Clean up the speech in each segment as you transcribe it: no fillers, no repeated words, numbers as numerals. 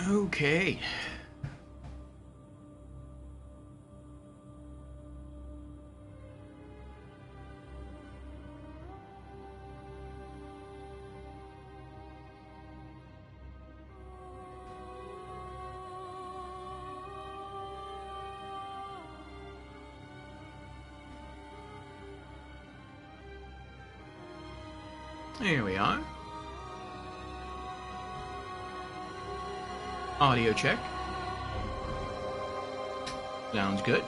Okay. Here we are. Audio check. Sounds good.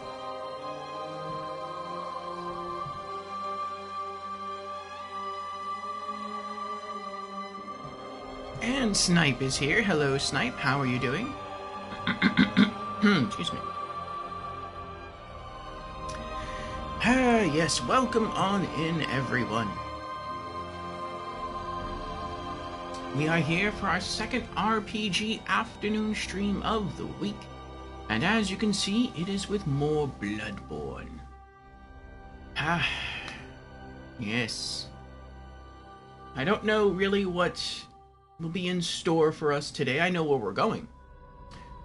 And Snipe is here. Hello, Snipe. How are you doing? Excuse me. Yes, welcome on in, everyone. We are here for our second RPG afternoon stream of the week. And as you can see, it is with more Bloodborne. Yes. I don't know really what will be in store for us today. I know where we're going,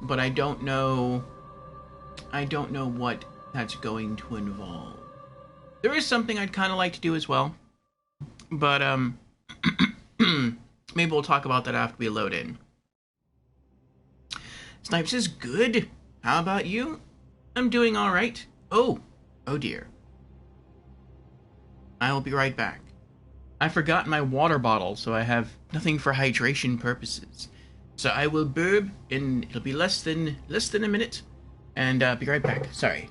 but I don't know what that's going to involve. There is something I'd kind of like to do as well, but maybe we'll talk about that after we load in. Snipes is good. How about you? I'm doing all right. Oh dear. I will be right back. I forgot my water bottle, so I have nothing for hydration purposes. So I will burp, and it'll be less than a minute, and be right back. Sorry.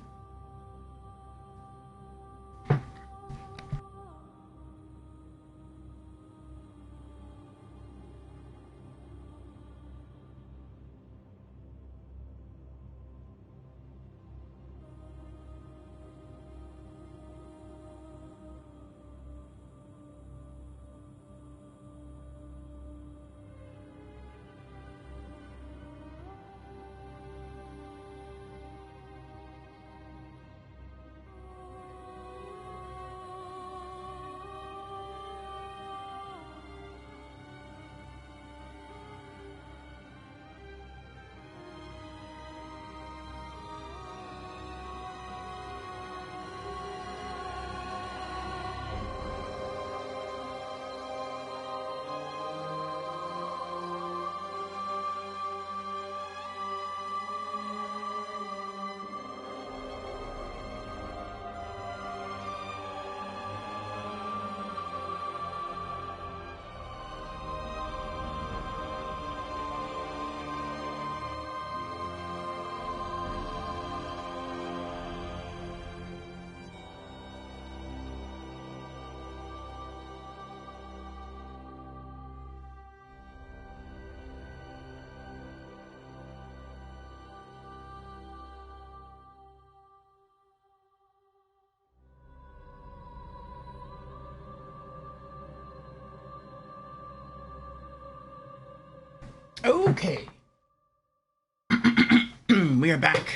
Okay. We are back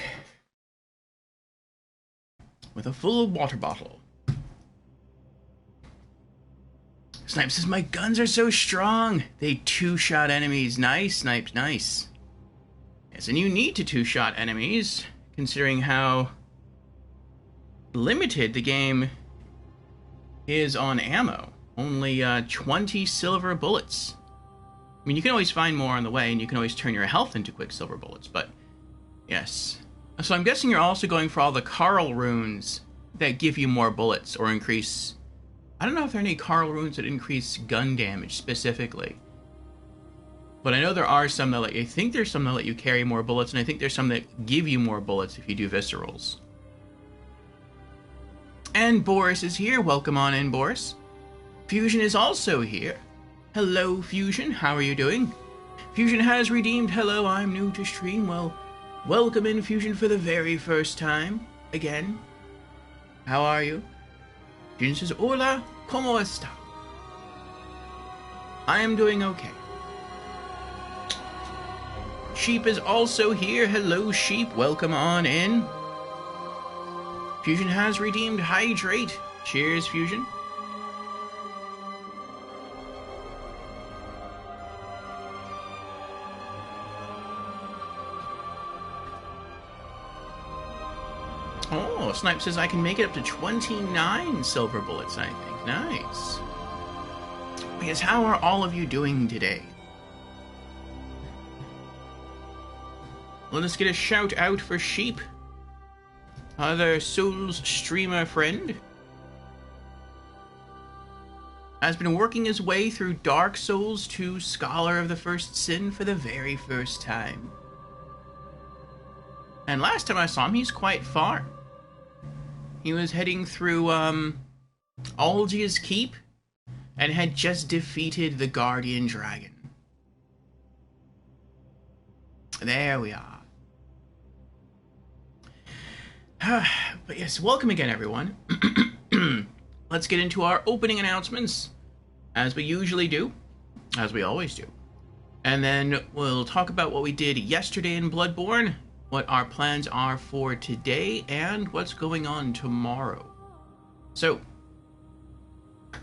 with a full water bottle. Snipe says, my guns are so strong. They two-shot enemies. Nice, Snipes, nice. Yes, and you need to two-shot enemies, considering how limited the game is on ammo. Only 20 silver bullets. I mean, you can always find more on the way, and you can always turn your health into quicksilver bullets, but yes. So I'm guessing you're also going for all the Carl runes that give you more bullets or increase... I don't know if there are any Carl runes that increase gun damage specifically. But I know there are some that I think there's some that let you carry more bullets, and I think there's some that give you more bullets if you do viscerals. And Boris is here. Welcome on in, Boris. Fusion is also here. Hello, Fusion. How are you doing? Fusion has redeemed. Hello, I'm new to stream. Well, welcome in, Fusion, for the very first time. Again. How are you? Fusion says, hola, ¿cómo está? I am doing okay. Sheep is also here. Hello, Sheep. Welcome on in. Fusion has redeemed Hydrate. Cheers, Fusion. Oh, Snipe says I can make it up to 29 silver bullets, I think. Nice. Because how are all of you doing today? Let us get a shout out for Sheep. Other Souls streamer friend. Has been working his way through Dark Souls 2 Scholar of the First Sin for the very first time. And last time I saw him, he's quite far. He was heading through, Algia's Keep, and had just defeated the Guardian Dragon. There we are. But yes, welcome again, everyone. Let's get into our opening announcements, as we usually do, as we always do. And then we'll talk about what we did yesterday in Bloodborne, what our plans are for today, and what's going on tomorrow. So,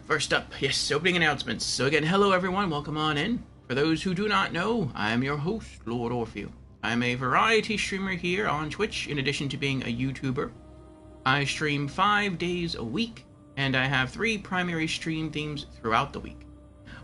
first up, yes, opening announcements. So again, hello everyone, welcome on in. For those who do not know, I am your host, Lord Orpheum. I'm a variety streamer here on Twitch, in addition to being a YouTuber. I stream 5 days a week, and I have 3 primary stream themes throughout the week.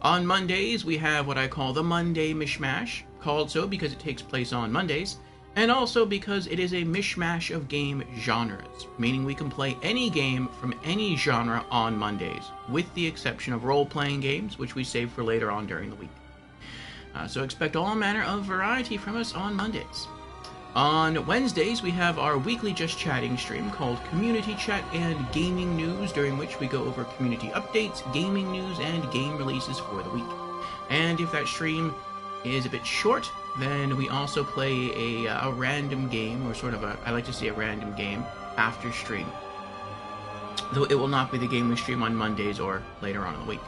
On Mondays, we have what I call the Monday Mishmash, called so because it takes place on Mondays, and also because it is a mishmash of game genres, meaning we can play any game from any genre on Mondays, with the exception of role-playing games, which we save for later on during the week. So expect all manner of variety from us on Mondays. On Wednesdays, we have our weekly Just Chatting stream called Community Chat and Gaming News, during which we go over community updates, gaming news, and game releases for the week. And if that stream is a bit short, then we also play a random game, or sort of I like to say a random game, after stream. Though it will not be the game we stream on Mondays or later on in the week.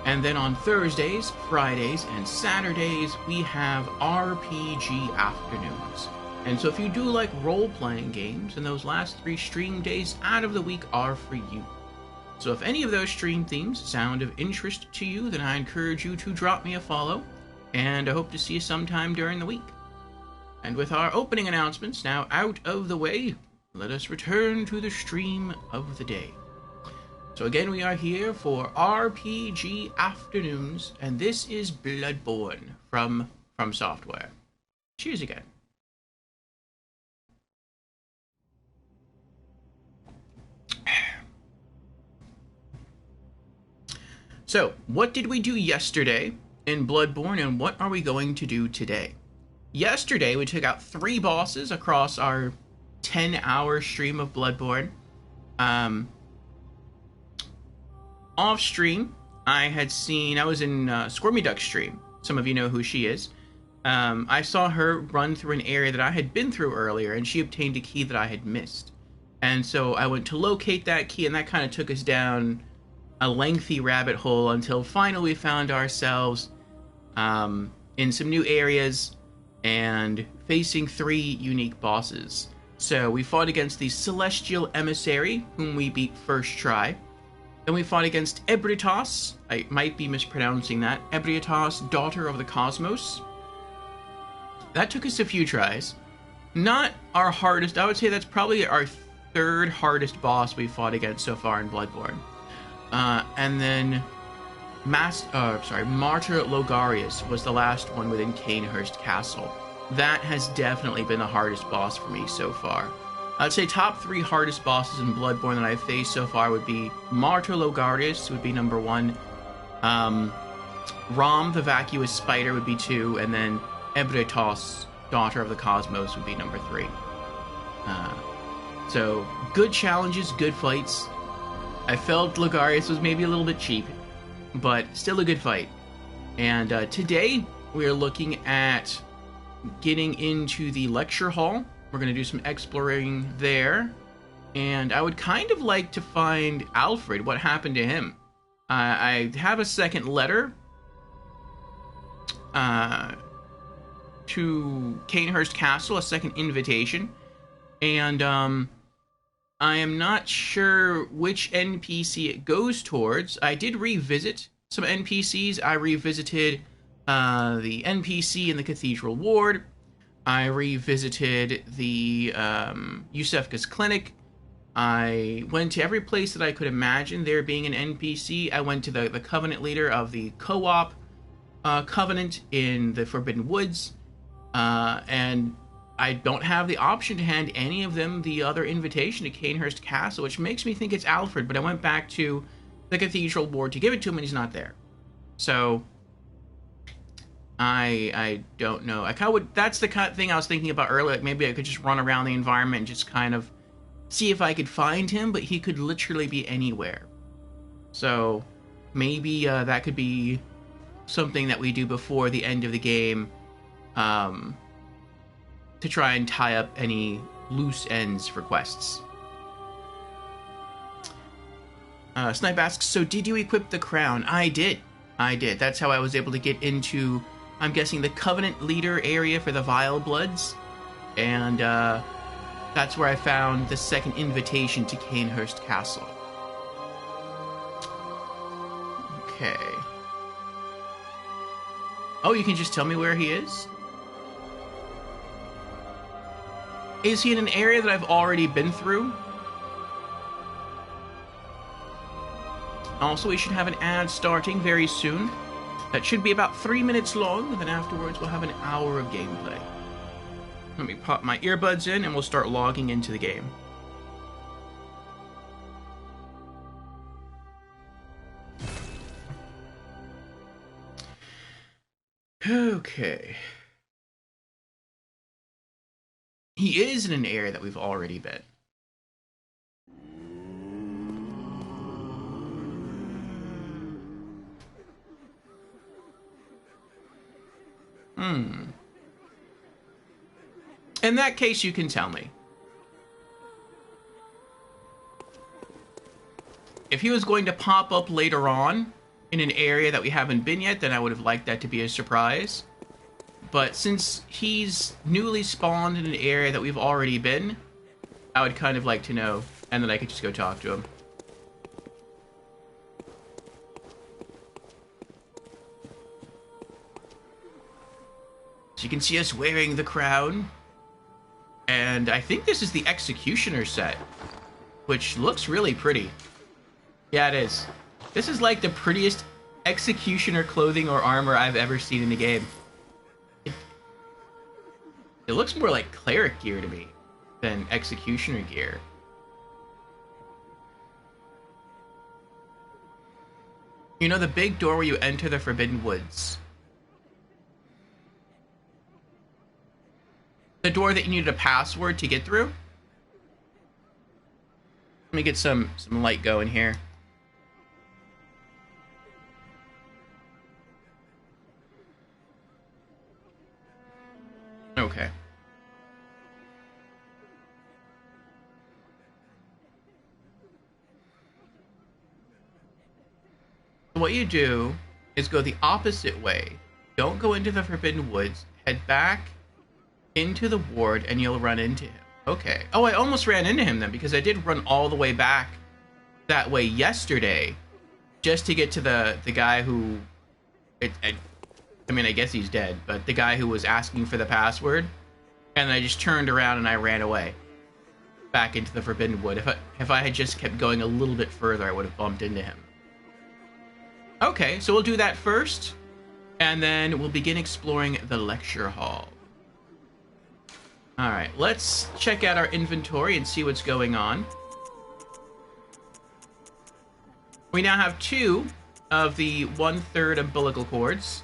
And then on Thursdays, Fridays, and Saturdays, we have RPG afternoons. And so if you do like role-playing games, then those last 3 stream days out of the week are for you. So if any of those stream themes sound of interest to you, then I encourage you to drop me a follow, and I hope to see you sometime during the week. And with our opening announcements now out of the way, let us return to the stream of the day. So again, we are here for RPG Afternoons, and this is Bloodborne from Software. Cheers again. So, what did we do yesterday in Bloodborne, and what are we going to do today? Yesterday, we took out 3 bosses across our 10-hour stream of Bloodborne. Off stream, I was in Squirmy Duck's stream. Some of you know who she is. I saw her run through an area that I had been through earlier, and she obtained a key that I had missed. And so I went to locate that key, and that kind of took us down a lengthy rabbit hole until finally we found ourselves in some new areas and facing 3 unique bosses. So we fought against the Celestial Emissary, whom we beat first try. Then we fought against Ebrietas, I might be mispronouncing that, Ebrietas, Daughter of the Cosmos. That took us a few tries. Not our hardest, I would say that's probably our 3rd hardest boss we fought against so far in Bloodborne. And then Martyr Logarius was the last one within Cainhurst Castle. That has definitely been the hardest boss for me so far. I'd say top 3 hardest bosses in Bloodborne that I've faced so far would be Martyr Logarius would be number 1, Rom the Vacuous Spider would be 2, and then Ebrietas, Daughter of the Cosmos would be number 3. So, good challenges, good fights. I felt Logarius was maybe a little bit cheap, but still a good fight. And today, we're looking at getting into the lecture hall. We're going to do some exploring there. And I would kind of like to find Alfred, what happened to him. I have a second letter to Cainhurst Castle, a second invitation. And I am not sure which NPC it goes towards. I did revisit some NPCs. I revisited the NPC in the Cathedral Ward. I revisited the Yusefka's clinic. I went to every place that I could imagine there being an NPC. I went to the Covenant leader of the co-op Covenant in the Forbidden Woods. And I don't have the option to hand any of them the other invitation to Cainhurst Castle, which makes me think it's Alfred, but I went back to the Cathedral Ward to give it to him, and he's not there. So I don't know. I kind of would. That's the kind of thing I was thinking about earlier. Like maybe I could just run around the environment and just kind of see if I could find him, but he could literally be anywhere. So maybe that could be something that we do before the end of the game, to try and tie up any loose ends for quests. Snipe asks, so did you equip the crown? I did. That's how I was able to get into, I'm guessing, the Covenant leader area for the Vile Bloods. And that's where I found the second invitation to Cainhurst Castle. Okay. Oh, you can just tell me where he is? Is he in an area that I've already been through? Also, we should have an ad starting very soon. That should be about 3 minutes long, and then afterwards we'll have an hour of gameplay. Let me pop my earbuds in, and we'll start logging into the game. Okay. He is in an area that we've already been. In that case, you can tell me. If he was going to pop up later on in an area that we haven't been yet, then I would have liked that to be a surprise. But since he's newly spawned in an area that we've already been, I would kind of like to know, and then I could just go talk to him. So you can see us wearing the crown. And I think this is the Executioner set, which looks really pretty. Yeah, it is. This is like the prettiest Executioner clothing or armor I've ever seen in the game. It looks more like cleric gear to me than Executioner gear. You know the big door where you enter the Forbidden Woods? The door that you needed a password to get through? Let me get some light going here. Okay. What you do is go the opposite way. Don't go into the Forbidden Woods. Head back into the ward and you'll run into him. Okay. Oh, I almost ran into him then because I did run all the way back that way yesterday just to get to the guy who... I mean, I guess he's dead, but the guy who was asking for the password. And I just turned around and I ran away back into the Forbidden Wood. If I had just kept going a little bit further, I would have bumped into him. Okay, so we'll do that first, and then we'll begin exploring the lecture hall. Alright, let's check out our inventory and see what's going on. We now have 2 of the 1/3 umbilical cords.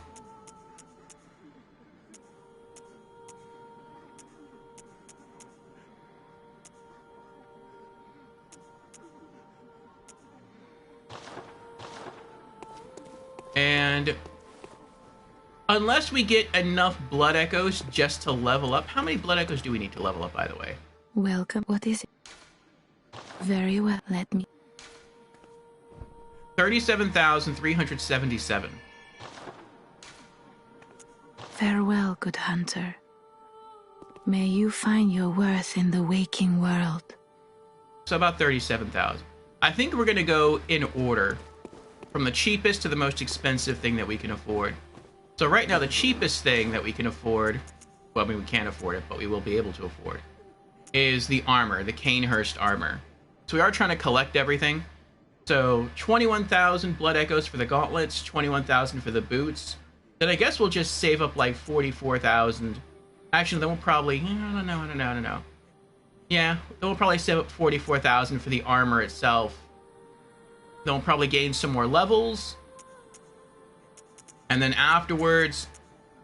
And unless we get enough blood echoes just to level up, how many blood echoes do we need to level up, by the way? Welcome. What is it? Very well. Let me. 37,377. Farewell, good hunter. May you find your worth in the waking world. So about 37,000. I think we're going to go in order from the cheapest to the most expensive thing that we can afford. So right now, the cheapest thing that we can afford well, I mean, we can't afford it, but we will be able to afford, is the armor, the Canehurst armor. So we are trying to collect everything. So 21,000 blood echoes for the gauntlets, 21,000 for the boots. Then I guess we'll just save up like 44,000. Actually, then we'll probably, I don't know. Yeah, then we'll probably save up 44,000 for the armor itself. Then we'll probably gain some more levels. And then afterwards,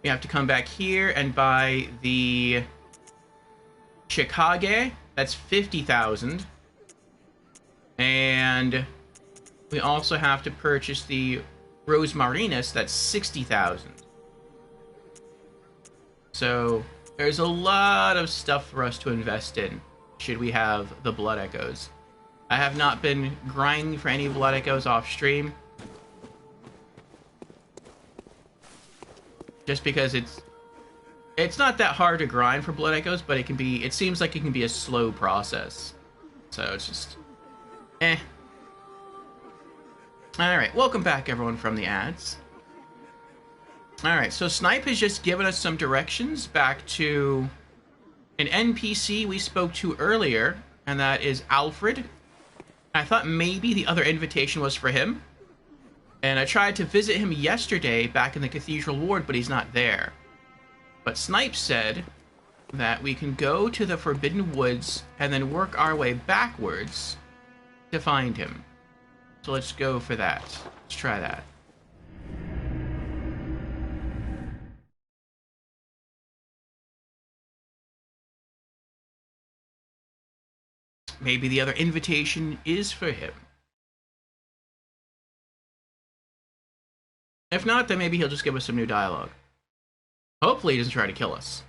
we have to come back here and buy the Chikage. That's 50,000. And we also have to purchase the Rosmarinus. That's 60,000. So there's a lot of stuff for us to invest in should we have the Blood Echoes. I have not been grinding for any Blood Echoes off stream, just because it's not that hard to grind for Blood Echoes, but it seems like it can be a slow process. So it's just Alright, welcome back everyone from the ads. Alright, so Snipe has just given us some directions back to an NPC we spoke to earlier, and that is Alfred. I thought maybe the other invitation was for him, and I tried to visit him yesterday back in the Cathedral Ward, but he's not there. But Snipe said that we can go to the Forbidden Woods and then work our way backwards to find him. So let's go for that. Let's try that. Maybe the other invitation is for him. If not, then maybe he'll just give us some new dialogue. Hopefully he doesn't try to kill us.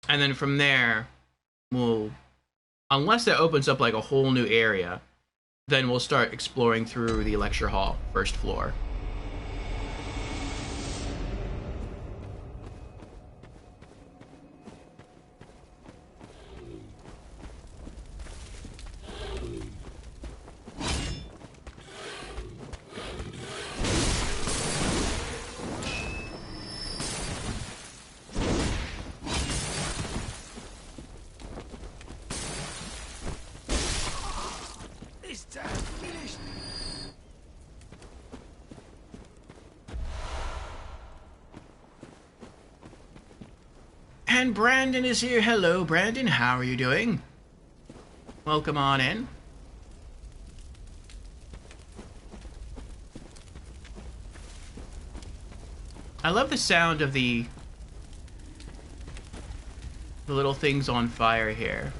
And then from there, unless that opens up like a whole new area, then we'll start exploring through the lecture hall, first floor. And Brandon is here. Hello, Brandon. How are you doing? Welcome on in. I love the sound of the little things on fire here.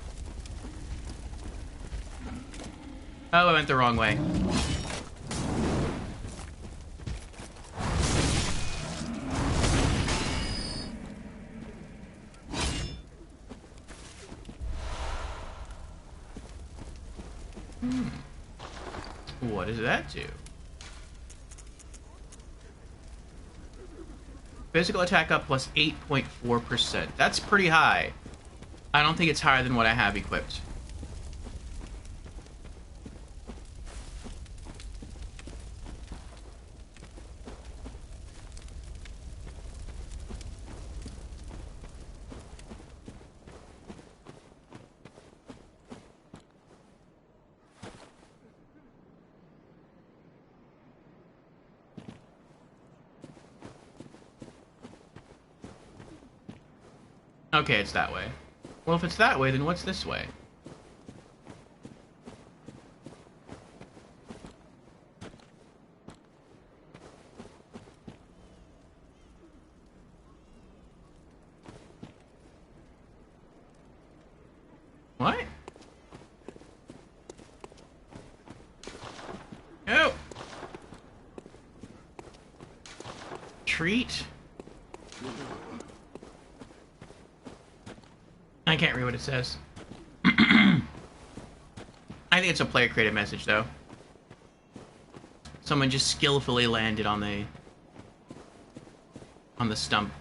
Oh, I went the wrong way. What does that do? Physical attack up plus 8.4%. That's pretty high. I don't think it's higher than what I have equipped. Okay, it's that way. Well, if it's that way, then what's this way? What? Oh! Treat? I can't read what it says. I think it's a player-created message, though. Someone just skillfully landed on the stump.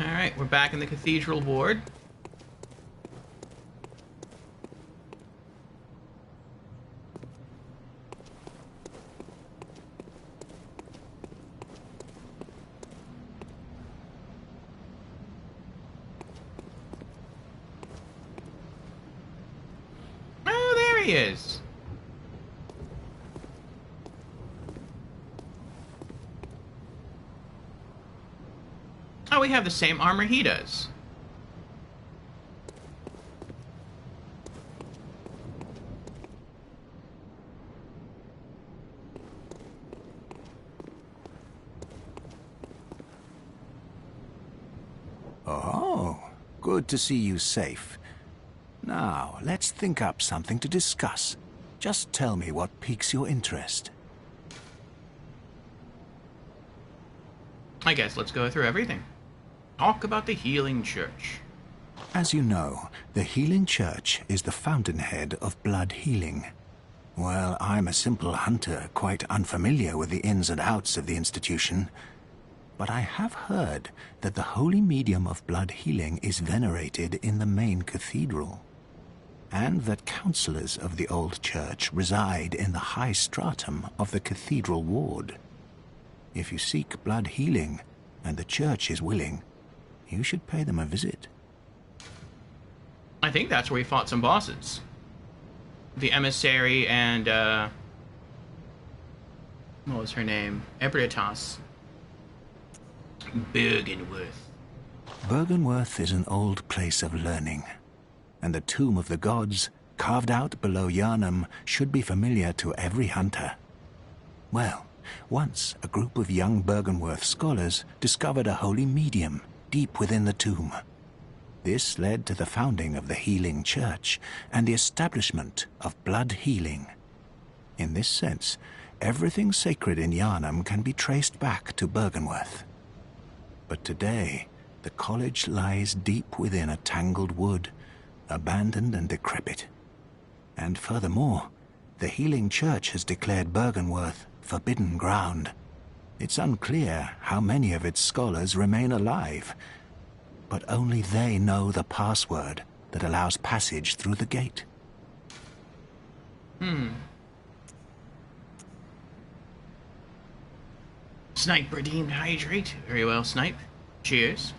Alright, we're back in the cathedral ward. Oh, there he is. Oh, we have the same armor he does. Oh, good to see you safe. Now, let's think up something to discuss. Just tell me what piques your interest. I guess let's go through everything. Talk about the Healing Church. As you know, the Healing Church is the fountainhead of blood healing. Well, I'm a simple hunter, quite unfamiliar with the ins and outs of the institution. But I have heard that the holy medium of blood healing is venerated in the main cathedral, and that counselors of the old church reside in the high stratum of the cathedral ward. If you seek blood healing, and the church is willing, you should pay them a visit. I think that's where we fought some bosses. The emissary and, what was her name? Ebriatas. Byrgenwerth. Byrgenwerth is an old place of learning, and the Tomb of the Gods, carved out below Yharnam, should be familiar to every hunter. Well, once a group of young Byrgenwerth scholars discovered a holy medium deep within the tomb. This led to the founding of the Healing Church and the establishment of blood healing. In this sense, everything sacred in Yharnam can be traced back to Byrgenwerth. But today, the college lies deep within a tangled wood, abandoned and decrepit. And furthermore, the Healing Church has declared Byrgenwerth forbidden ground. It's unclear how many of its scholars remain alive, but only they know the password that allows passage through the gate. Snipe redeemed hydrate. Very well, Snipe. Cheers.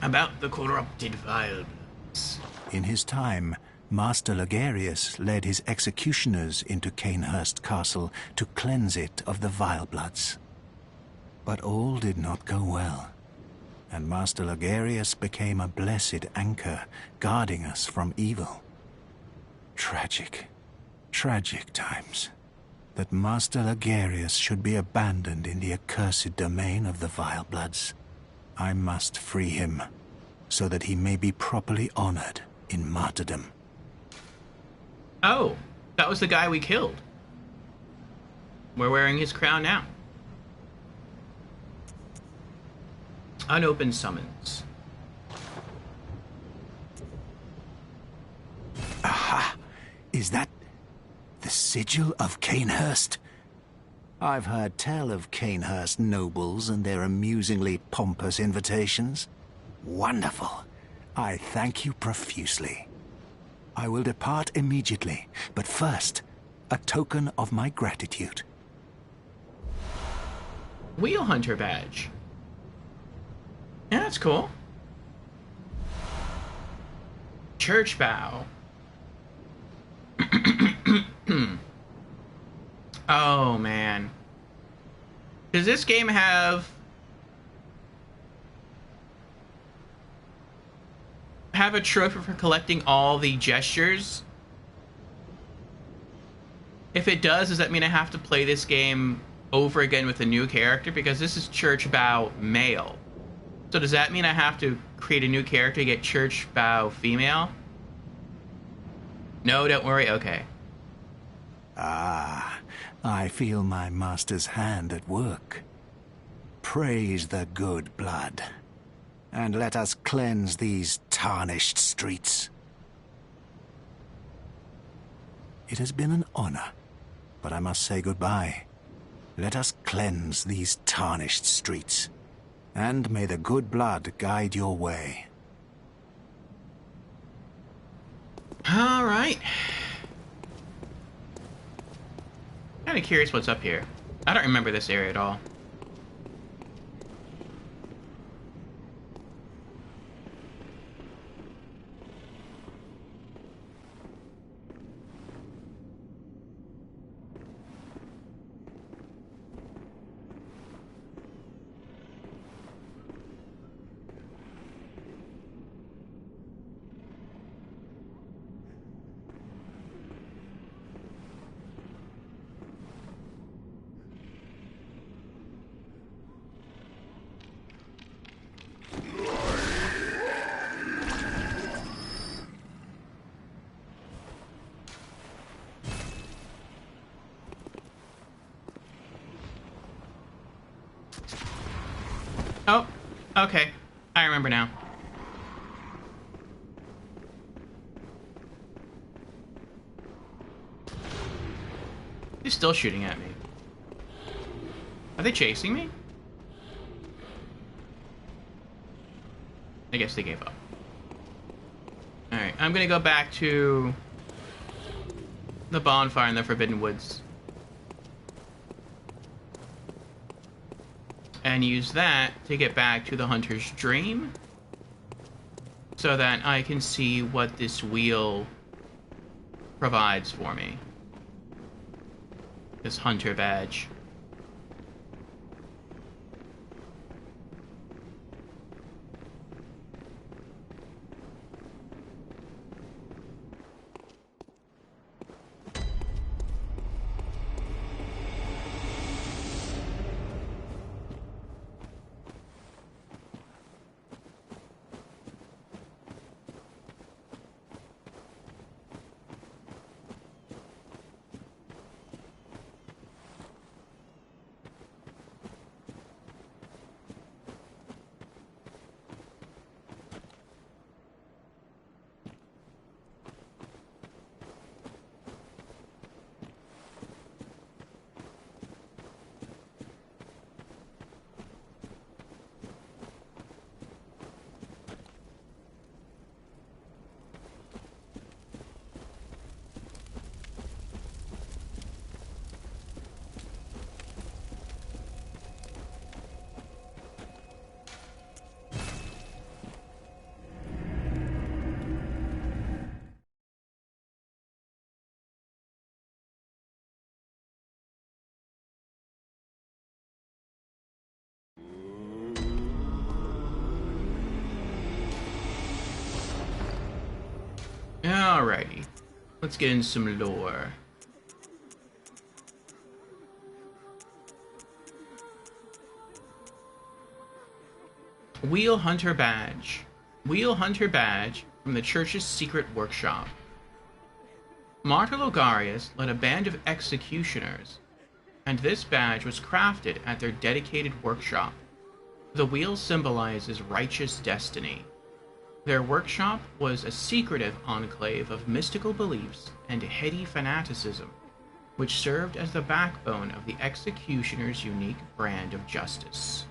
About the corrupted Vilebloods. In his time, Master Logarius led his executioners into Cainhurst Castle to cleanse it of the Vilebloods. But all did not go well, and Master Logarius became a blessed anchor, guarding us from evil. Tragic, tragic times. That Master Logarius should be abandoned in the accursed domain of the Vilebloods. I must free him, so that he may be properly honored in martyrdom. Oh, that was the guy we killed. We're wearing his crown now. Unopened summons. Aha! Is that the sigil of Cainhurst? I've heard tell of Cainhurst nobles and their amusingly pompous invitations. Wonderful. I thank you profusely. I will depart immediately, but first, a token of my gratitude. Wheel Hunter badge. Yeah, that's cool. Church bow. Oh, man. Does this game have a trophy for collecting all the gestures? If it does that mean I have to play this game over again with a new character? Because this is Church Bow male. So does that mean I have to create a new character to get Church Bow female? No, don't worry. Okay. Ah, I feel my master's hand at work. Praise the good blood, and let us cleanse these tarnished streets. It has been an honor, but I must say goodbye. Let us cleanse these tarnished streets, and may the good blood guide your way. All right. Kind of curious what's up here. I don't remember this area at all. Oh, okay. I remember now. He's still shooting at me. Are they chasing me? I guess they gave up. Alright, I'm gonna go back to the bonfire in the Forbidden Woods. And use that to get back to the Hunter's Dream, so that I can see what this wheel provides for me. This Hunter badge. Alrighty. Let's get in some lore. Wheel Hunter Badge. Wheel Hunter Badge from the Church's secret workshop. Martyr Logarius led a band of executioners, and this badge was crafted at their dedicated workshop. The wheel symbolizes righteous destiny. Their workshop was a secretive enclave of mystical beliefs and heady fanaticism, which served as the backbone of the executioner's unique brand of justice.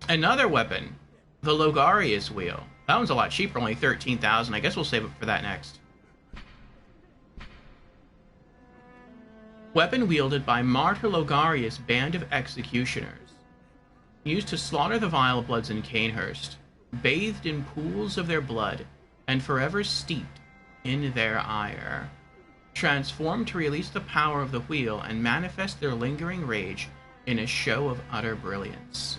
Another weapon, the Logarius wheel. That one's a lot cheaper, only 13,000. I guess we'll save it for that next. Weapon wielded by Martyr Logarius' band of executioners. Used to slaughter the vile bloods in Cainhurst, bathed in pools of their blood, and forever steeped in their ire. Transformed to release the power of the wheel and manifest their lingering rage in a show of utter brilliance.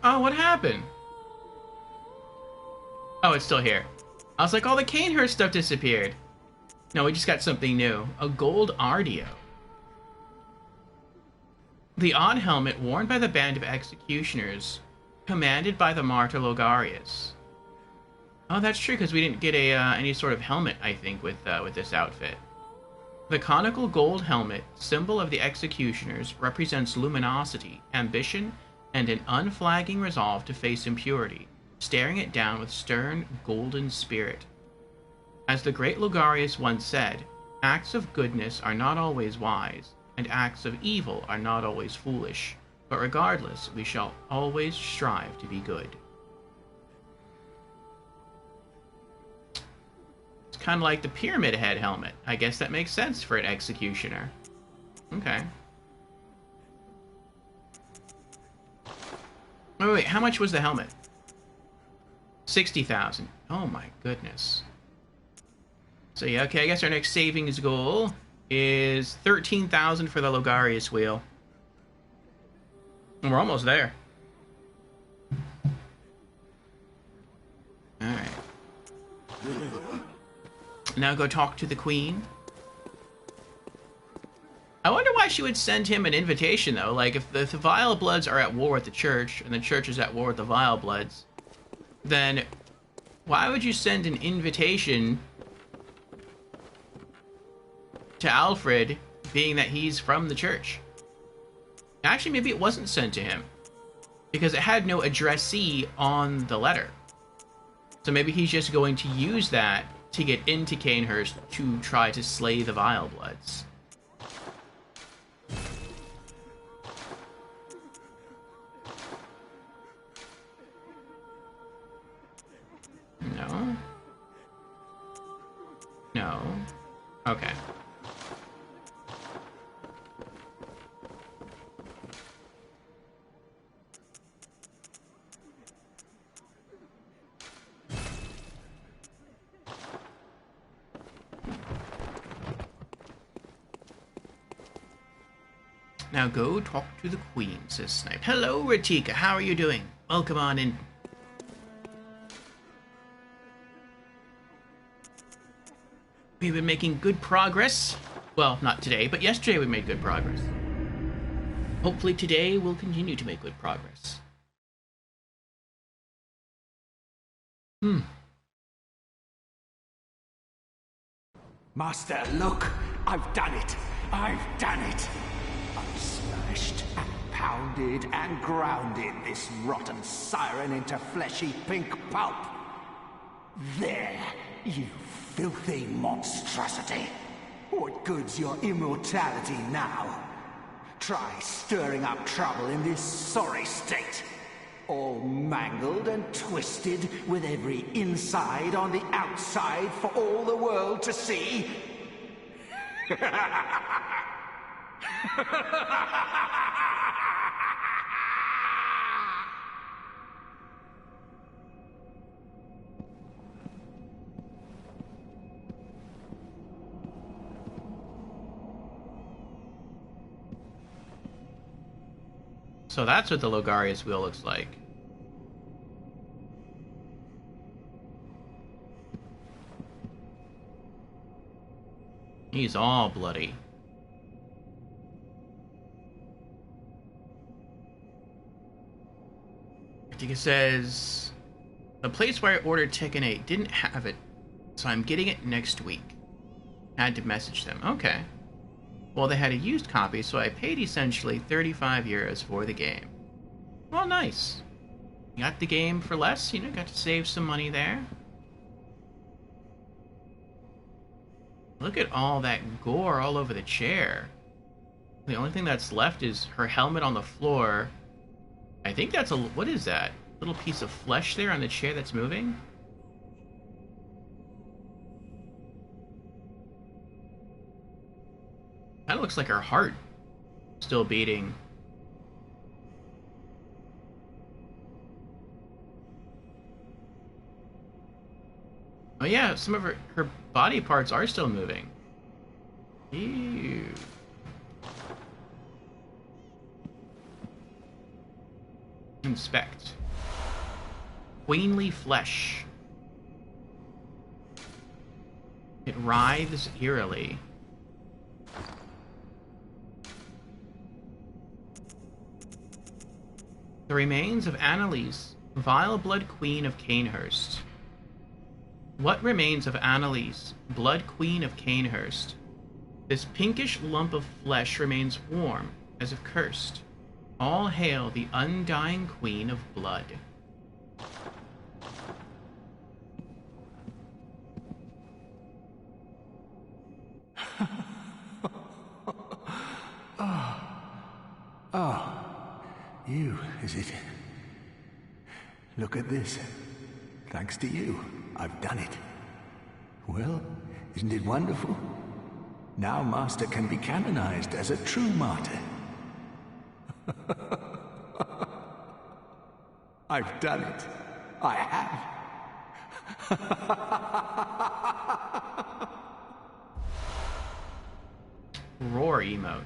Oh, what happened? Oh, it's still here. I was like, all the Canehurst stuff disappeared. No, we just got something new. A gold Ardio. The odd helmet worn by the band of executioners, commanded by the martyr Logarius. Oh, that's true, because we didn't get a any sort of helmet, I think, with this outfit. The conical gold helmet, symbol of the executioners, represents luminosity, ambition, and an unflagging resolve to face impurity, staring it down with stern, golden spirit. As the great Logarius once said, acts of goodness are not always wise, and acts of evil are not always foolish, but regardless, we shall always strive to be good. It's kind of like the Pyramid Head helmet. I guess that makes sense for an executioner. Okay. Wait, how much was the helmet? 60,000. Oh my goodness. So yeah, okay, I guess our next savings goal is 13,000 for the Logarius wheel. And we're almost there. Alright. Now go talk to the Queen. I wonder why she would send him an invitation, though. Like, if the Vile Bloods are at war with the Church, and the Church is at war with the Vile Bloods, then why would you send an invitation to Alfred, being that he's from the Church? Actually, maybe it wasn't sent to him, because it had no addressee on the letter. So maybe he's just going to use that to get into Canehurst to try to slay the Vile Bloods. No. No. Okay. Now go talk to the Queen, says Snipe. Hello, Ratika. How are you doing? Welcome on in. We've been making good progress. Well, not today, but yesterday we made good progress. Hopefully today we'll continue to make good progress. Master, look! I've done it! I've done it! I've smashed and pounded and grounded this rotten siren into fleshy pink pulp. There, you filthy monstrosity! What good's your immortality now? Try stirring up trouble in this sorry state. All mangled and twisted, with every inside on the outside for all the world to see. So that's what the Logarius wheel looks like. He's all bloody. I think it says, the place where I ordered Tekken 8 didn't have it, so I'm getting it next week. Had to message them. Okay. Well, they had a used copy, so I paid essentially 35 euros for the game. Well, nice. You got the game for less, you know, got to save some money there. Look at all that gore all over the chair. The only thing that's left is her helmet on the floor. I think that's a... what is that? Little piece of flesh there on the chair that's moving? That looks like her heart still beating. Oh yeah, some of her body parts are still moving. Ew. inspect. Queenly flesh. It writhes eerily. The remains of Annalise, vile blood queen of Cainhurst. What remains of Annalise, blood queen of Cainhurst? This pinkish lump of flesh remains warm, as if cursed. All hail the undying queen of blood. You, is it? Look at this. Thanks to you, I've done it. Well, isn't it wonderful? Now Master can be canonized as a true martyr. I've done it. I have. Roar emote.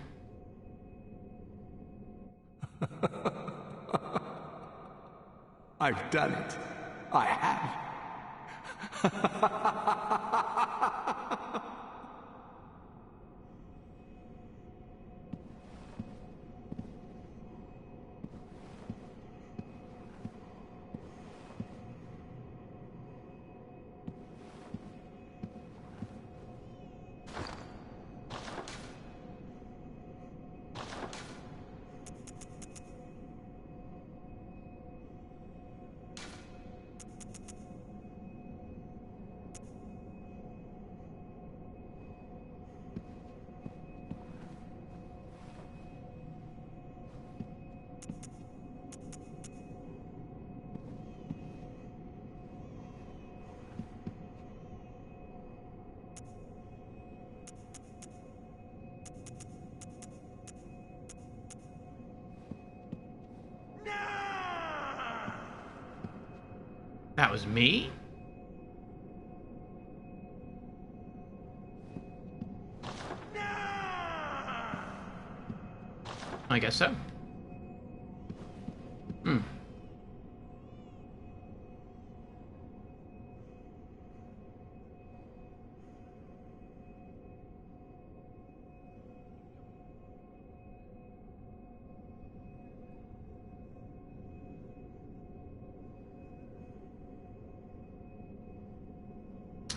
I've done it. I have. That was me? I guess so.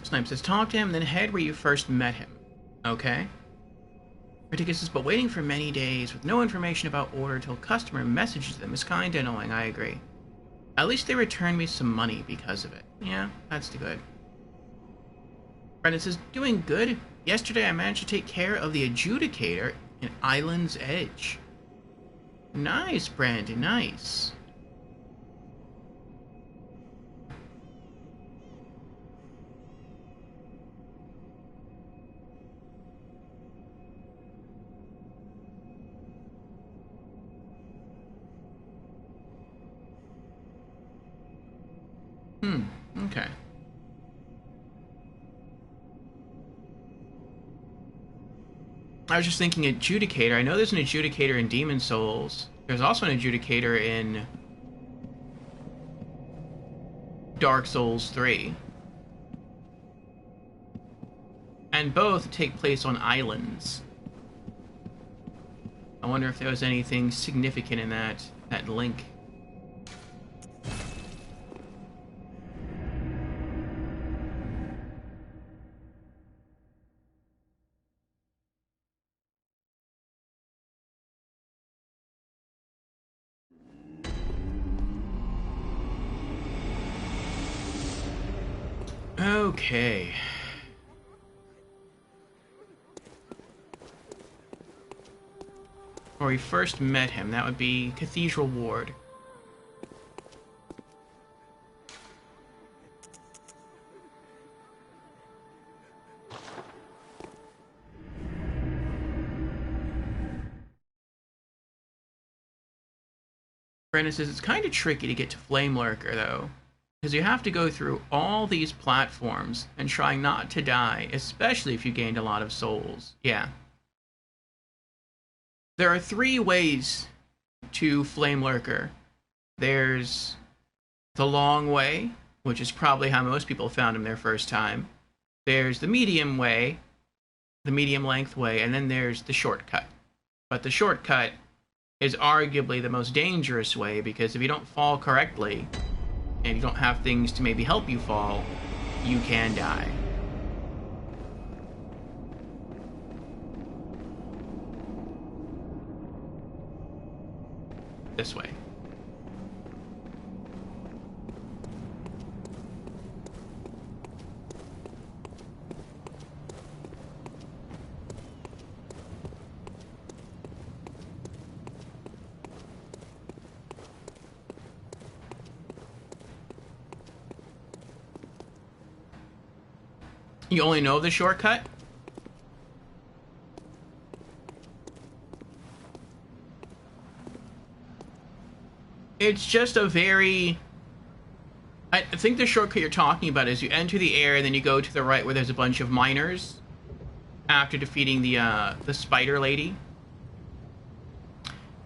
Snipe says, talk to him, then head where you first met him. Okay. Reticus says, but waiting for many days with no information about order till customer messages them is kinda annoying, I agree. At least they returned me some money because of it. Yeah, that's good. Brendan says, doing good. Yesterday I managed to take care of the adjudicator in Island's Edge. Nice, Brandon, nice. Okay. I was just thinking adjudicator. I know there's an adjudicator in Demon Souls. There's also an adjudicator in Dark Souls 3. And both take place on islands. I wonder if there was anything significant in that link. Okay. Where we first met him, that would be Cathedral Ward. Brandon says it's kind of tricky to get to Flame Lurker, though. Because you have to go through all these platforms and try not to die, especially if you gained a lot of souls. Yeah. There are 3 ways to Flame Lurker. There's the long way, which is probably how most people found him their first time. There's the medium way, the medium length way, and then there's the shortcut. But the shortcut is arguably the most dangerous way, because if you don't fall correctly, and you don't have things to maybe help you fall, you can die. This way. You only know the shortcut? It's just a very... I think the shortcut you're talking about is you enter the air and then you go to the right where there's a bunch of miners after defeating the spider lady.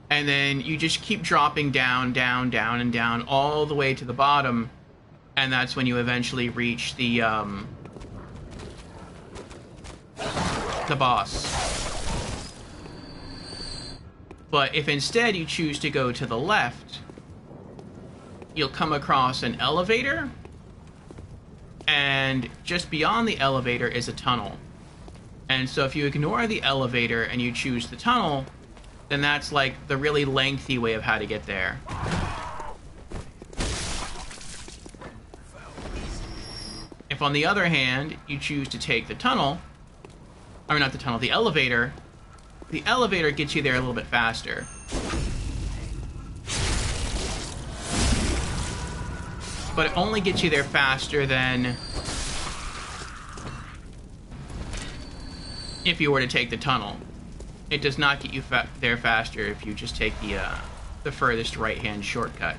And then you just keep dropping down, down, down, and down all the way to the bottom. And that's when you eventually reach the boss. But if instead you choose to go to the left, you'll come across an elevator, and just beyond the elevator is a tunnel. And so if you ignore the elevator and you choose the tunnel, then that's like the really lengthy way of how to get there. If on the other hand, you choose to take the tunnel, or not the tunnel, the elevator gets you there a little bit faster. But it only gets you there faster than if you were to take the tunnel. It does not get you there faster if you just take the furthest right-hand shortcut.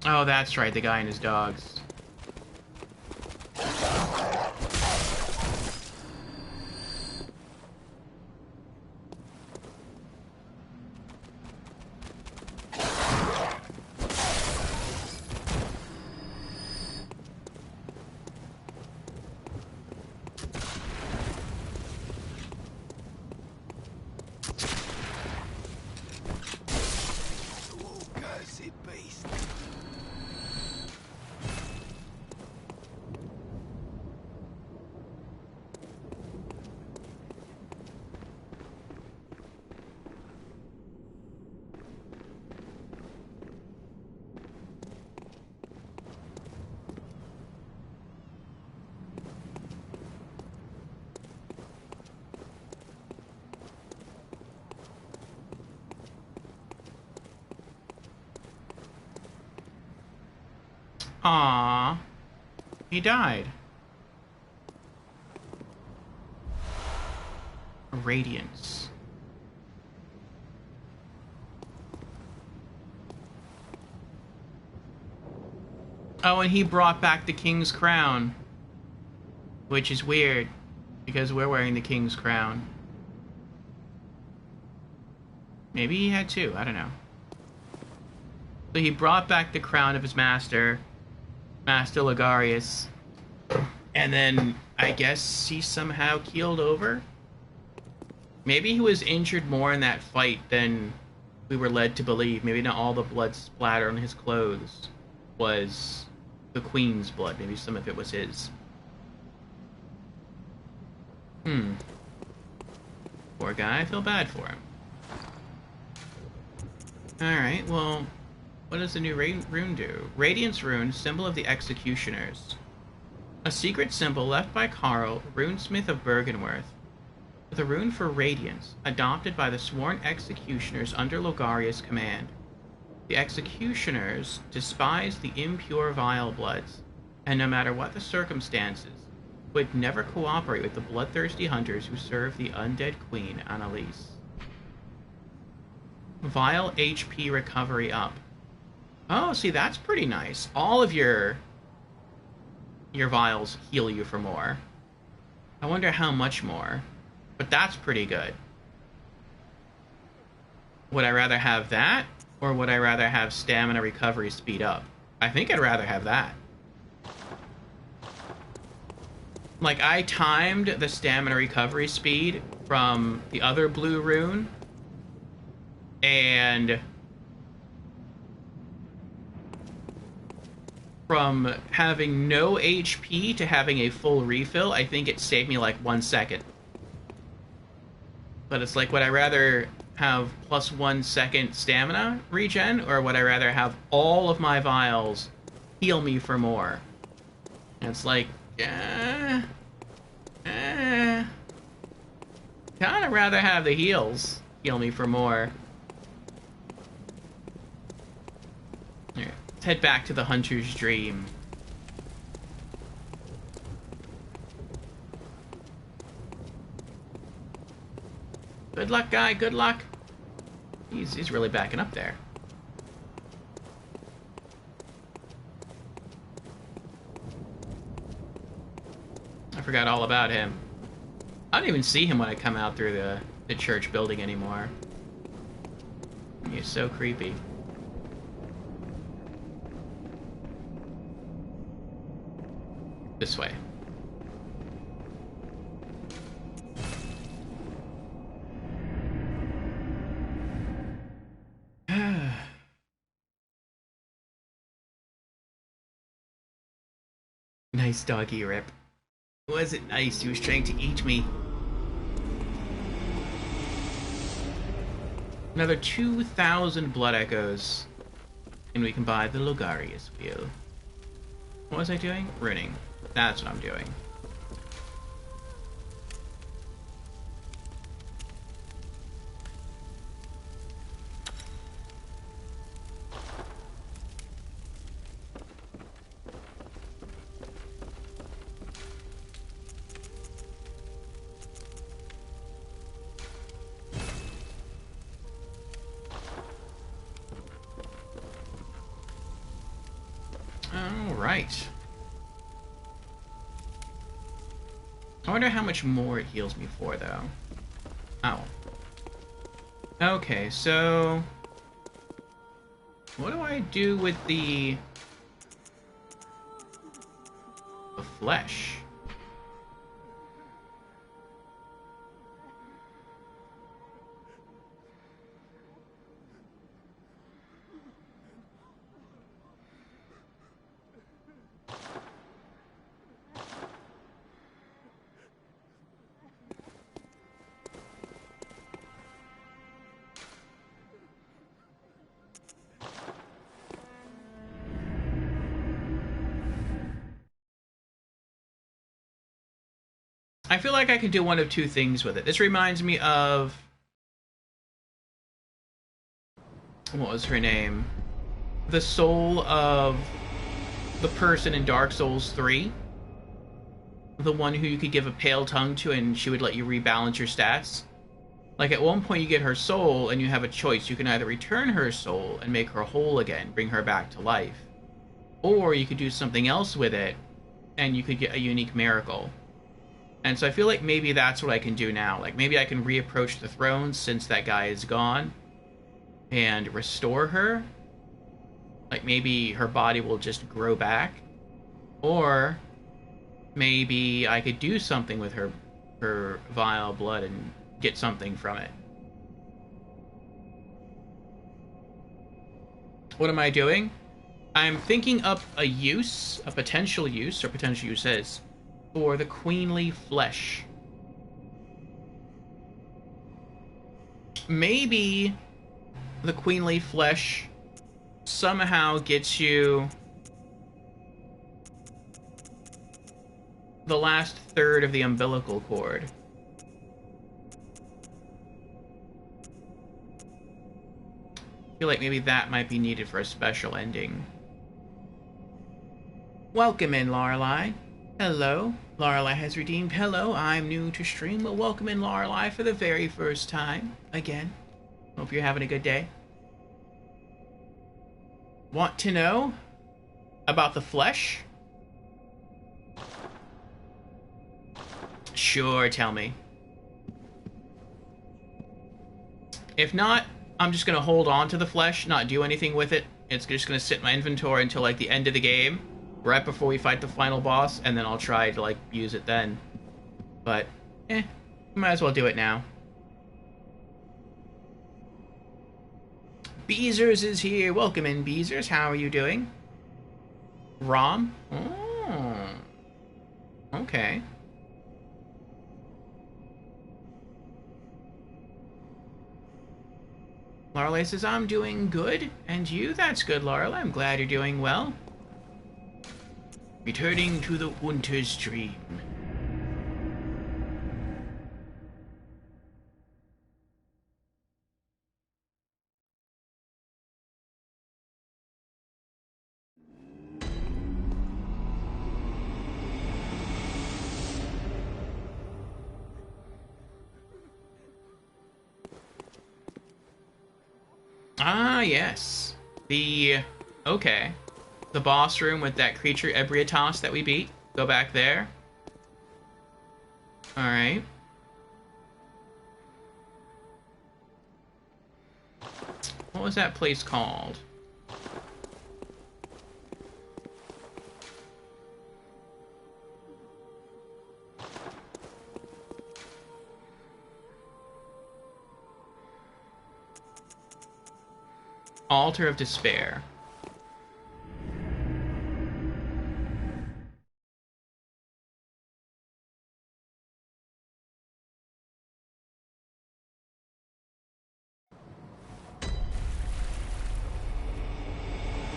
Oh, that's right, the guy and his dogs. Aww. He died. Radiance. Oh, and he brought back the king's crown. Which is weird, because we're wearing the king's crown. Maybe he had two, I don't know. So he brought back the crown of his master, Master Logarius, and then I guess he somehow keeled over? Maybe he was injured more in that fight than we were led to believe. Maybe not all the blood splatter on his clothes was the queen's blood. Maybe some of it was his. Poor guy, I feel bad for him. Alright, well, what does the new rune do? Radiance Rune, symbol of the Executioners. A secret symbol left by Carl, runesmith of Byrgenwerth, with a rune for Radiance, adopted by the sworn Executioners under Logarius' command. The Executioners despise the impure Vile Bloods, and no matter what the circumstances, would never cooperate with the bloodthirsty hunters who serve the undead queen, Annalise. Vile HP recovery up. Oh, see, that's pretty nice. All of your vials heal you for more. I wonder how much more. But that's pretty good. Would I rather have that, or would I rather have stamina recovery speed up? I think I'd rather have that. Like, I timed the stamina recovery speed from the other blue rune, and from having no HP to having a full refill, I think it saved me like 1 second. But it's like, would I rather have plus 1 second stamina regen, or would I rather have all of my vials heal me for more? And it's like, kind of rather have the heals heal me for more. Alright, let's head back to the Hunter's Dream. Good luck, guy. Good luck. He's really backing up there. I forgot all about him. I don't even see him when I come out through the church building anymore. He's so creepy. This way. Nice doggy, Rip. Was it nice? He was trying to eat me. Another 2,000 blood echoes. And we can buy the Logarius wheel. What was I doing? Runing. That's what I'm doing. Alright. I wonder how much more it heals me for, though. Oh. Okay, so... what do I do with the flesh? I feel like I can do one of two things with it. This reminds me of... what was her name? The soul of the person in Dark Souls 3. The one who you could give a pale tongue to and she would let you rebalance your stats. Like, at one point you get her soul and you have a choice. You can either return her soul and make her whole again, bring her back to life. Or you could do something else with it and you could get a unique miracle. And so I feel like maybe that's what I can do now. Like, maybe I can reapproach the throne since that guy is gone and restore her. Like, maybe her body will just grow back. Or maybe I could do something with her vile blood and get something from it. What am I doing? I'm thinking up a potential use for the queenly flesh. Maybe the queenly flesh somehow gets you the last third of the umbilical cord. I feel like maybe that might be needed for a special ending. Welcome in, Lorelei. Hello. Lorelei has redeemed. Hello, I'm new to stream, but welcome in, Lorelei, for the very first time. Again. Hope you're having a good day. Want to know about the flesh? Sure, tell me. If not, I'm just gonna hold on to the flesh, not do anything with it. It's just gonna sit in my inventory until like the end of the game, right before we fight the final boss, and then I'll try to like use it then. But, might as well do it now. Beezers is here. Welcome in, Beezers. How are you doing? Rom? Oh. Okay. Lorelei says, I'm doing good. And you? That's good, Lorelei. I'm glad you're doing well. Returning to the Winter's Dream. Ah, yes. Okay. The boss room with that creature Ebrietas that we beat. Go back there. Alright. What was that place called? Altar of Despair.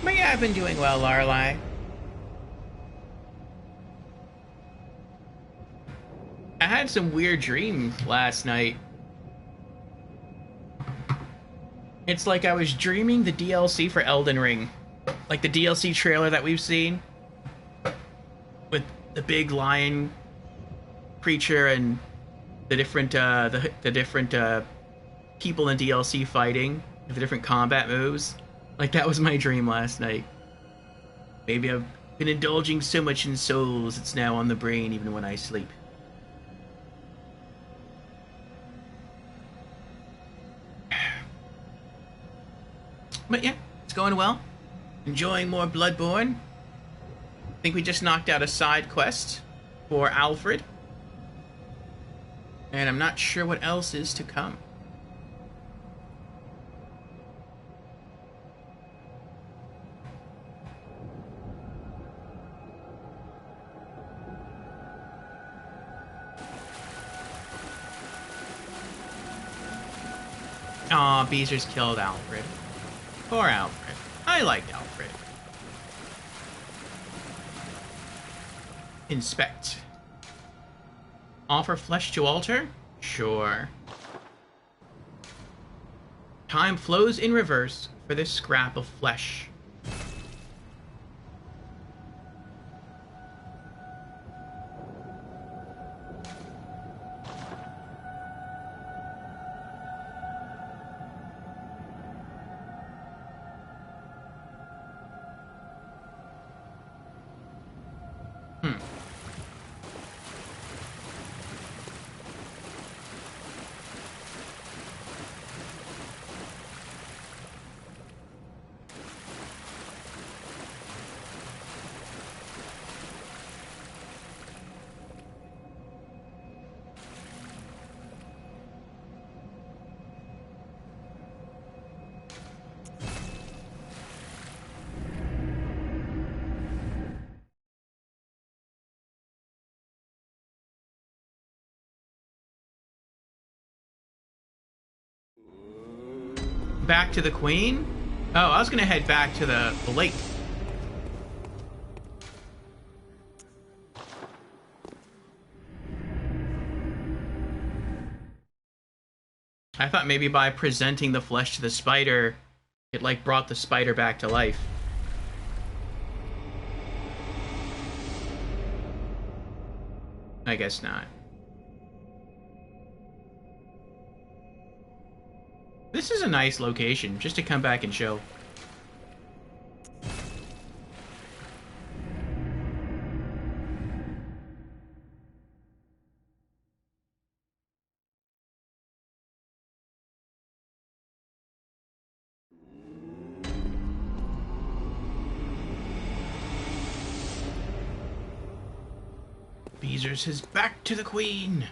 But yeah, I've been doing well, Lorelei. I had some weird dreams last night. It's like I was dreaming the DLC for Elden Ring. Like the DLC trailer that we've seen. With the big lion creature and the different people in DLC fighting. The different combat moves. Like that was my dream last night. Maybe I've been indulging so much in Souls, it's now on the brain even when I sleep. But yeah, it's going well. Enjoying more Bloodborne. I think we just knocked out a side quest for Alfred. And I'm not sure what else is to come. Aw, Beezer's killed Alfred. Poor Alfred. I liked Alfred. Inspect. Offer flesh to altar? Sure. Time flows in reverse for this scrap of flesh. Back to the Queen? Oh, I was gonna head back to the lake. I thought maybe by presenting the flesh to the spider, it like brought the spider back to life. I guess not. This is a nice location, just to come back and show. Beezer says back to the queen.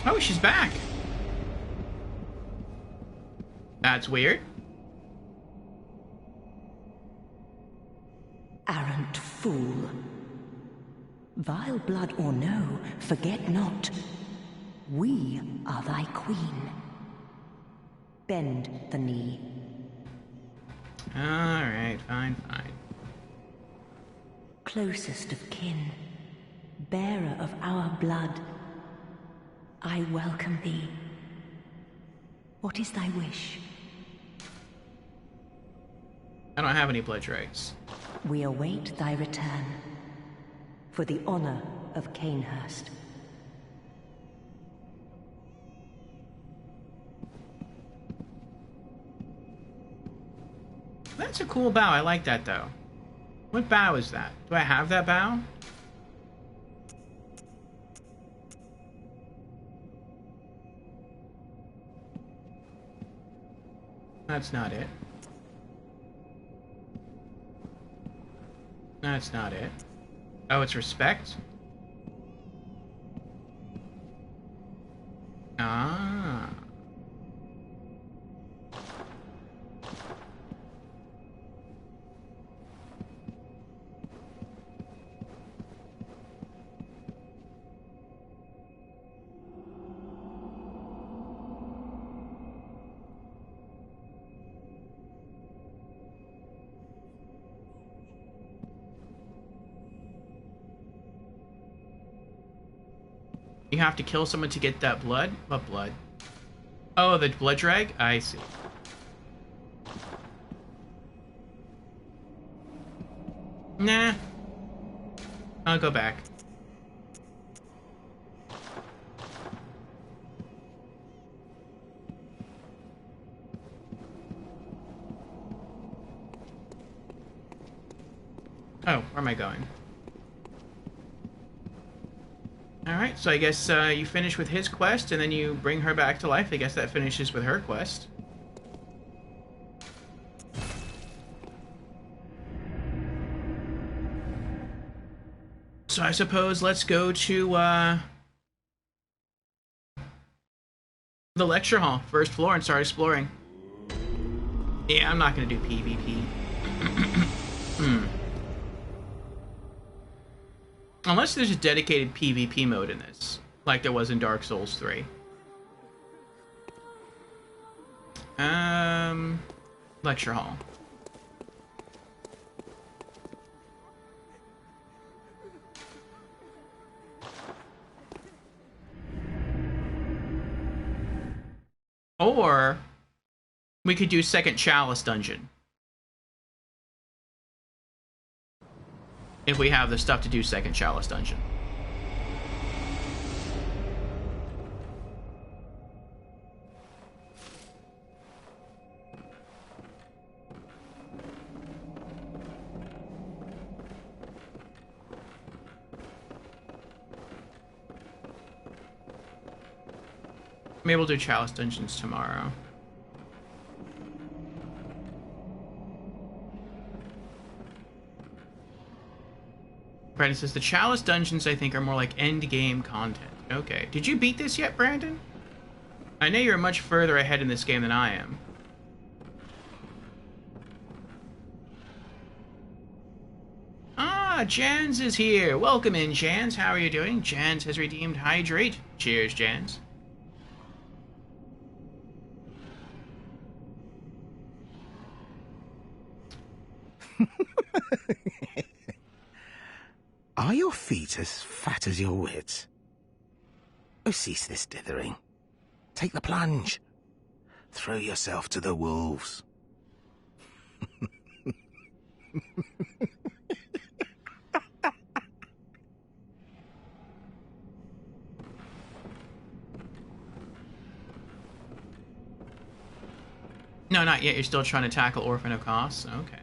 Oh, she's back. That's weird. Arrant fool. Vile blood or no, forget not. We are thy queen. Bend the knee. Alright, fine. Closest of kin, bearer of our blood, I welcome thee. What is thy wish? I don't have any pledge rights. We await thy return, for the honor of Cainhurst. That's a cool bow. I like that, though. What bow is that? Do I have that bow? That's not it. That's not it. Oh, it's respect? Ah. You have to kill someone to get that blood? What blood? Oh, the blood drag? I see. Nah. I'll go back. Oh, where am I going? Alright, so I guess you finish with his quest, and then you bring her back to life. I guess that finishes with her quest. So I suppose let's go to the lecture hall, first floor, and start exploring. Yeah, I'm not going to do PvP. Unless there's a dedicated PvP mode in this, like there was in Dark Souls 3. Lecture hall. Or we could do second Chalice dungeon. If we have the stuff to do second Chalice dungeon. Maybe we'll do Chalice dungeons tomorrow. Brandon says the Chalice dungeons, I think, are more like end-game content. Okay. Did you beat this yet, Brandon? I know you're much further ahead in this game than I am. Ah, Jans is here. Welcome in, Jans. How are you doing? Jans has redeemed Hydrate. Cheers, Jans. Are your feet as fat as your wits? Oh, cease this dithering. Take the plunge. Throw yourself to the wolves. No, No, not yet. You're still trying to tackle Orphan of Kos? Okay.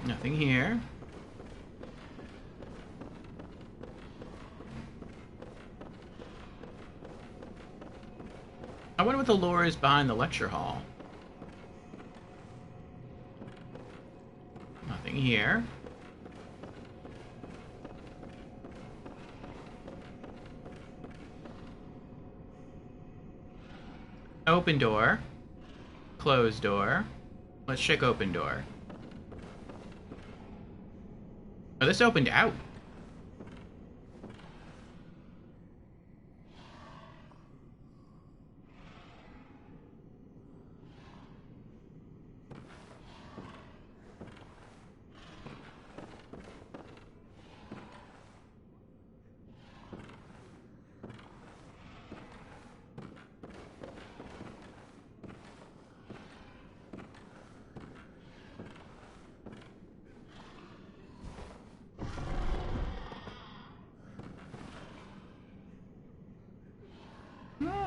Nothing here. I wonder what the lore is behind the lecture hall. Nothing here. Open door. Closed door. Let's check open door. Oh, this opened out.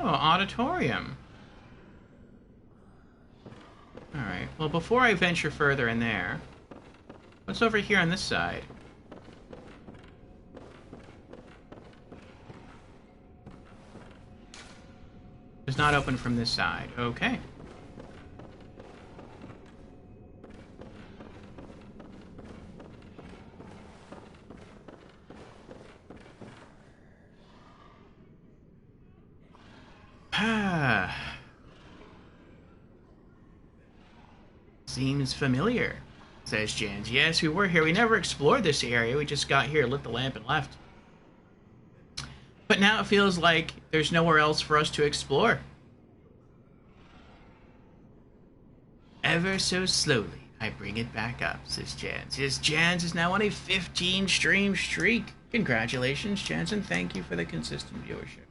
Oh, auditorium. Alright, well, before I venture further in there, what's over here on this side? It's not open from this side. Okay. Seems familiar, says Jans. Yes, we were here. We never explored this area. We just got here, lit the lamp, and left. But now it feels like there's nowhere else for us to explore. Ever so slowly, I bring it back up, says Jans. Yes, Jans is now on a 15-stream streak. Congratulations, Jans, and thank you for the consistent viewership.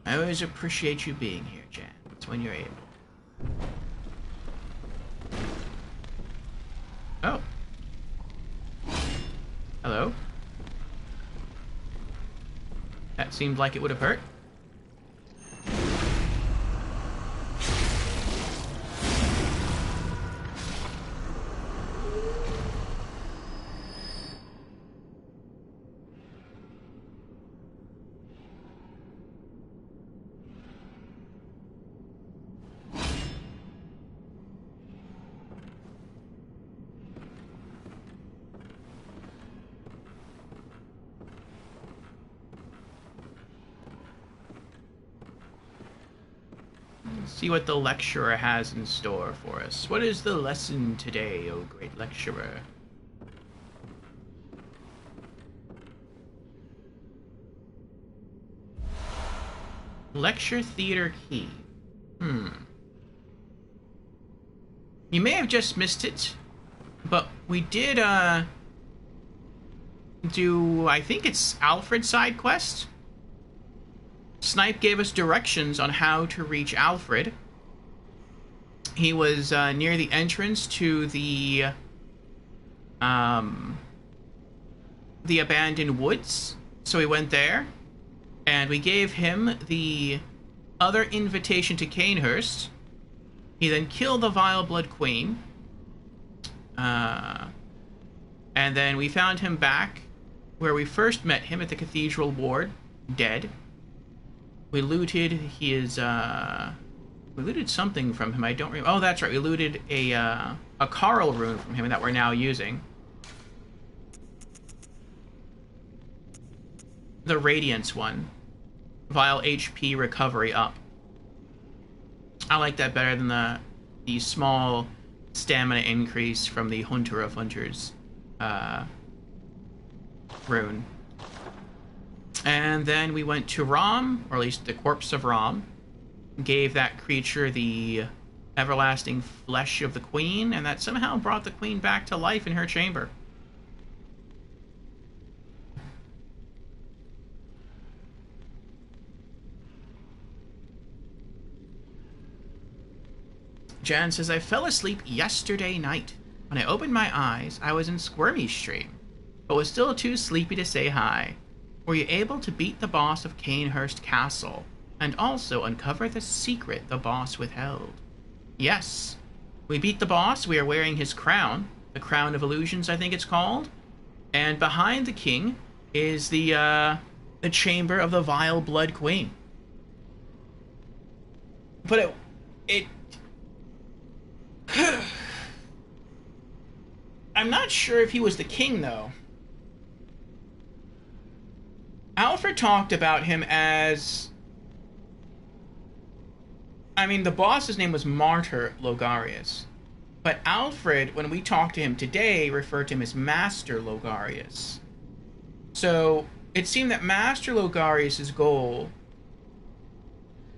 I always appreciate you being here, Jans, when you're able. Oh. Hello? That seemed like it would have hurt. See what the lecturer has in store for us. What is the lesson today, O great lecturer? Lecture theater key. You may have just missed it, but we did do, I think it's Alfred's side quest. Snipe gave us directions on how to reach Alfred. He was near the entrance to the abandoned woods, so we went there, and we gave him the other invitation to Cainhurst. He then killed the Vile Blood Queen, and then we found him back where we first met him at the Cathedral Ward, dead. We looted his, we looted something from him, I don't remember. Oh, that's right, we looted a Carl rune from him that we're now using. The Radiance one. Vile HP recovery up. I like that better than the small stamina increase from the Hunter of Hunters rune. And then we went to Rom, or at least the corpse of Rom, gave that creature the everlasting flesh of the queen, and that somehow brought the queen back to life in her chamber. Jan says, I fell asleep yesterday night. When I opened my eyes, I was in Squirmy Stream, but was still too sleepy to say hi. Were you able to beat the boss of Canehurst Castle, and also uncover the secret the boss withheld? Yes. We beat the boss. We are wearing his crown. The Crown of Illusions, I think it's called. And behind the king is the chamber of the Vile Blood Queen. But it I'm not sure if he was the king, though. Alfred talked about him as... I mean, the boss's name was Martyr Logarius. But Alfred, when we talked to him today, referred to him as Master Logarius. So, it seemed that Master Logarius' goal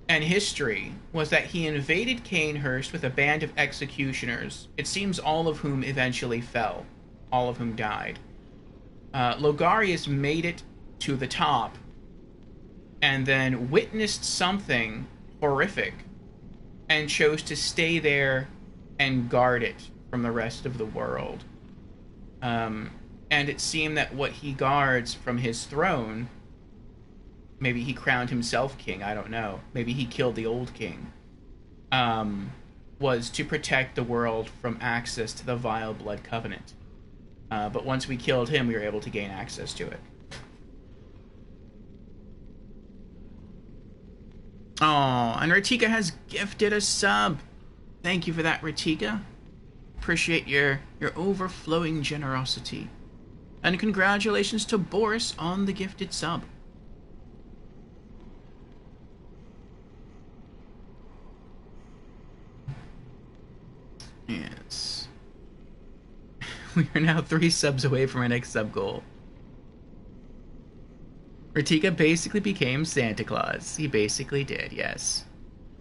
and history was that he invaded Canehurst with a band of executioners, it seems all of whom eventually fell, all of whom died. Logarius made it to the top and then witnessed something horrific and chose to stay there and guard it from the rest of the world. And it seemed that what he guards from his throne, maybe he crowned himself king, I don't know. Maybe he killed the old king. Was to protect the world from access to the Vile Blood Covenant. But once we killed him, we were able to gain access to it. Oh, and Ratika has gifted a sub. Thank you for that, Ratika. Appreciate your overflowing generosity. And congratulations to Boris on the gifted sub. Yes. We are now 3 subs away from our next sub goal. Ratika basically became Santa Claus. He basically did, yes.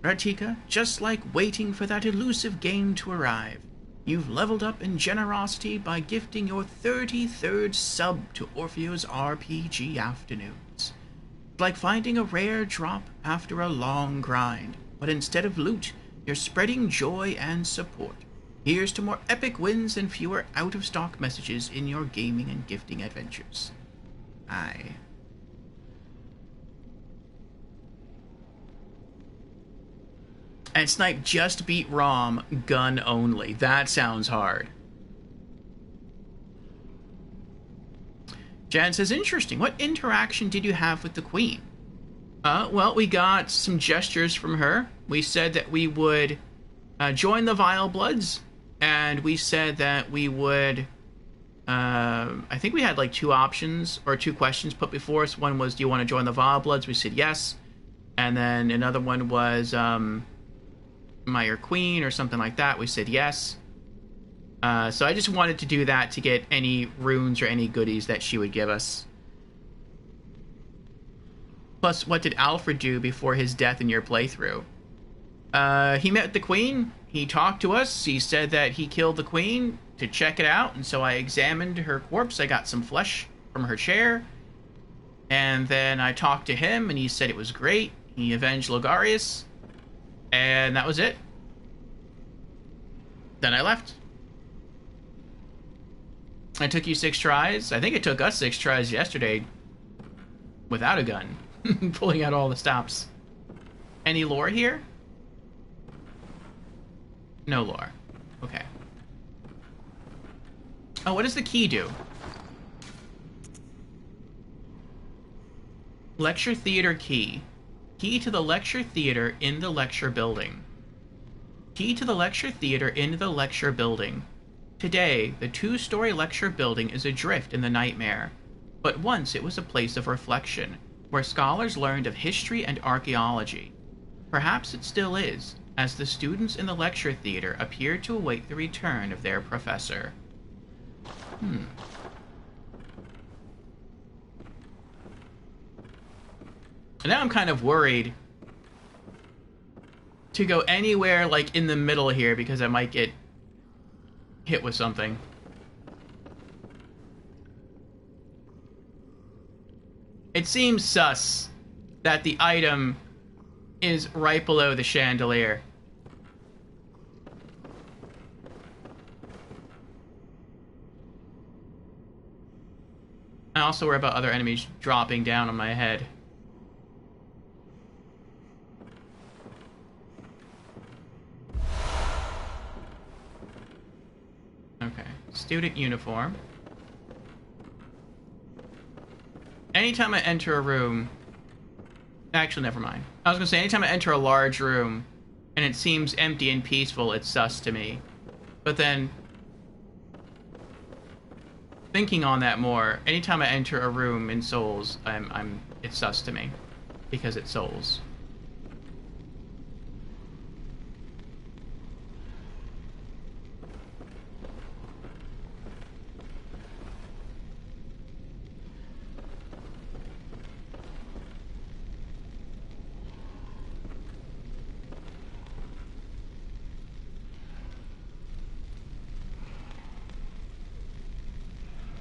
Ratika, just like waiting for that elusive game to arrive, you've leveled up in generosity by gifting your 33rd sub to Orpheo's RPG Afternoons. It's like finding a rare drop after a long grind, but instead of loot, you're spreading joy and support. Here's to more epic wins and fewer out-of-stock messages in your gaming and gifting adventures. Aye. And Snipe just beat Rom, gun only. That sounds hard. Jan says, interesting. What interaction did you have with the Queen? Well, we got some gestures from her. We said that we would join the Vile Bloods, and we said that we would... I think we had like 2 options, or 2 questions put before us. One was, do you want to join the Vile Bloods? We said yes. And then another one was... am I your queen, or something like that. We said yes. So I just wanted to do that to get any runes or any goodies that she would give us. Plus, what did Alfred do before his death in your playthrough? He met the queen. He talked to us. He said that he killed the queen to check it out. And so I examined her corpse. I got some flesh from her chair. And then I talked to him, and he said it was great. He avenged Logarius. And that was it. Then I left. It took you 6 tries. I think it took us 6 tries yesterday without a gun. Pulling out all the stops. Any lore here? No lore. Okay. Oh, what does the key do? Lecture theater key. Key to the lecture theater in the lecture building. Key to the lecture theater in the lecture building. Today, the 2-story lecture building is adrift in the nightmare. But once it was a place of reflection, where scholars learned of history and archaeology. Perhaps it still is, as the students in the lecture theater appear to await the return of their professor. And now I'm kind of worried to go anywhere like in the middle here, because I might get hit with something. It seems sus that the item is right below the chandelier. I also worry about other enemies dropping down on my head. Okay. Student uniform. Anytime I enter a room... Actually, never mind. I was gonna say, anytime I enter a large room and it seems empty and peaceful, it's sus to me. But then, thinking on that more, anytime I enter a room in Souls, it's sus to me. Because it's Souls.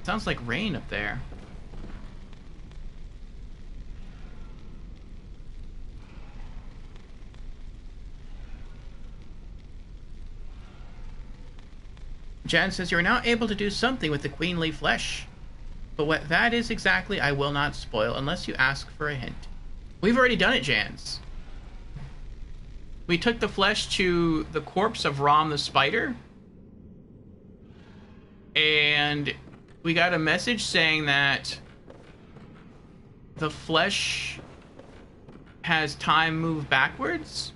Sounds like rain up there. Jan says, you are now able to do something with the queenly flesh. But what that is exactly, I will not spoil unless you ask for a hint. We've already done it, Jans. We took the flesh to the corpse of Rom the Spider. And we got a message saying that the flesh has time move backwards.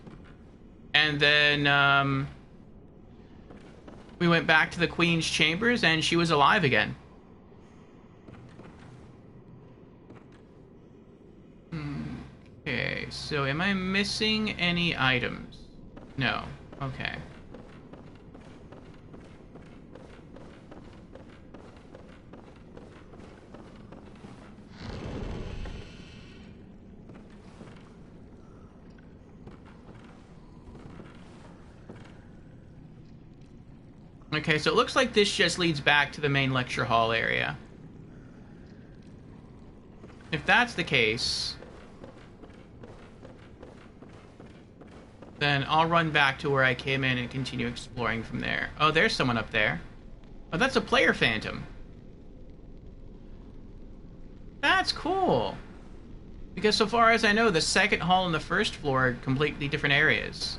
And then we went back to the Queen's chambers and she was alive again. Okay, so am I missing any items? No. Okay. Okay, so it looks like this just leads back to the main lecture hall area. If that's the case, then I'll run back to where I came in and continue exploring from there. Oh, there's someone up there. Oh, that's a player phantom. That's cool. Because so far as I know, the second hall and the first floor are completely different areas.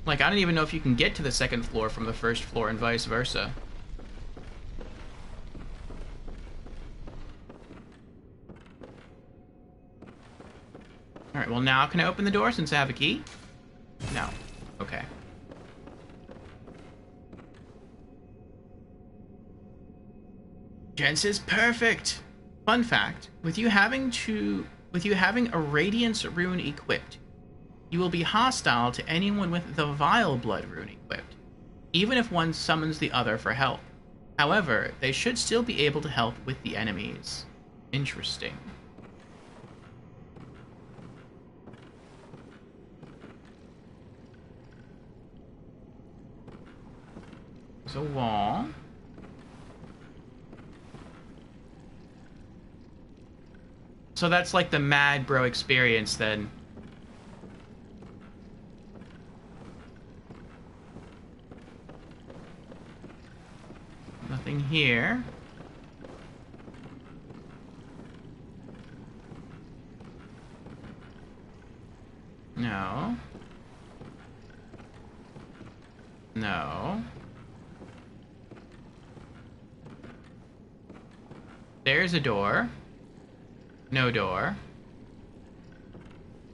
Like, I don't even know if you can get to the second floor from the first floor and vice versa. Alright, well now can I open the door since I have a key? No. Okay. Jen says, perfect! Fun fact, with you having a Radiance rune equipped, you will be hostile to anyone with the Vile Blood rune equipped, even if one summons the other for help. However, they should still be able to help with the enemies. Interesting. There's a wall. So that's like the Mad Bro experience then. Nothing here. No. No. There's a door. No door.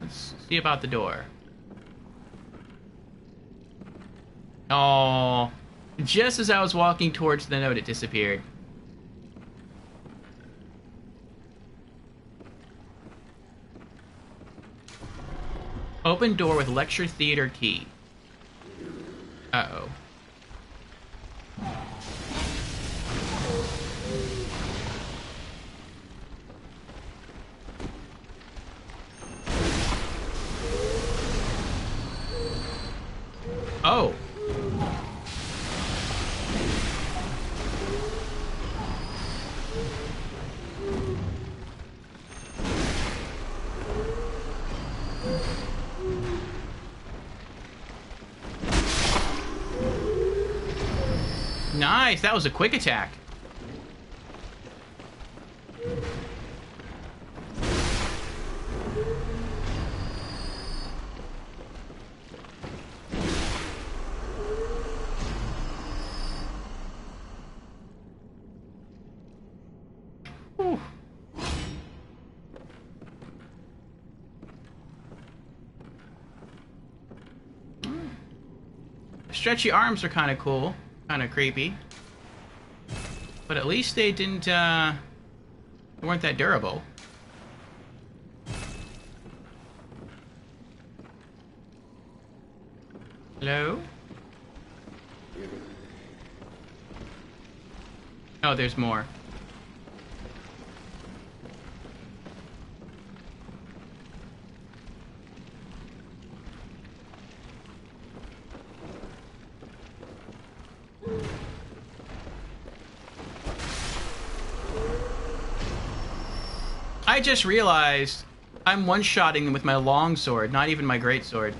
Let's see about the door. Oh, just as I was walking towards the note, it disappeared. Open door with lecture theater key. Uh-oh. Oh. Nice, that was a quick attack. Whew. Stretchy arms are kind of cool, kind of creepy. But at least they didn't, they weren't that durable. Hello? Oh, there's more. I just realized I'm one-shotting them with my long sword, not even my great sword.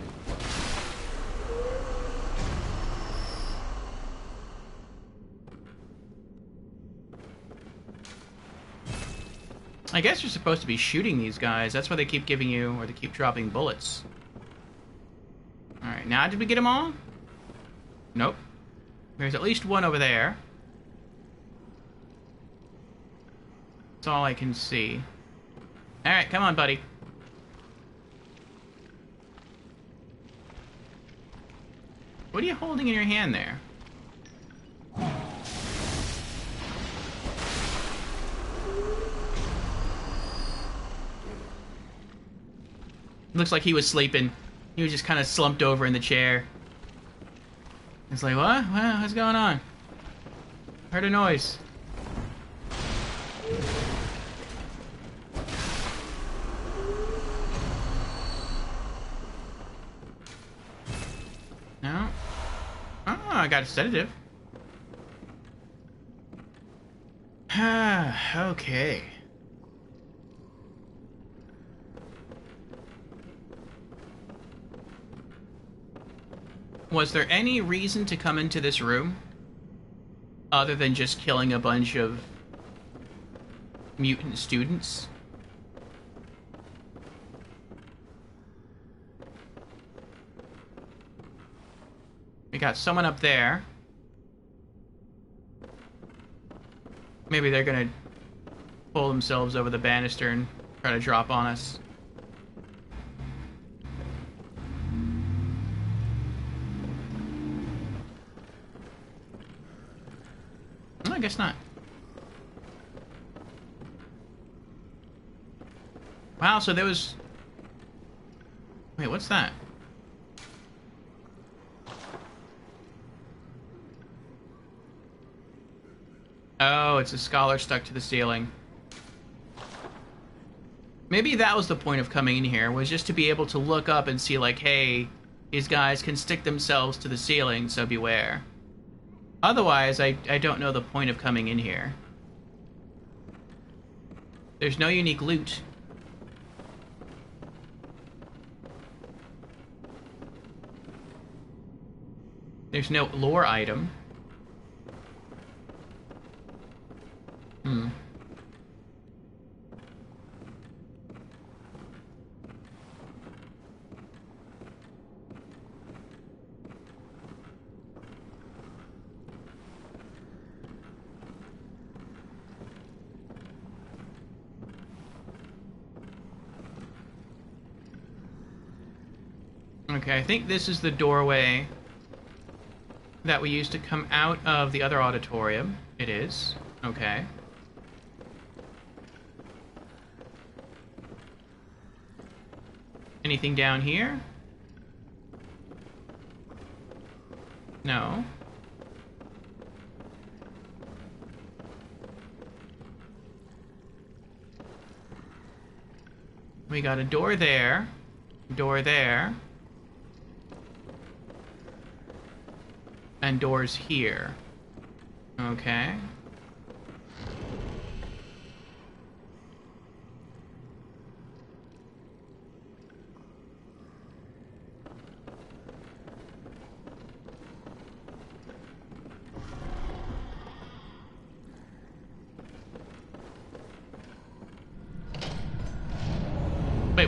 I guess you're supposed to be shooting these guys. That's why they keep giving you, or they keep dropping bullets. Alright, now did we get them all? Nope. There's at least one over there. That's all I can see. Alright, come on, buddy. What are you holding in your hand there? Looks like he was sleeping. He was just kind of slumped over in the chair. It's like, what? What's going on? Heard a noise. No? Oh, I got a sedative. Okay. Was there any reason to come into this room? Other than just killing a bunch of mutant students? We got someone up there. Maybe they're gonna pull themselves over the banister and try to drop on us. I guess not. Wow, so there was... Wait, what's that? Oh, it's a scholar stuck to the ceiling. Maybe that was the point of coming in here, was just to be able to look up and see, like, hey, these guys can stick themselves to the ceiling, so beware. Otherwise, I don't know the point of coming in here. There's no unique loot. There's no lore item. Okay, I think this is the doorway that we used to come out of the other auditorium. It is. Okay. Anything down here? No. We got a door there. Door there. And doors here. Okay.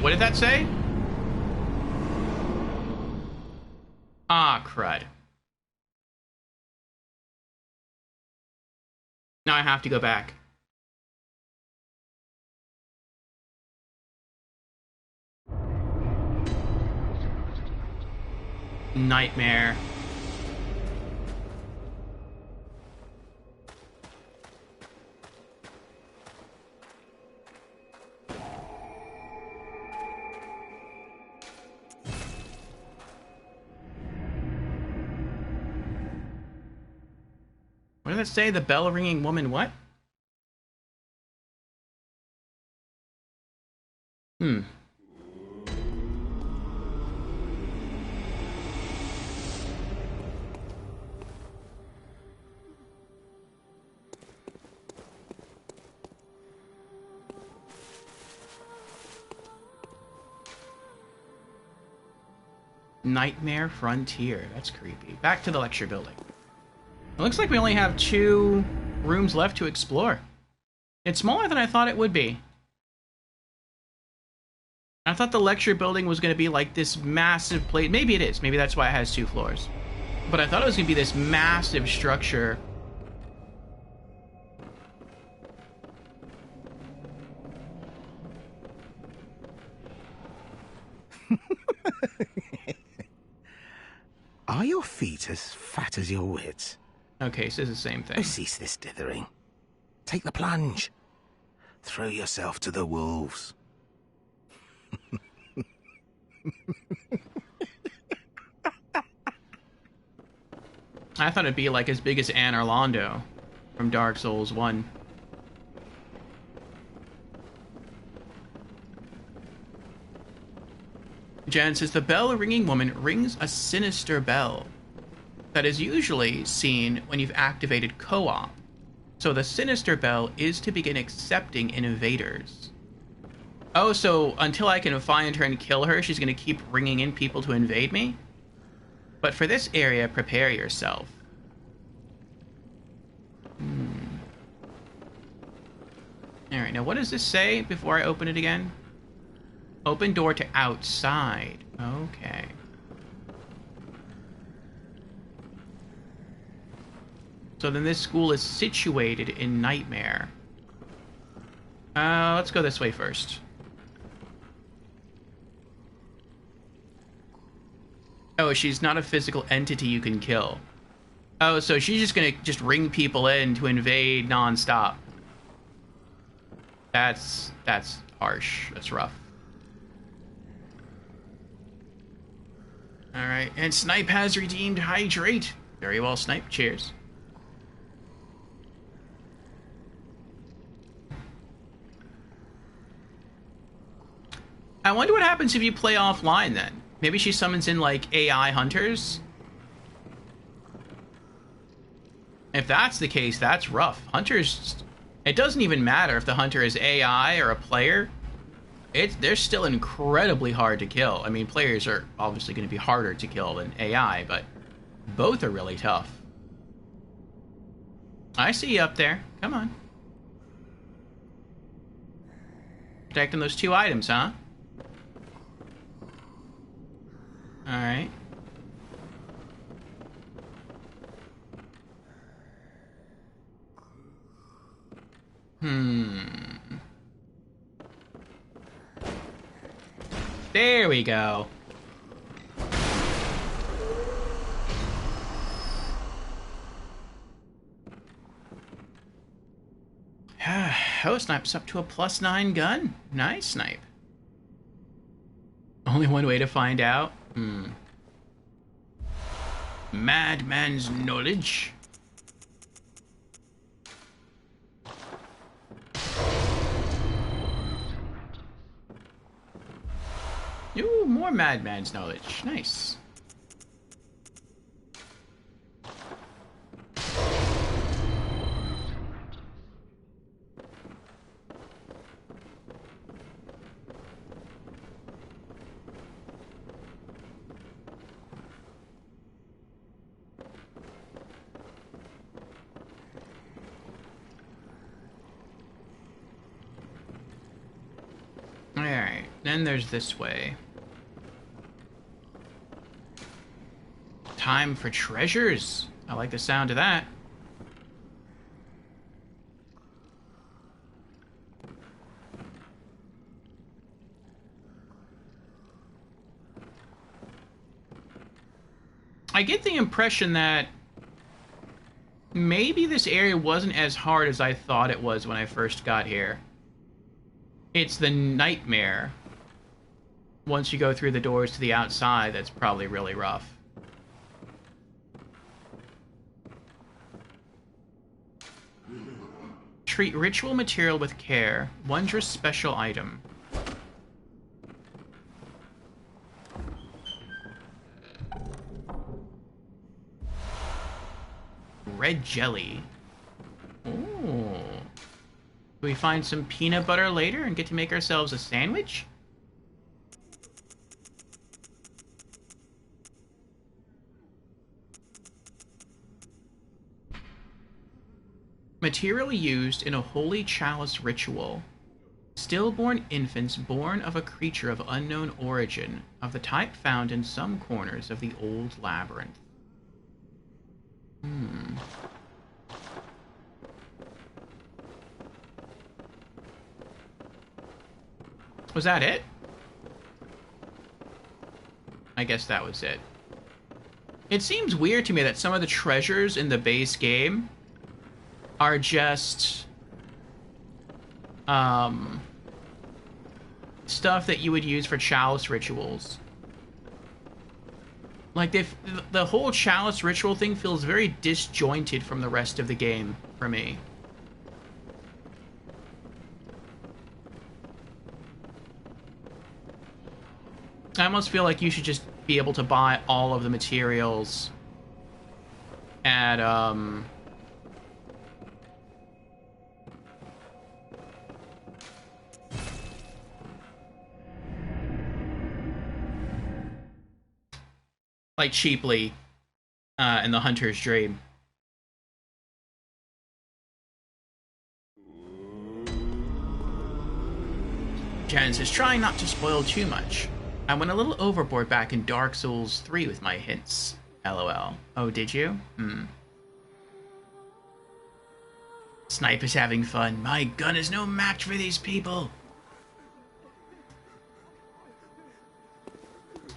Wait, what did that say? Ah, crud. Now I have to go back. Nightmare. What did it say? The bell-ringing woman what? Nightmare Frontier. That's creepy. Back to the lecture building. It looks like we only have 2 rooms left to explore. It's smaller than I thought it would be. I thought the lecture building was going to be like this massive place. Maybe it is. Maybe that's why it has 2 floors. But I thought it was going to be this massive structure. Are your feet as fat as your wits? Okay, so it's the same thing. Oh, cease this dithering. Take the plunge. Throw yourself to the wolves. I thought it'd be like as big as Anne Orlando from Dark Souls 1. Jen says, the bell-ringing woman rings a sinister bell that is usually seen when you've activated co-op. So the sinister bell is to begin accepting invaders. Oh, so until I can find her and kill her, she's going to keep ringing in people to invade me? But for this area, prepare yourself. Alright, now what does this say before I open it again? Open door to outside. Okay. So then this school is situated in Nightmare. Let's go this way first. Oh, she's not a physical entity you can kill. Oh, so she's just gonna ring people in to invade non-stop. That's harsh. That's rough. Alright, and Snipe has redeemed Hydrate. Very well, Snipe. Cheers. I wonder what happens if you play offline then. Maybe she summons in, like, AI hunters? If that's the case, that's rough. Hunters... It doesn't even matter if the hunter is AI or a player. They're still incredibly hard to kill. I mean, players are obviously going to be harder to kill than AI, but both are really tough. I see you up there. Come on. Protecting those 2 items, huh? Alright. There we go. Oh, Snipe's up to a +9 gun. Nice, Snipe. Only one way to find out? Madman's knowledge. Ooh, more Madman's knowledge. Nice. Alright. Then there's this way. Time for treasures. I like the sound of that. I get the impression that maybe this area wasn't as hard as I thought it was when I first got here. It's the nightmare. Once you go through the doors to the outside, that's probably really rough. Treat ritual material with care. Wondrous special item. Red jelly. Ooh. Do we find some peanut butter later and get to make ourselves a sandwich? Material used in a holy chalice ritual. Stillborn infants born of a creature of unknown origin, of the type found in some corners of the old labyrinth. Was that it? I guess that was it. It seems weird to me that some of the treasures in the base game are just stuff that you would use for chalice rituals. Like, the whole chalice ritual thing feels very disjointed from the rest of the game for me. I almost feel like you should just be able to buy all of the materials at, like, cheaply, in the Hunter's Dream. Jen says, trying not to spoil too much. I went a little overboard back in Dark Souls 3 with my hints. LOL. Oh, did you? Sniper's having fun. My gun is no match for these people.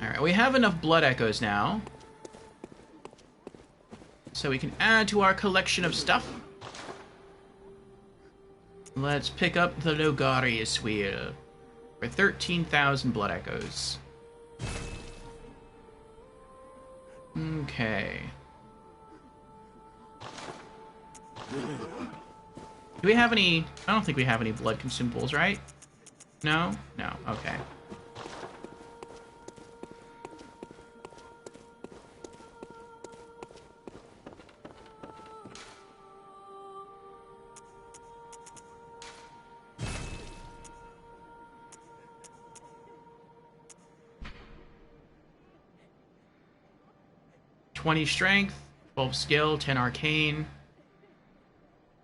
Alright, we have enough blood echoes now. So we can add to our collection of stuff. Let's pick up the Logarius wheel for 13,000 blood echoes. Okay. Do we have any... I don't think we have any blood consumables, right? No? No, okay. $20 strength, 12 skill, 10 arcane.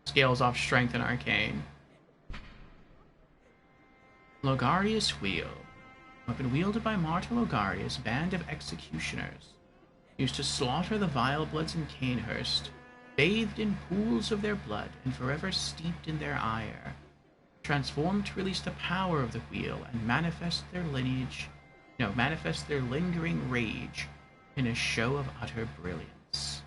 Scales off strength and arcane. Logarius Wheel. Weapon wielded by Martyr Logarius, band of executioners. Used to slaughter the vile bloods in Cainhurst. Bathed in pools of their blood and forever steeped in their ire. Transformed to release the power of the wheel and manifest their lingering rage in a show of utter brilliance.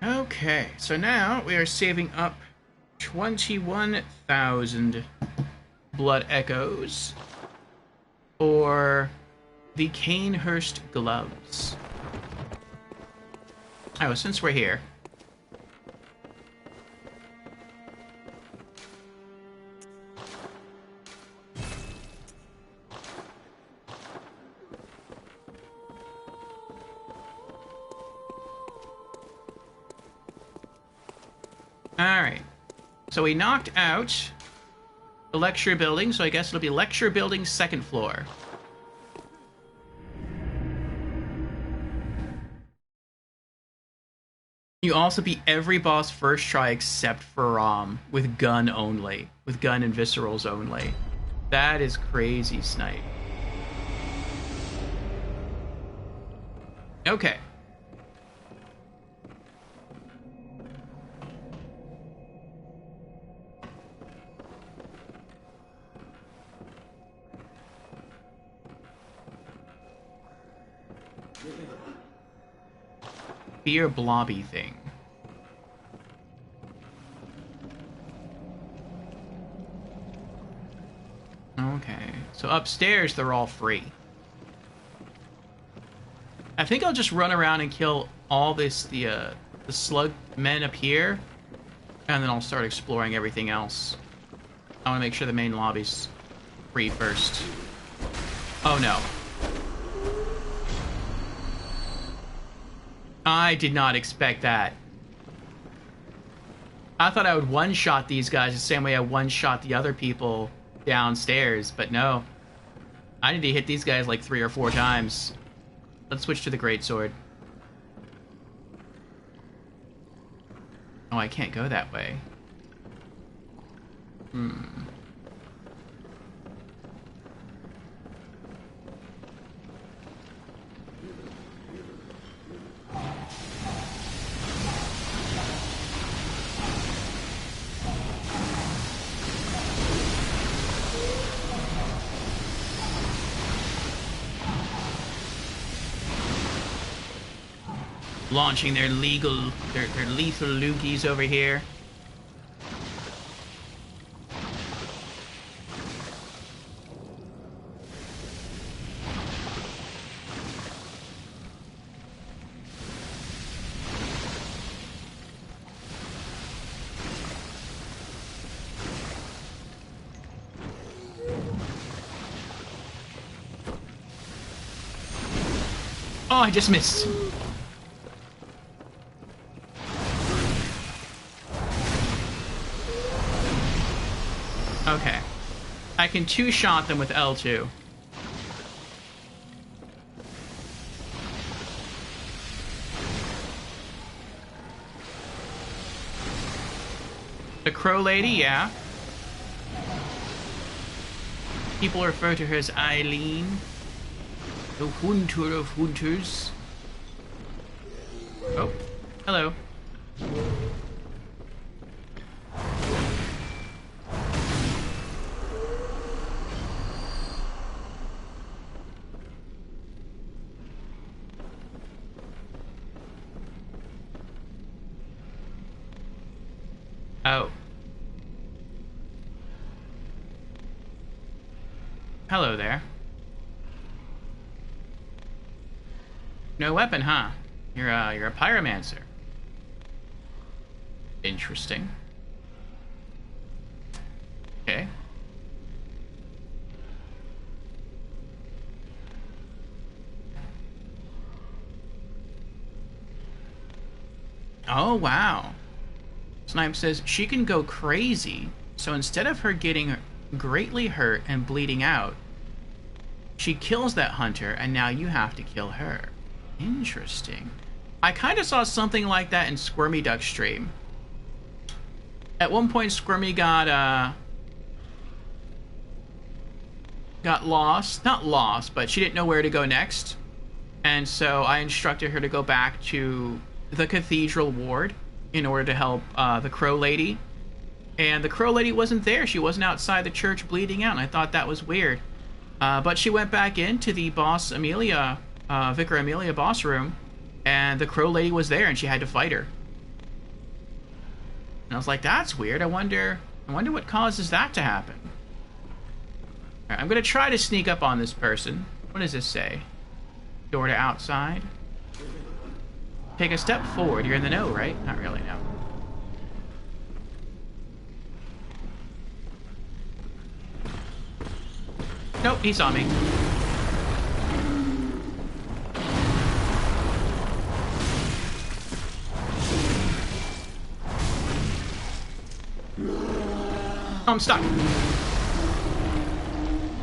Okay, so now we are saving up 21,000 blood echoes for the Cainhurst gloves. Oh, since we're here, alright, so we knocked out the lecture building, so I guess it'll be lecture building second floor. You also beat every boss first try except for with gun only, with gun and viscerals only. That is crazy, Snipe. Okay. Beer blobby thing. Okay, so upstairs they're all free. I think I'll just run around and kill all the slug men up here, and then I'll start exploring everything else. I want to make sure the main lobby's free first. Oh no. I did not expect that. I thought I would one-shot these guys the same way I one-shot the other people downstairs, but no. I need to hit these guys like 3 or 4 times. Let's switch to the greatsword. Oh, I can't go that way. Launching their lethal loogies over here. Oh, I just missed. Okay. I can two-shot them with L2. The Crow Lady, yeah. People refer to her as Eileen. The Hunter of Hunters. Oh, hello. Oh. Hello there. No weapon, huh? You're a pyromancer. Interesting. Okay. Oh, wow. Snipe says she can go crazy, so instead of her getting greatly hurt and bleeding out, she kills that hunter, and now you have to kill her. Interesting. I kind of saw something like that in Squirmy Duck's stream. At one point, Squirmy got lost. Not lost, but she didn't know where to go next. And so I instructed her to go back to the Cathedral Ward in order to help the Crow Lady. And the Crow Lady wasn't there. She wasn't outside the church bleeding out, and I thought that was weird. But she went back into the boss Amelia, Vicar Amelia boss room, and the Crow Lady was there, and she had to fight her. And I was like, that's weird. I wonder what causes that to happen. All right, I'm gonna try to sneak up on this person. What does this say? Door to outside. Take a step forward. You're in the know, right? Not really, no. Nope, he saw me. Oh, I'm stuck.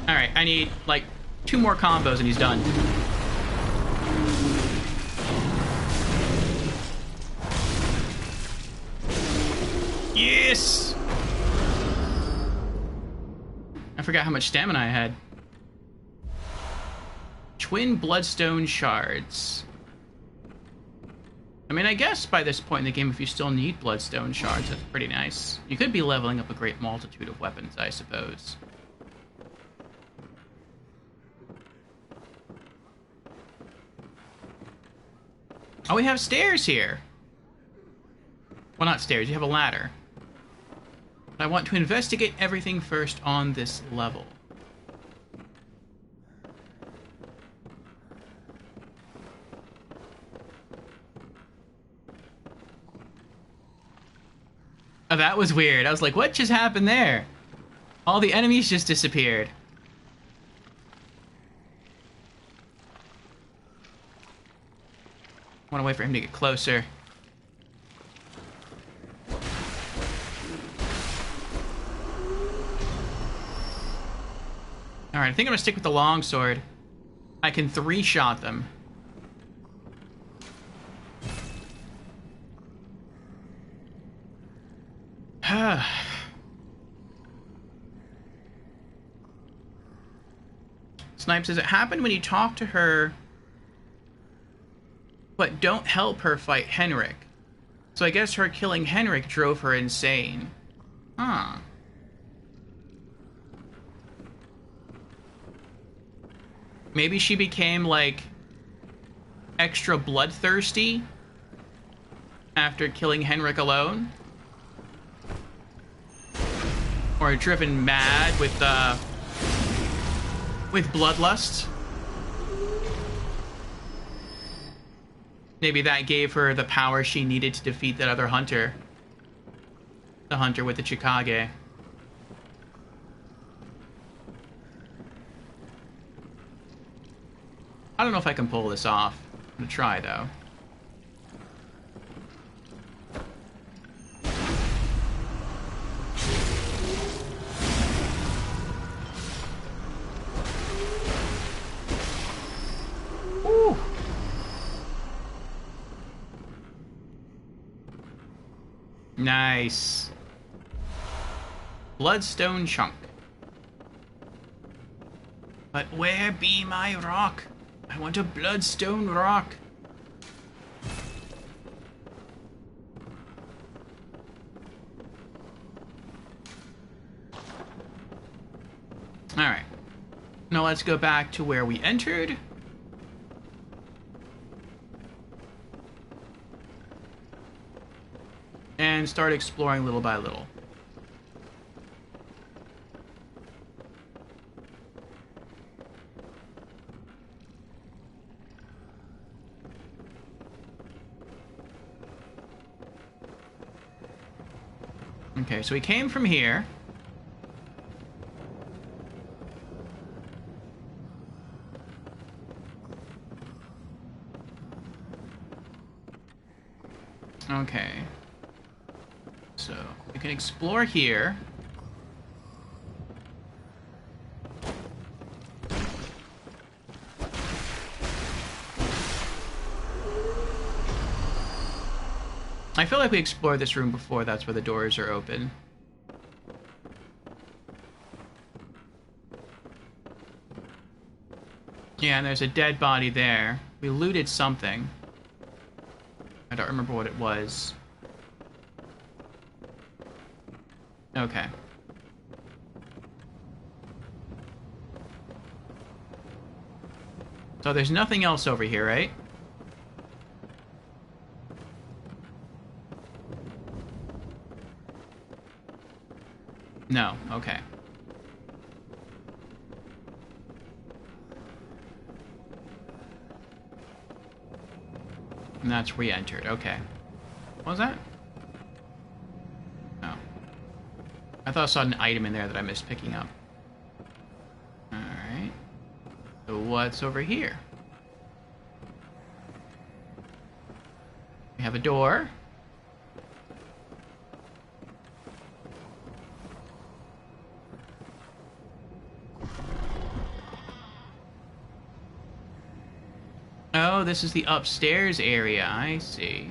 Alright, I need, like, 2 more combos and he's done. this! I forgot how much stamina I had. Twin Bloodstone Shards. I mean, I guess by this point in the game, if you still need Bloodstone Shards, that's pretty nice. You could be leveling up a great multitude of weapons, I suppose. Oh, we have stairs here. Well, not stairs, you have a ladder. But I want to investigate everything first on this level. Oh, that was weird. I was like, what just happened there? All the enemies just disappeared. I want to wait for him to get closer. Alright, I think I'm gonna stick with the longsword. I can 3-shot them. Snipe says, it happened when you talk to her, but don't help her fight Henrik. So I guess her killing Henrik drove her insane. Huh. Maybe she became, like, extra bloodthirsty after killing Henrik alone? Or driven mad with bloodlust? Maybe that gave her the power she needed to defeat that other hunter. The hunter with the Chikage. I don't know if I can pull this off. I'm gonna try, though. Ooh. Nice. Bloodstone chunk. But where be my rock? I want a bloodstone rock. Alright. Now let's go back to where we entered. And start exploring little by little. Okay, so we came from here. Okay. So, we can explore here. I feel like we explored this room before. That's where the doors are open. Yeah, and there's a dead body there. We looted something. I don't remember what it was. Okay. So there's nothing else over here, right? No, okay. And that's where we entered, okay. What was that? Oh. I thought I saw an item in there that I missed picking up. Alright. So what's over here? We have a door. Oh, this is the upstairs area. I see.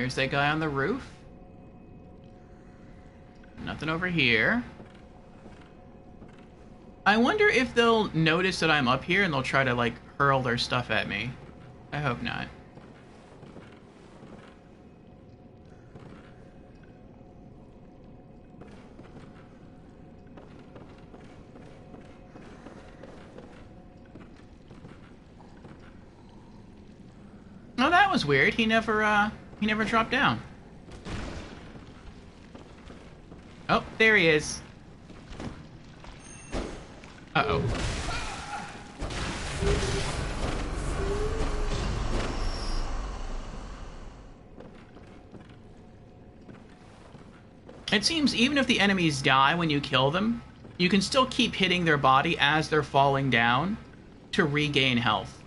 There's that guy on the roof. Nothing over here. I wonder if they'll notice that I'm up here and they'll try to, like, hurl their stuff at me. I hope not. Oh, that was weird. He never dropped down. Oh, there he is. Uh-oh. It seems even if the enemies die when you kill them, you can still keep hitting their body as they're falling down to regain health.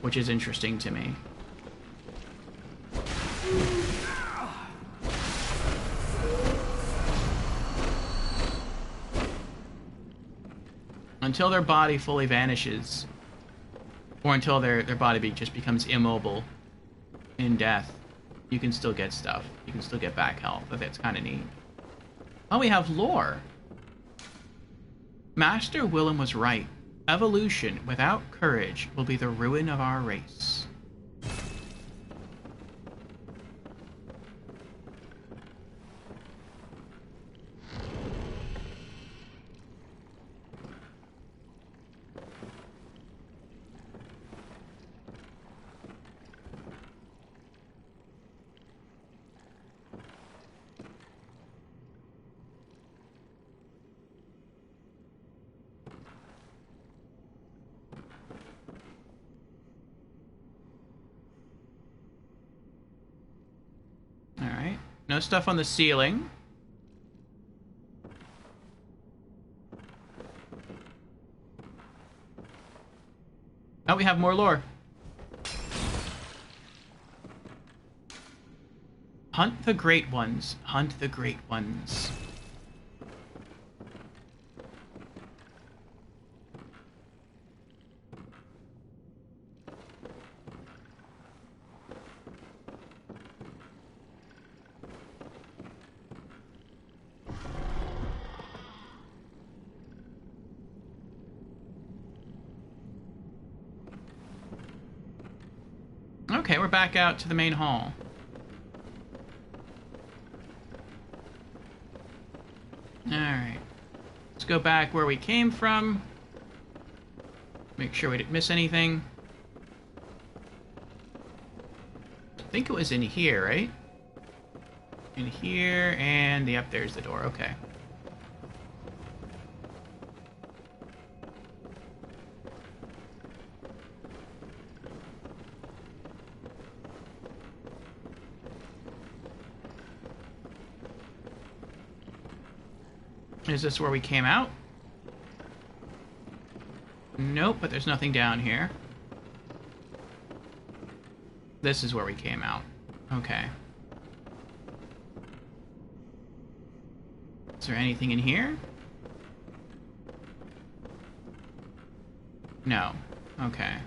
Which is interesting to me. Until their body fully vanishes, or until their body just becomes immobile in death, you can still get stuff. You can still get back health. That's kind of neat. Oh, we have lore. Master Willem was right. Evolution without courage will be the ruin of our race. Alright. No stuff on the ceiling. Oh, we have more lore. Hunt the great ones. Hunt the great ones. Okay, we're back out to the main hall. Alright. Let's go back where we came from. Make sure we didn't miss anything. I think it was in here, right? In here, and yep, there's the door. Okay. Is this where we came out? Nope, but there's nothing down here. This is where we came out. Okay. Is there anything in here? No. Okay.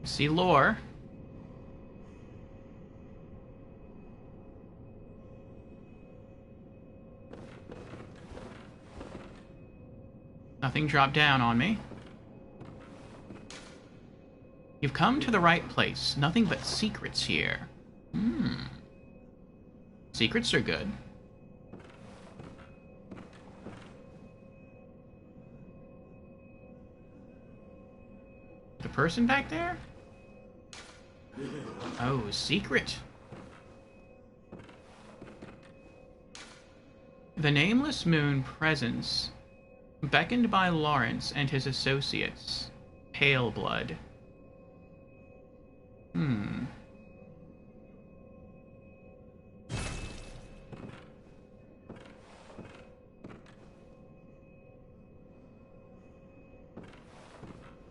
See lore. Nothing dropped down on me. You've come to the right place. Nothing but secrets here. Secrets are good. The person back there? Oh, secret. The Nameless Moon presence, beckoned by Lawrence and his associates. Pale blood.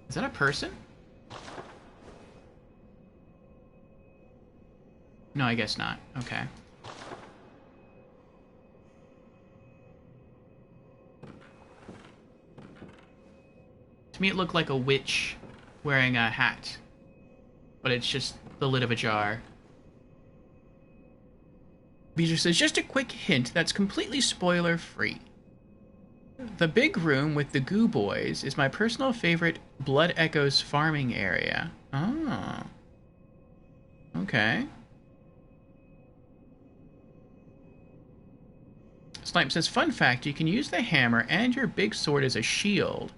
Is that a person? No, I guess not. Okay. To me, it looked like a witch wearing a hat. But it's just the lid of a jar. Beezer says, just a quick hint that's completely spoiler-free. The big room with the Goo Boys is my personal favorite Blood Echoes farming area. Oh. Okay. Snipe says, fun fact, you can use the hammer and your big sword as a shield.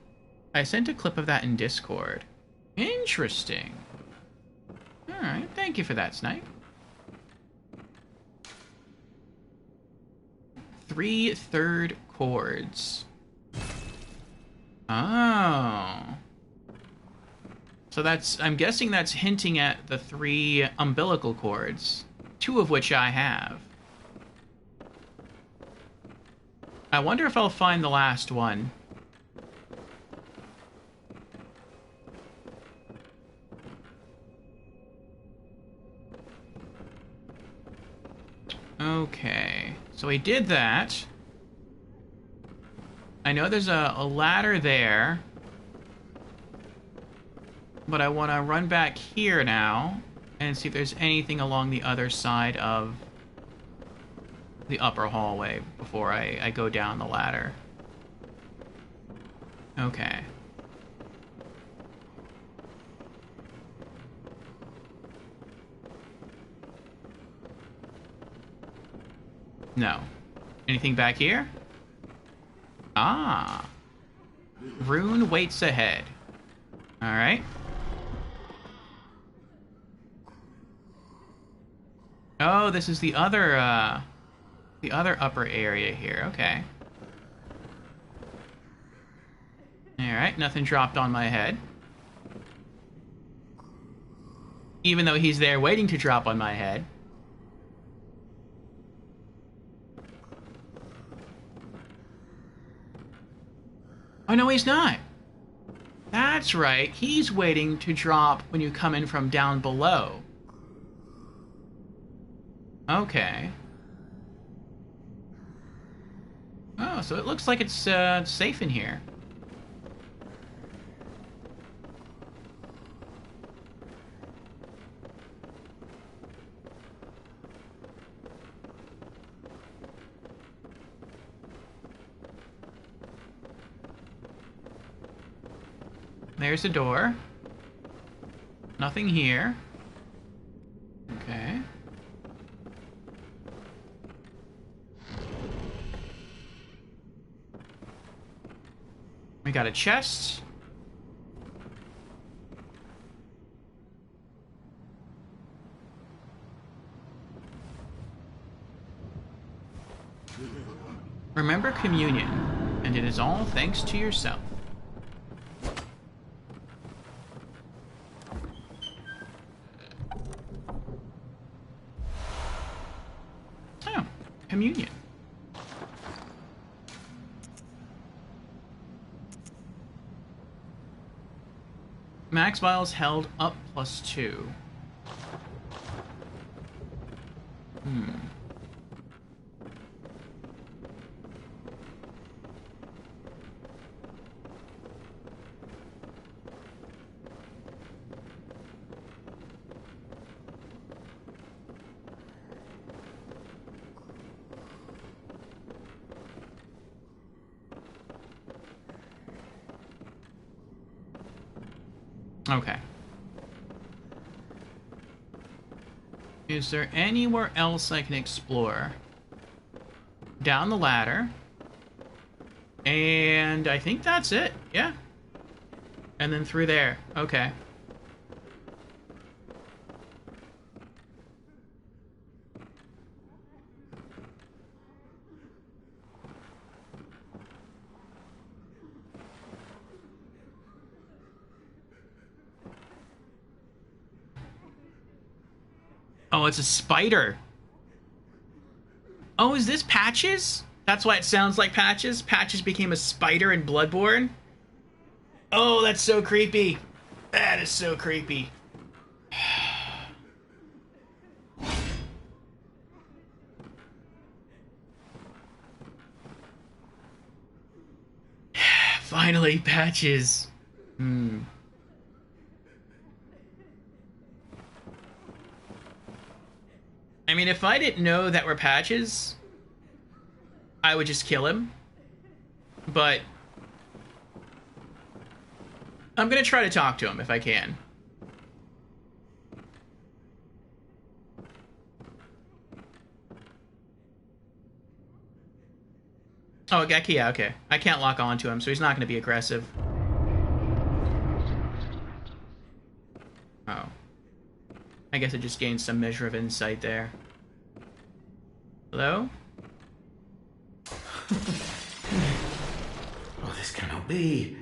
I sent a clip of that in Discord. Interesting. Alright, thank you for that, Snipe. 3 third chords. Oh. So that's, I'm guessing that's hinting at the 3 umbilical chords, 2 of which I have. I wonder if I'll find the last one. Okay, so we did that. I know there's a ladder there, but I want to run back here now and see if there's anything along the other side of the upper hallway before I go down the ladder. Okay. No. Anything back here? Ah. Rune waits ahead. Alright. Oh, this is the other upper area here. Okay. Alright, nothing dropped on my head. Even though he's there waiting to drop on my head. Oh, no, he's not. That's right. He's waiting to drop when you come in from down below. Okay. Oh, so it looks like it's safe in here. There's a door. Nothing here. Okay. We got a chest. Remember communion, and it is all thanks to yourself. Oh, communion. Max vials held up +2. Okay. Is there anywhere else I can explore? Down the ladder. And I think that's it. Yeah. And then through there. Okay. Oh, it's a spider. Oh, is this Patches? That's why it sounds like Patches? Patches became a spider in Bloodborne? Oh, that's so creepy. That is so creepy. Finally, Patches. Hmm. I mean, if I didn't know that were patches, I would just kill him. But I'm gonna try to talk to him if I can. Oh, yeah, okay. I can't lock onto him, so he's not gonna be aggressive. Oh. I guess I just gained some measure of insight there. Hello? Oh, this cannot be.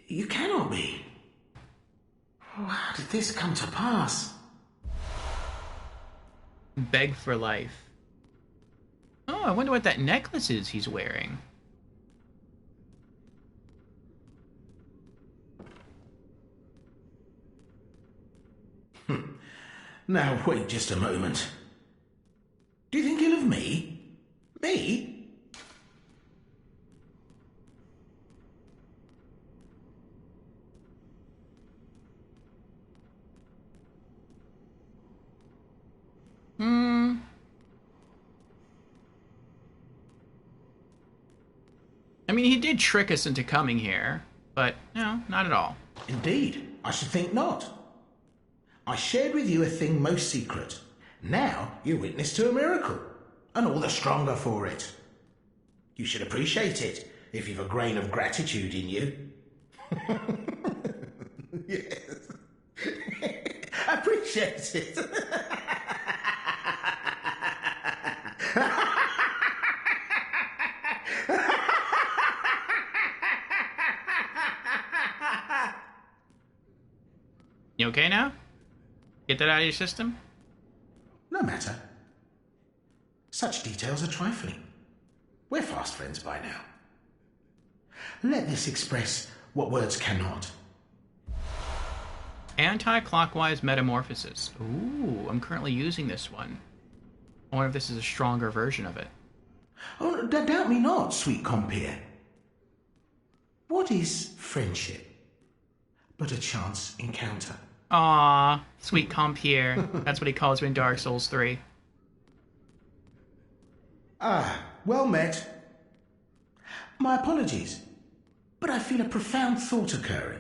You cannot be. Oh, how did this come to pass? Beg for life. Oh, I wonder what that necklace is he's wearing. Now, wait just a moment. Do you think ill of me? Me? I mean, he did trick us into coming here, but no, not at all. Indeed, I should think not. I shared with you a thing most secret. Now you're witness to a miracle, and all the stronger for it. You should appreciate it if you've a grain of gratitude in you. Yes. Appreciate it. You okay now? Get that out of your system? No matter. Such details are trifling. We're fast friends by now. Let this express what words cannot. Anti-clockwise metamorphosis. Ooh, I'm currently using this one. I wonder if this is a stronger version of it. Oh, doubt me not, sweet compeer. What is friendship but a chance encounter? Aww, sweet compeer. That's what he calls you in Dark Souls 3. Ah, well met. My apologies, but I feel a profound thought occurring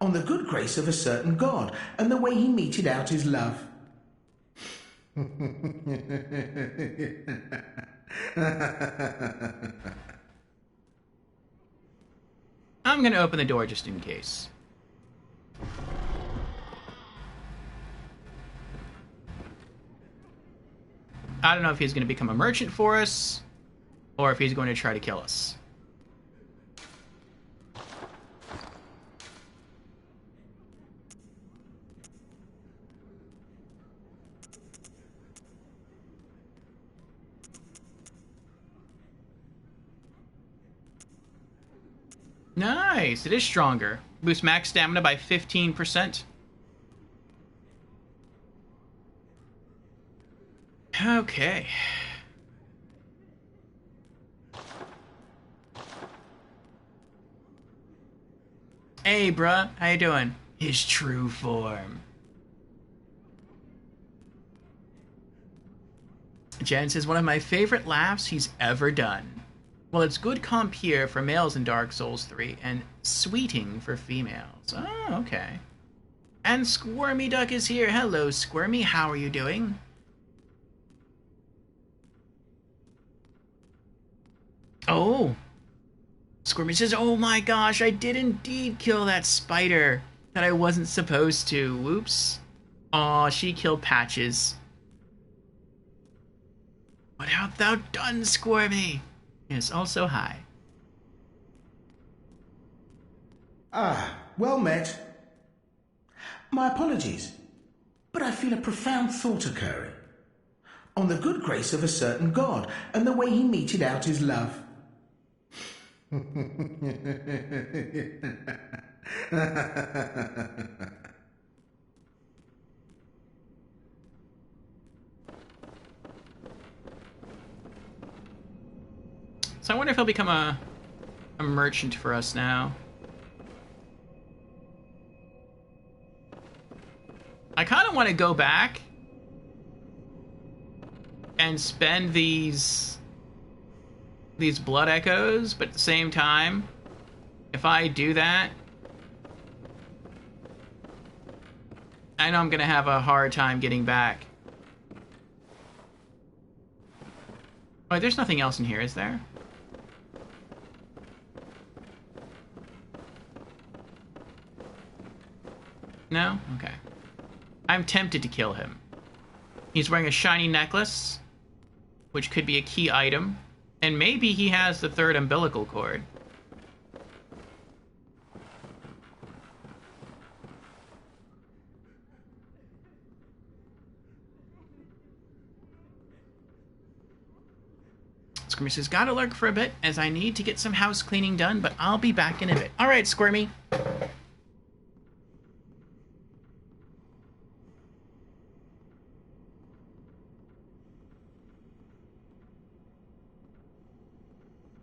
on the good grace of a certain god and the way he meted out his love. I'm gonna open the door just in case. I don't know if he's going to become a merchant for us, or if he's going to try to kill us. Nice, it is stronger. Boost max stamina by 15%. Okay. Hey, bruh. How you doing? His true form. Jen says, one of my favorite laughs he's ever done. Well, it's good compeer for males in Dark Souls 3, and sweeting for females. Oh, okay. And Squirmy Duck is here. Hello, Squirmy. How are you doing? Oh. Squirmy says, oh my gosh, I did indeed kill that spider that I wasn't supposed to. Whoops. Aw, she killed Patches. What hast thou done, Squirmy? Yes, also hi. Ah, well met. My apologies, but I feel a profound thought occurring on the good grace of a certain god and the way he meted out his love. So I wonder if he'll become a merchant for us now. of want to go back and spend these blood echoes, but at the same time, if I do that, I know I'm gonna have a hard time getting back. Oh, there's nothing else in here, is there? No? Okay. I'm tempted to kill him. He's wearing a shiny necklace, which could be a key item, and maybe he has the third umbilical cord. Squirmy says, gotta lurk for a bit, as I need to get some house cleaning done, but I'll be back in a bit. Alright, Squirmy.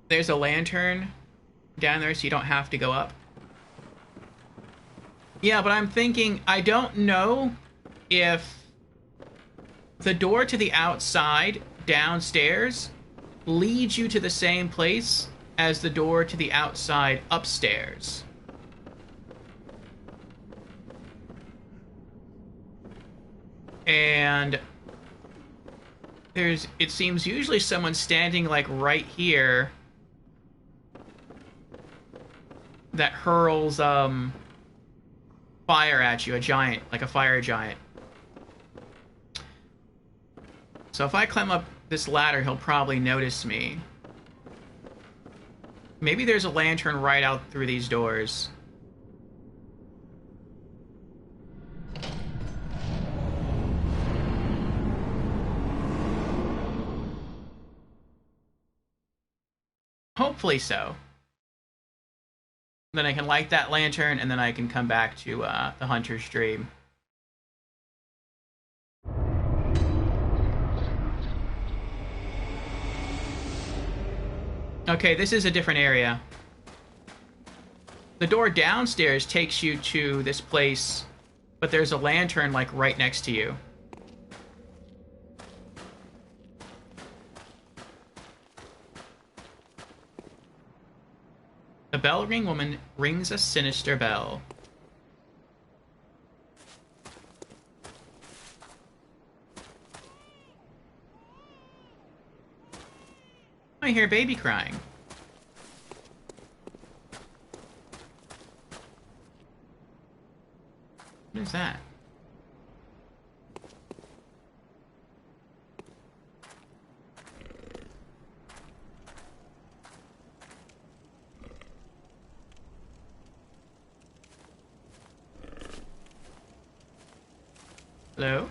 There's a lantern down there, so you don't have to go up. Yeah, but I'm thinking, I don't know if the door to the outside downstairs leads you to the same place as the door to the outside upstairs. And it seems usually someone standing like right here that hurls fire at you, a giant, like a fire giant. So if I climb up this ladder, he'll probably notice me. Maybe there's a lantern right out through these doors. Hopefully so. Then I can light that lantern, and then I can come back to the Hunter's Dream. Okay, this is a different area. The door downstairs takes you to this place, but there's a lantern, like, right next to you. The bell ring woman rings a sinister bell. I hear baby crying. What is that? Hello?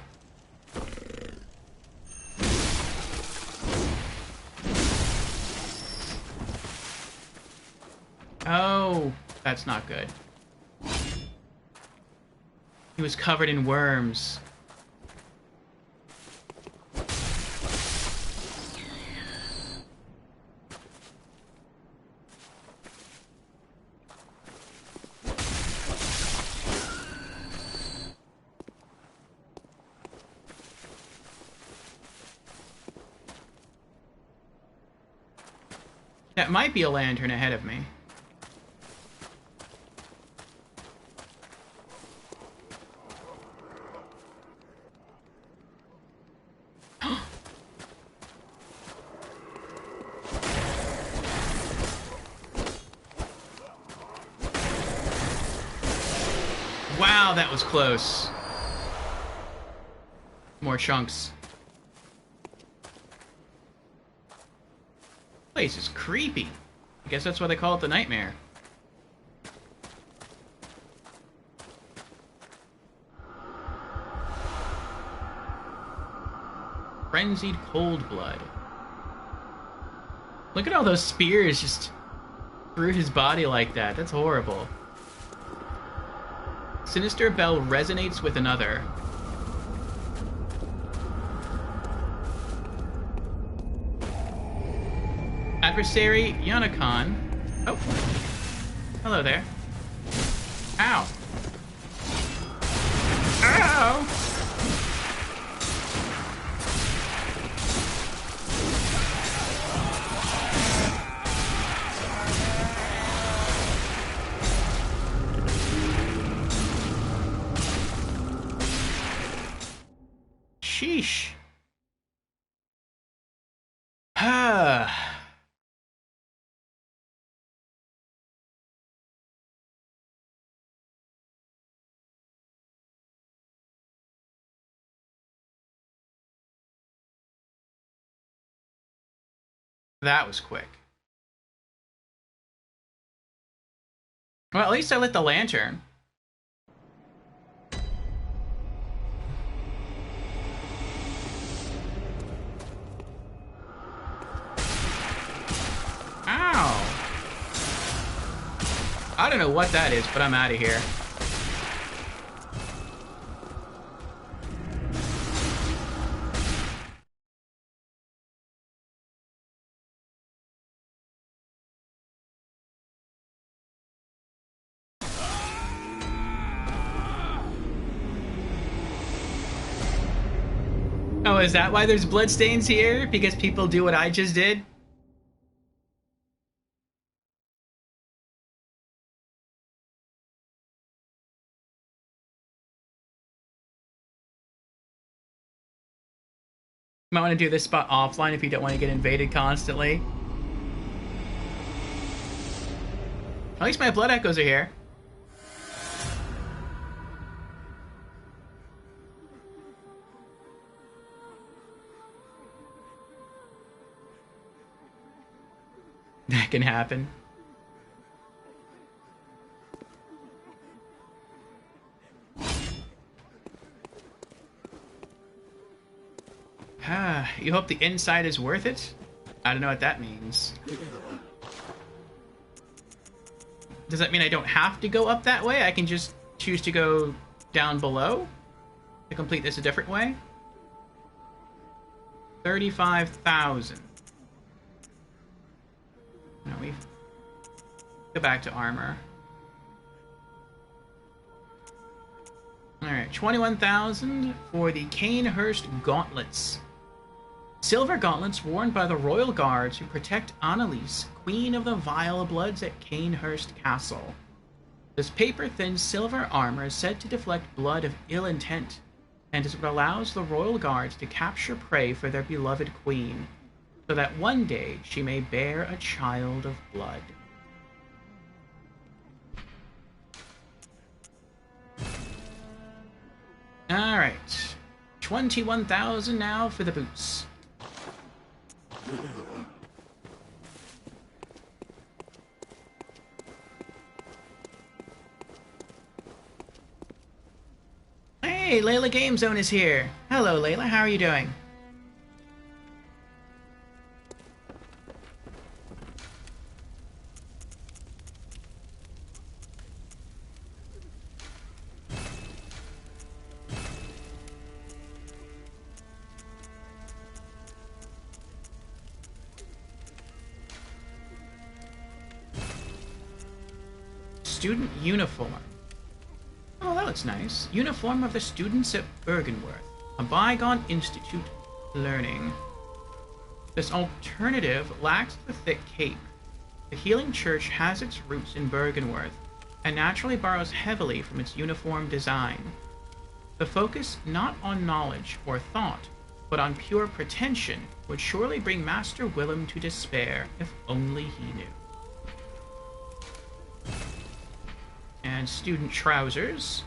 Oh, that's not good. He was covered in worms. That might be a lantern ahead of me. Wow, that was close. More chunks. Place is creepy. I guess that's why they call it the Nightmare. Frenzied cold blood. Look at all those spears just through his body like that. That's horrible. Sinister bell resonates with another. Adversary Yanakon. Oh. Hello there. Ow. Ow! Ah. That was quick. Well, at least I lit the lantern. Ow. I don't know what that is, but I'm out of here. Oh, is that why there's bloodstains here? Because people do what I just did? Might want to do this spot offline if you don't want to get invaded constantly. At least my blood echoes are here. That can happen. You hope the inside is worth it? I don't know what that means. Does that mean I don't have to go up that way? I can just choose to go down below to complete this a different way? 35,000. No, we go back to armor. Alright, 21,000 for the Cainhurst Gauntlets. Silver gauntlets worn by the royal guards who protect Annalise, Queen of the Vile Bloods at Cainhurst Castle. This paper-thin silver armor is said to deflect blood of ill intent, and is what allows the royal guards to capture prey for their beloved queen, so that one day she may bear a child of blood. Alright. 21,000 now for the boots. Hey, Layla Game Zone is here. Hello, Layla. How are you doing? Student uniform. Oh, that looks nice. Uniform of the students at Byrgenwerth. A bygone institute learning. This alternative lacks the thick cape. The Healing Church has its roots in Byrgenwerth, and naturally borrows heavily from its uniform design. The focus not on knowledge or thought, but on pure pretension, would surely bring Master Willem to despair, if only he knew. And student trousers.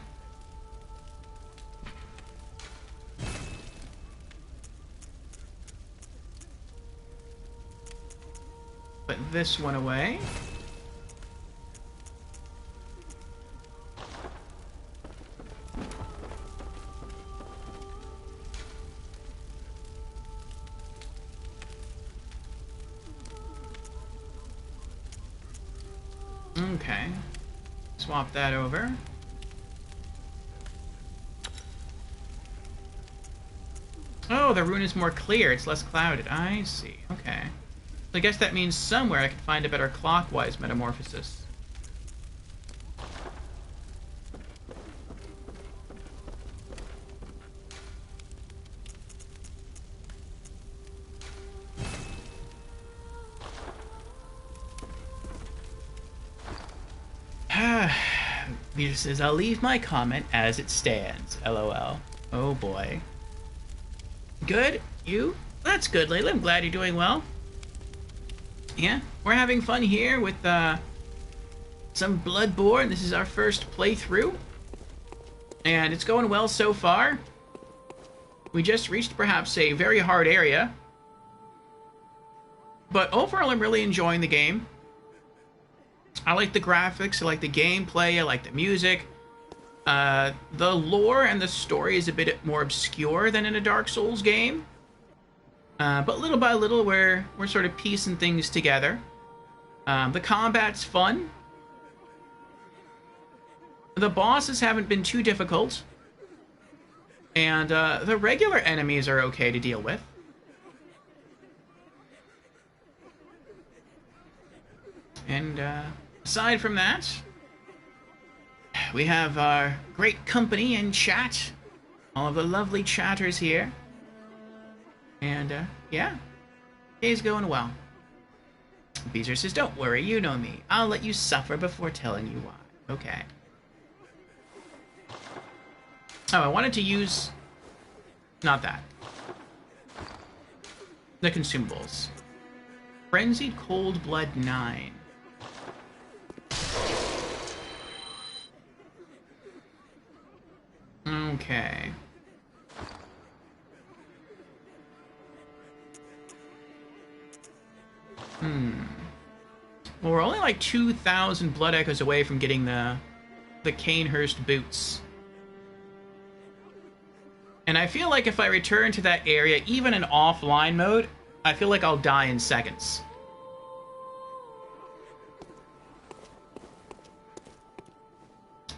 Put this one away. Okay. Swap that over. Oh, the rune is more clear. It's less clouded. I see. Okay. So I guess that means somewhere I can find a better clockwise metamorphosis. Peter says, I'll leave my comment as it stands. LOL. Oh boy. Good? You? That's good, Layla. I'm glad you're doing well. yeah, we're having fun here with some Bloodborne. This is our first playthrough, and it's going well so far. We just reached perhaps a very hard area, but overall I'm really enjoying the game. I like the graphics, I like the gameplay, I like the music. The lore and the story is a bit more obscure than in a Dark Souls game. But little by little, we're sort of piecing things together. The combat's fun. The bosses haven't been too difficult. And the regular enemies are okay to deal with. And aside from that, we have our great company and chat. All of the lovely chatters here. And, yeah. Day's going well. Beezer says, don't worry, you know me. I'll let you suffer before telling you why. Okay. Oh, I wanted to use... not that. The consumables. Frenzied Cold Blood 9. Okay. Well, we're only like 2,000 blood echoes away from getting the Cainhurst boots. And I feel like if I return to that area, even in offline mode, I feel like I'll die in seconds.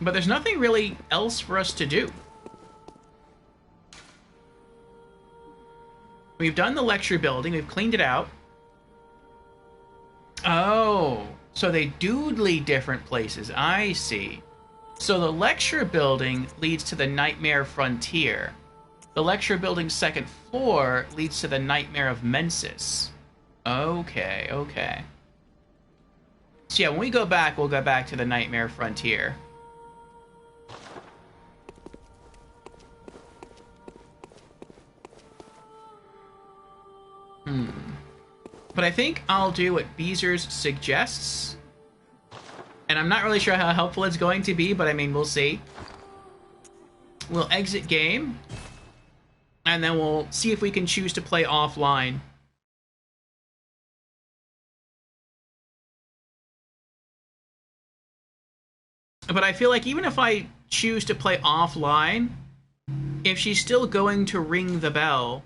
But there's nothing really else for us to do. We've done the lecture building, we've cleaned it out. Oh, so they do lead different places. I see. So the lecture building leads to the Nightmare Frontier. The lecture building's second floor leads to the Nightmare of Mensis. Okay, okay. So yeah, when we go back, we'll go back to the Nightmare Frontier. But I think I'll do what Beezers suggests. And I'm not really sure how helpful it's going to be, but I mean, we'll see. We'll exit game. And then we'll see if we can choose to play offline. But I feel like even if I choose to play offline, if she's still going to ring the bell,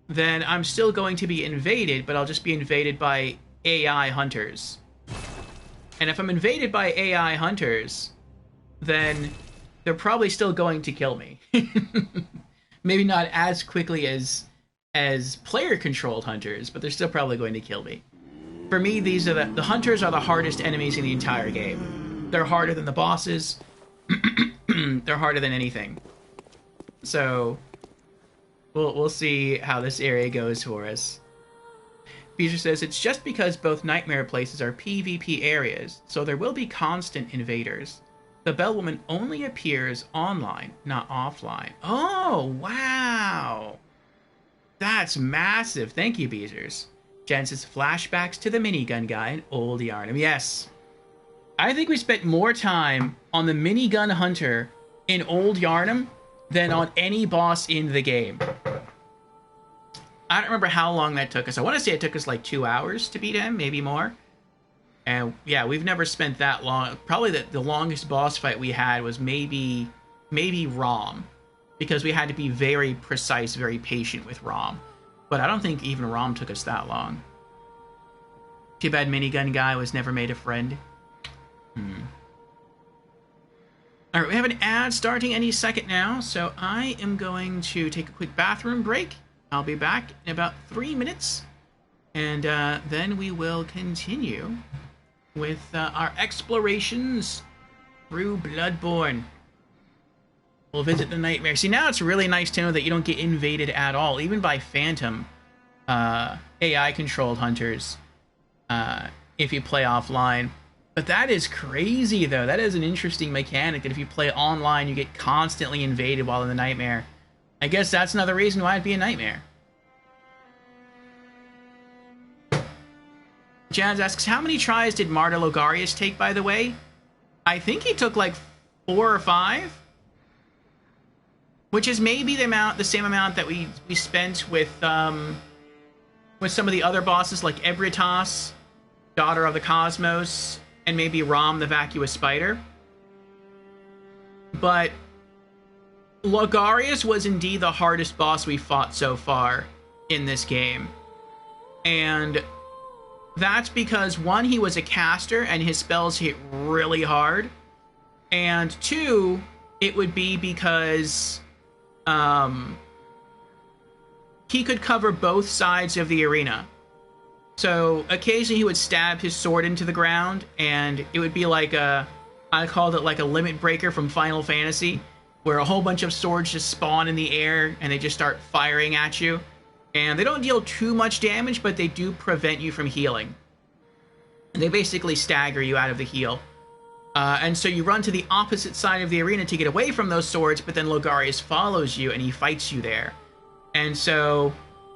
then I'm still going to be invaded, but I'll just be invaded by AI hunters. And if I'm invaded by AI hunters, then they're probably still going to kill me. Maybe not as quickly as player-controlled hunters, but they're still probably going to kill me. For me, these are the hunters are the hardest enemies in the entire game. They're harder than the bosses. They're harder than anything. So we'll see how this area goes for us. Beezer says, it's just because both nightmare places are PvP areas, so there will be constant invaders. The Bellwoman only appears online, not offline. Oh, wow! That's massive. Thank you, Beezers. Jen says, flashbacks to the minigun guy in Old Yharnam. Yes. I think we spent more time on the minigun hunter in Old Yharnam than on any boss in the game. I don't remember how long that took us. I want to say it took us like 2 hours to beat him, maybe more. And yeah, we've never spent that long. Probably the longest boss fight we had was maybe Rom, because we had to be very precise, very patient with Rom. But I don't think even Rom took us that long. Too bad minigun guy was never made a friend. Alright, we have an ad starting any second now, so I am going to take a quick bathroom break. I'll be back in about 3 minutes, and then we will continue with our explorations through Bloodborne. We'll visit the Nightmare. See, now it's really nice to know that you don't get invaded at all, even by Phantom AI-controlled hunters, if you play offline. But that is crazy, though. That is an interesting mechanic, that if you play online, you get constantly invaded while in the Nightmare. I guess that's another reason why it'd be a nightmare. Jazz asks, how many tries did Martyr Logarius take, by the way? I think he took like 4 or 5. Which is maybe the same amount that we spent with some of the other bosses, like Ebrietas, Daughter of the Cosmos, and maybe Rom the Vacuous Spider. But Logarius was indeed the hardest boss we fought so far in this game. And that's because, 1, he was a caster and his spells hit really hard. And 2, it would be because he could cover both sides of the arena. So occasionally he would stab his sword into the ground, and it would be like I called it like a limit breaker from Final Fantasy, where a whole bunch of swords just spawn in the air and they just start firing at you. And they don't deal too much damage, but they do prevent you from healing. They basically stagger you out of the heal. And so you run to the opposite side of the arena to get away from those swords, but then Logarius follows you and he fights you there. And so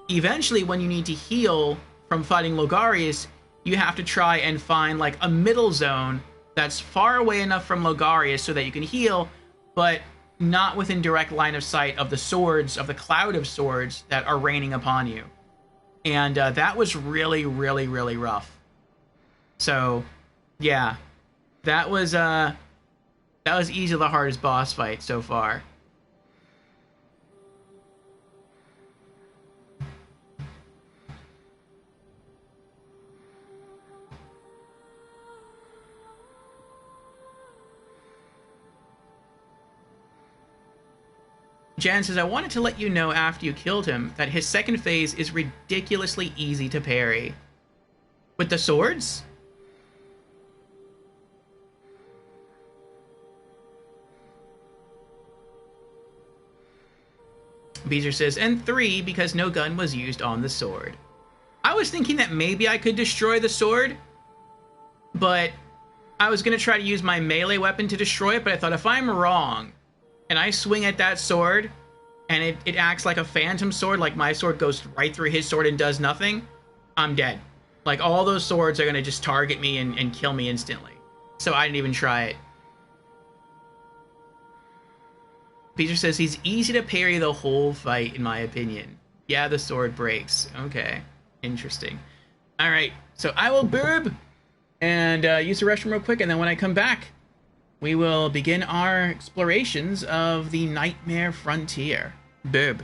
eventually when you need to heal from fighting Logarius, you have to try and find like a middle zone that's far away enough from Logarius so that you can heal, but not within direct line of sight of the swords, of the cloud of swords that are raining upon you. And that was really, really, really rough. So, yeah. That was easily the hardest boss fight so far. Jan says, I wanted to let you know after you killed him that his second phase is ridiculously easy to parry. With the swords? Beezer says, and 3, because no gun was used on the sword. I was thinking that maybe I could destroy the sword, but I was going to try to use my melee weapon to destroy it, but I thought if I'm wrong, and I swing at that sword, and it acts like a phantom sword, like my sword goes right through his sword and does nothing, I'm dead. Like, all those swords are going to just target me and kill me instantly. So I didn't even try it. Peter says, he's easy to parry the whole fight, in my opinion. Yeah, the sword breaks. Okay. Interesting. Alright, so I will burb and use the restroom real quick, and then when I come back, we will begin our explorations of the Nightmare Frontier. Burb.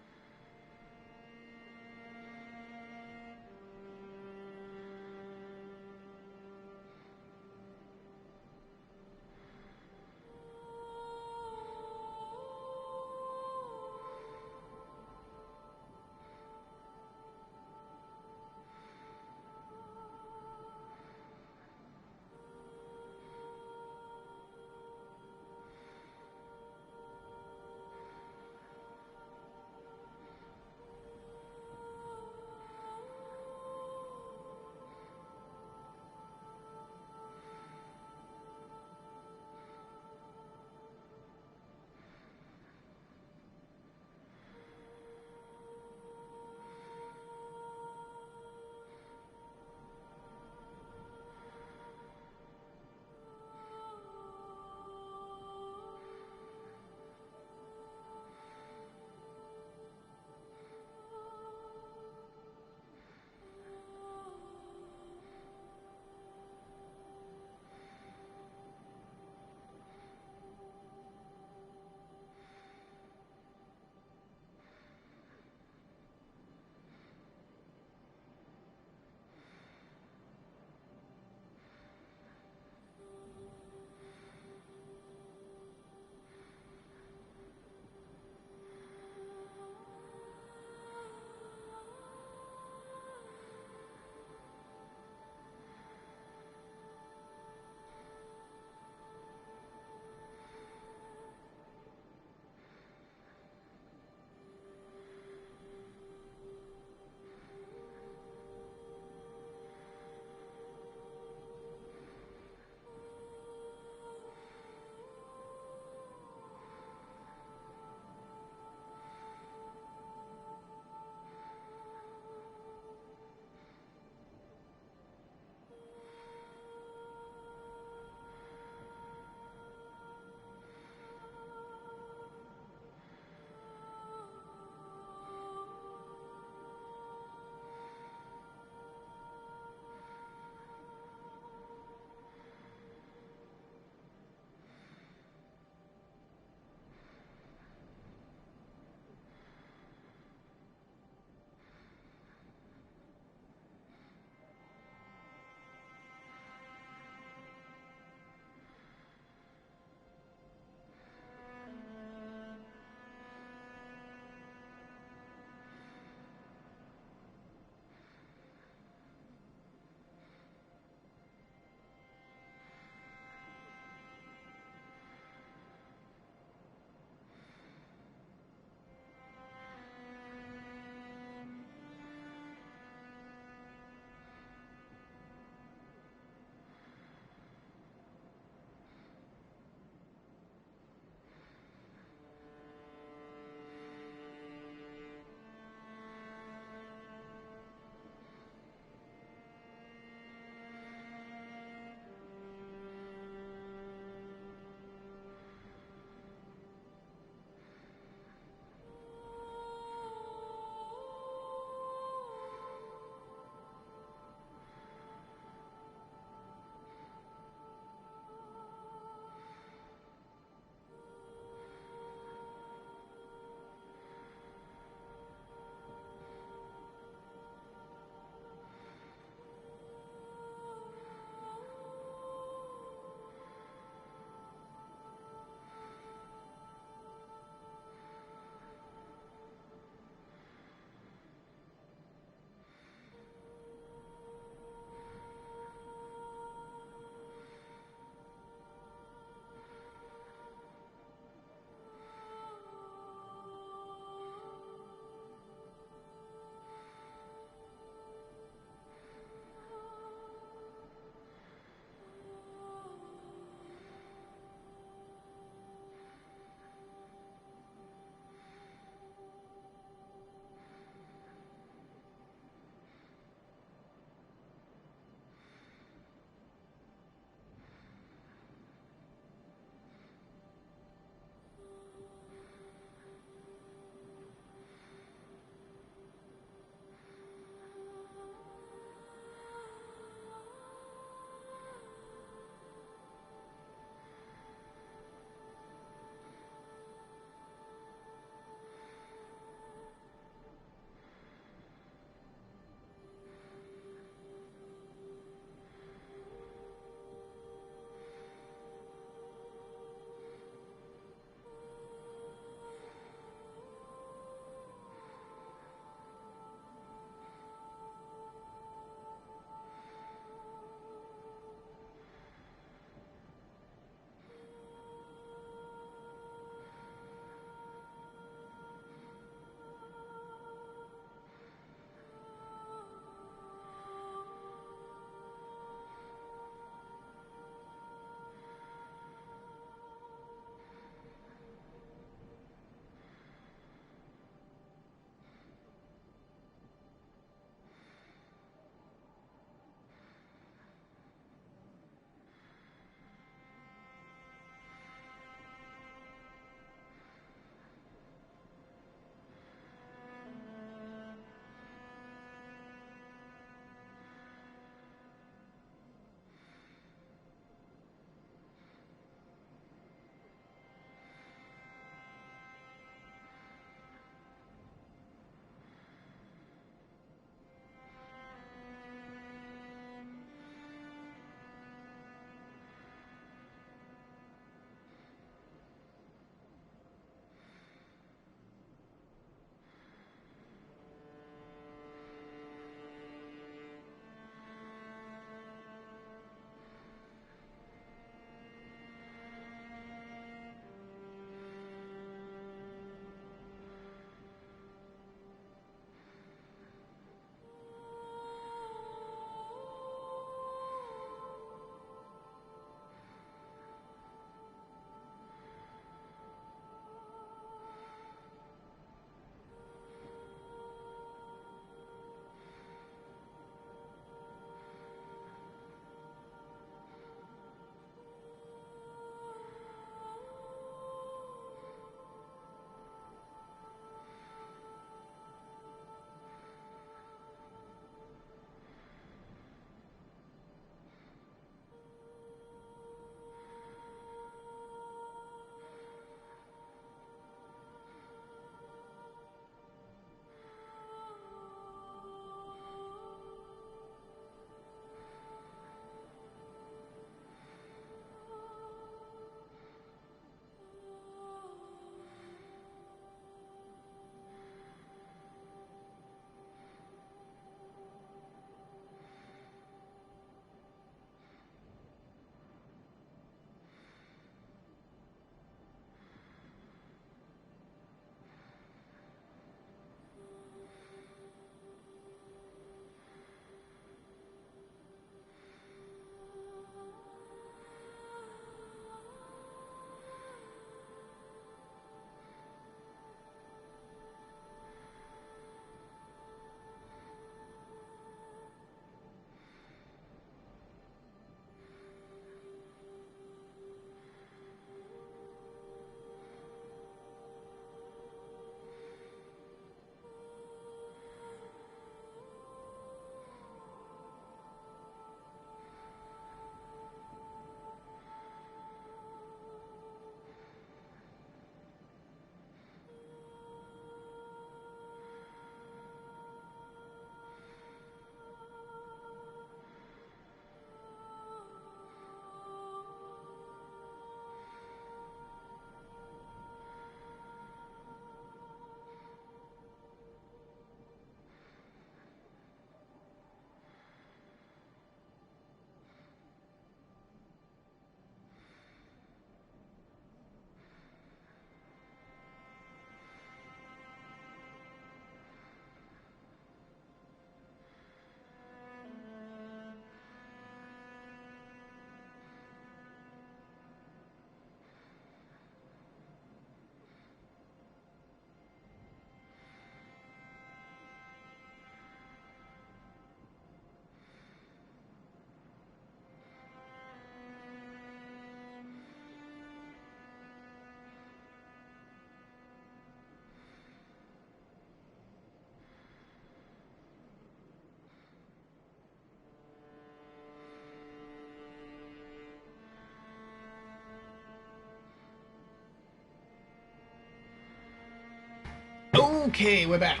Okay, we're back.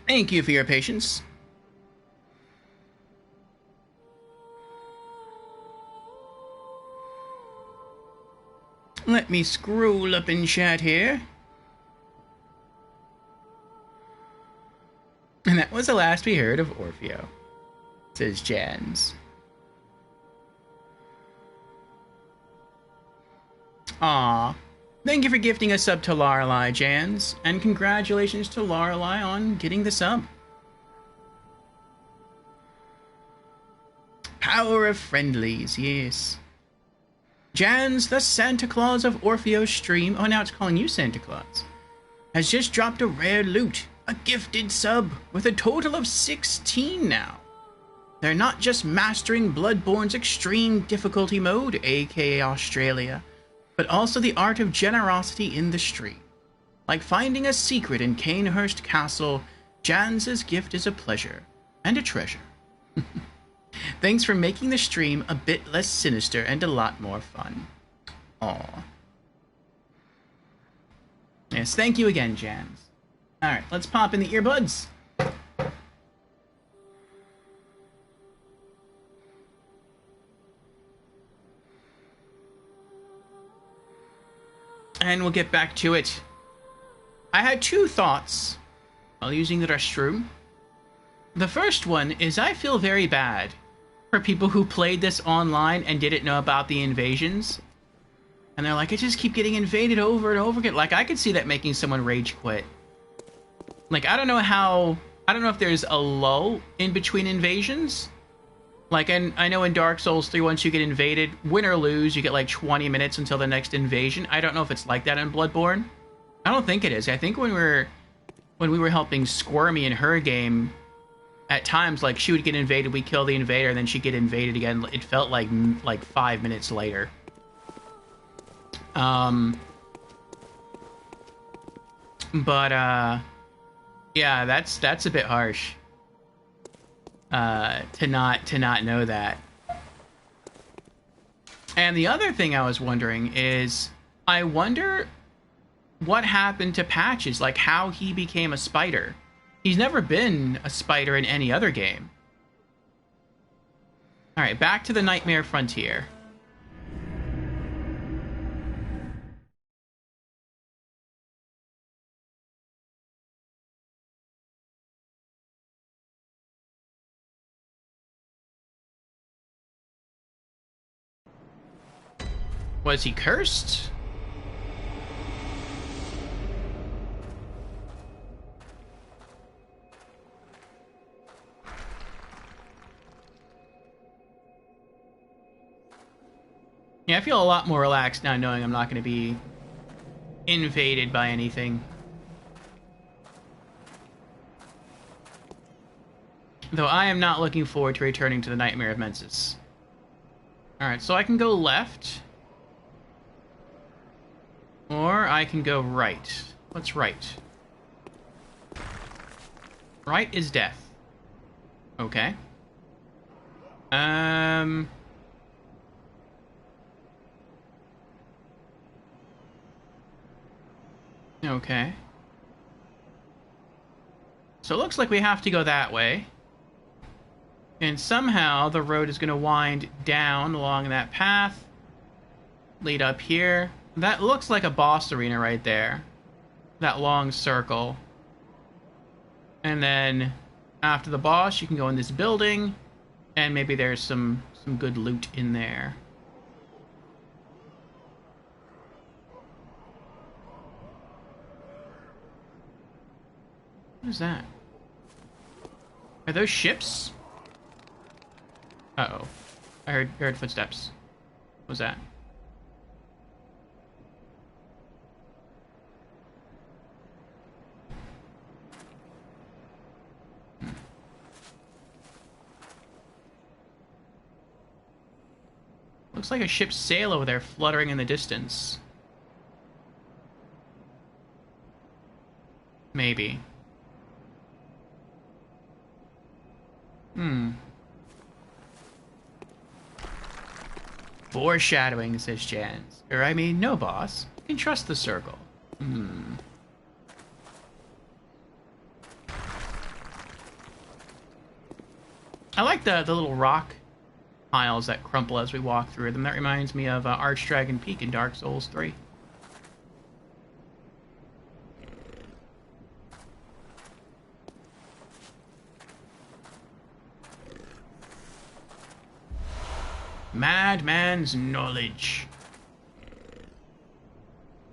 Thank you for your patience. Let me scroll up in chat here. And that was the last we heard of Orpheus, says Jans. Aw. Thank you for gifting a sub to Lorelei, Jans. And congratulations to Lorelei on getting the sub. Power of friendlies, yes. Jans, the Santa Claus of Orpheus stream, oh now it's calling you Santa Claus, has just dropped a rare loot, a gifted sub, with a total of 16 now. They're not just mastering Bloodborne's extreme difficulty mode, aka Australia, but also the art of generosity in the stream. Like finding a secret in Canehurst Castle, Jans's gift is a pleasure, and a treasure. Thanks for making the stream a bit less sinister and a lot more fun. Aw. Yes, thank you again, Jans. Alright, let's pop in the earbuds. And we'll get back to it. I had two thoughts while using the restroom. The first one is I feel very bad for people who played this online and didn't know about the invasions. And they're like, I just keep getting invaded over and over again. Like, I could see that making someone rage quit. Like, I don't know if there's a lull in between invasions. Like, I know in Dark Souls 3, once you get invaded, win or lose, you get like 20 minutes until the next invasion. I don't know if it's like that in Bloodborne. I don't think it is. I think when we were helping Squirmy in her game, at times, like, she would get invaded, we kill the invader, and then she'd get invaded again. It felt like 5 minutes later. Yeah, that's a bit harsh. To not know that. And the other thing I was wondering is, I wonder what happened to Patches, like how he became a spider. He's never been a spider in any other game. Alright, back to the Nightmare Frontier. Was he cursed? Yeah, I feel a lot more relaxed now knowing I'm not going to be invaded by anything. Though I am not looking forward to returning to the Nightmare of Mensis. Alright, so I can go left. Or I can go right. What's right? Right is death. Okay. Okay. So it looks like we have to go that way. And somehow the road is going to wind down along that path. Lead up here. That looks like a boss arena right there. That long circle. And then after the boss, you can go in this building. And maybe there's some good loot in there. What is that? Are those ships? Uh-oh. I heard footsteps. What was that? Looks like a ship's sail over there fluttering in the distance. Maybe. Foreshadowing, says Jans. Or, I mean, no, boss. You can trust the circle. like the little rock piles that crumple as we walk through them. That reminds me of Archdragon Peak in Dark Souls 3. Madman's knowledge.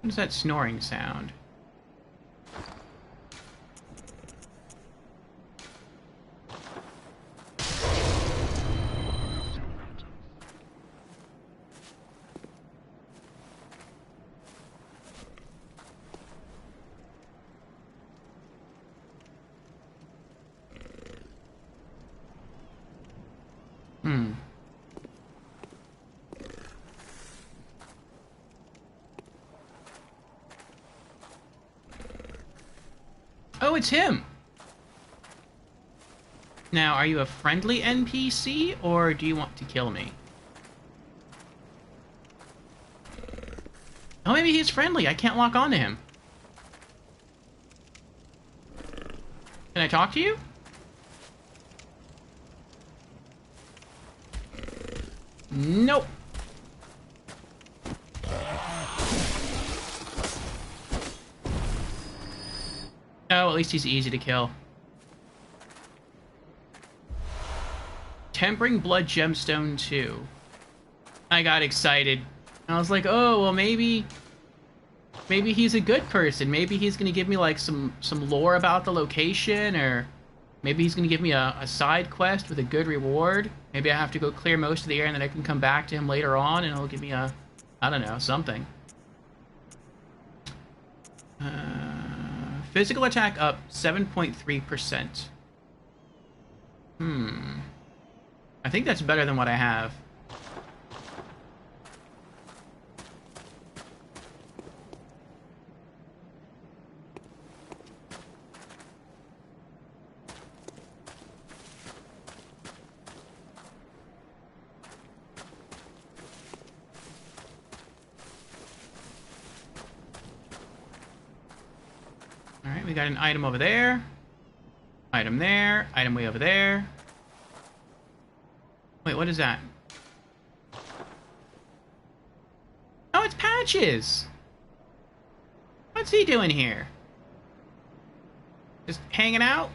What is that snoring sound? Oh, it's him! Now, are you a friendly NPC, or do you want to kill me? Oh, maybe he's friendly. I can't lock onto him. Can I talk to you? Nope. Oh, at least he's easy to kill. Tempering Blood Gemstone 2. I got excited. I was like, oh, well, maybe he's a good person. Maybe he's gonna give me, like, some lore about the location, or maybe he's gonna give me a side quest with a good reward. Maybe I have to go clear most of the area and then I can come back to him later on and he'll give me a, I don't know, something. Physical attack up 7.3%. I think that's better than what I have. Alright, we got an item over there. Item there. Item way over there. Wait, what is that? Oh, it's Patches! What's he doing here? Just hanging out?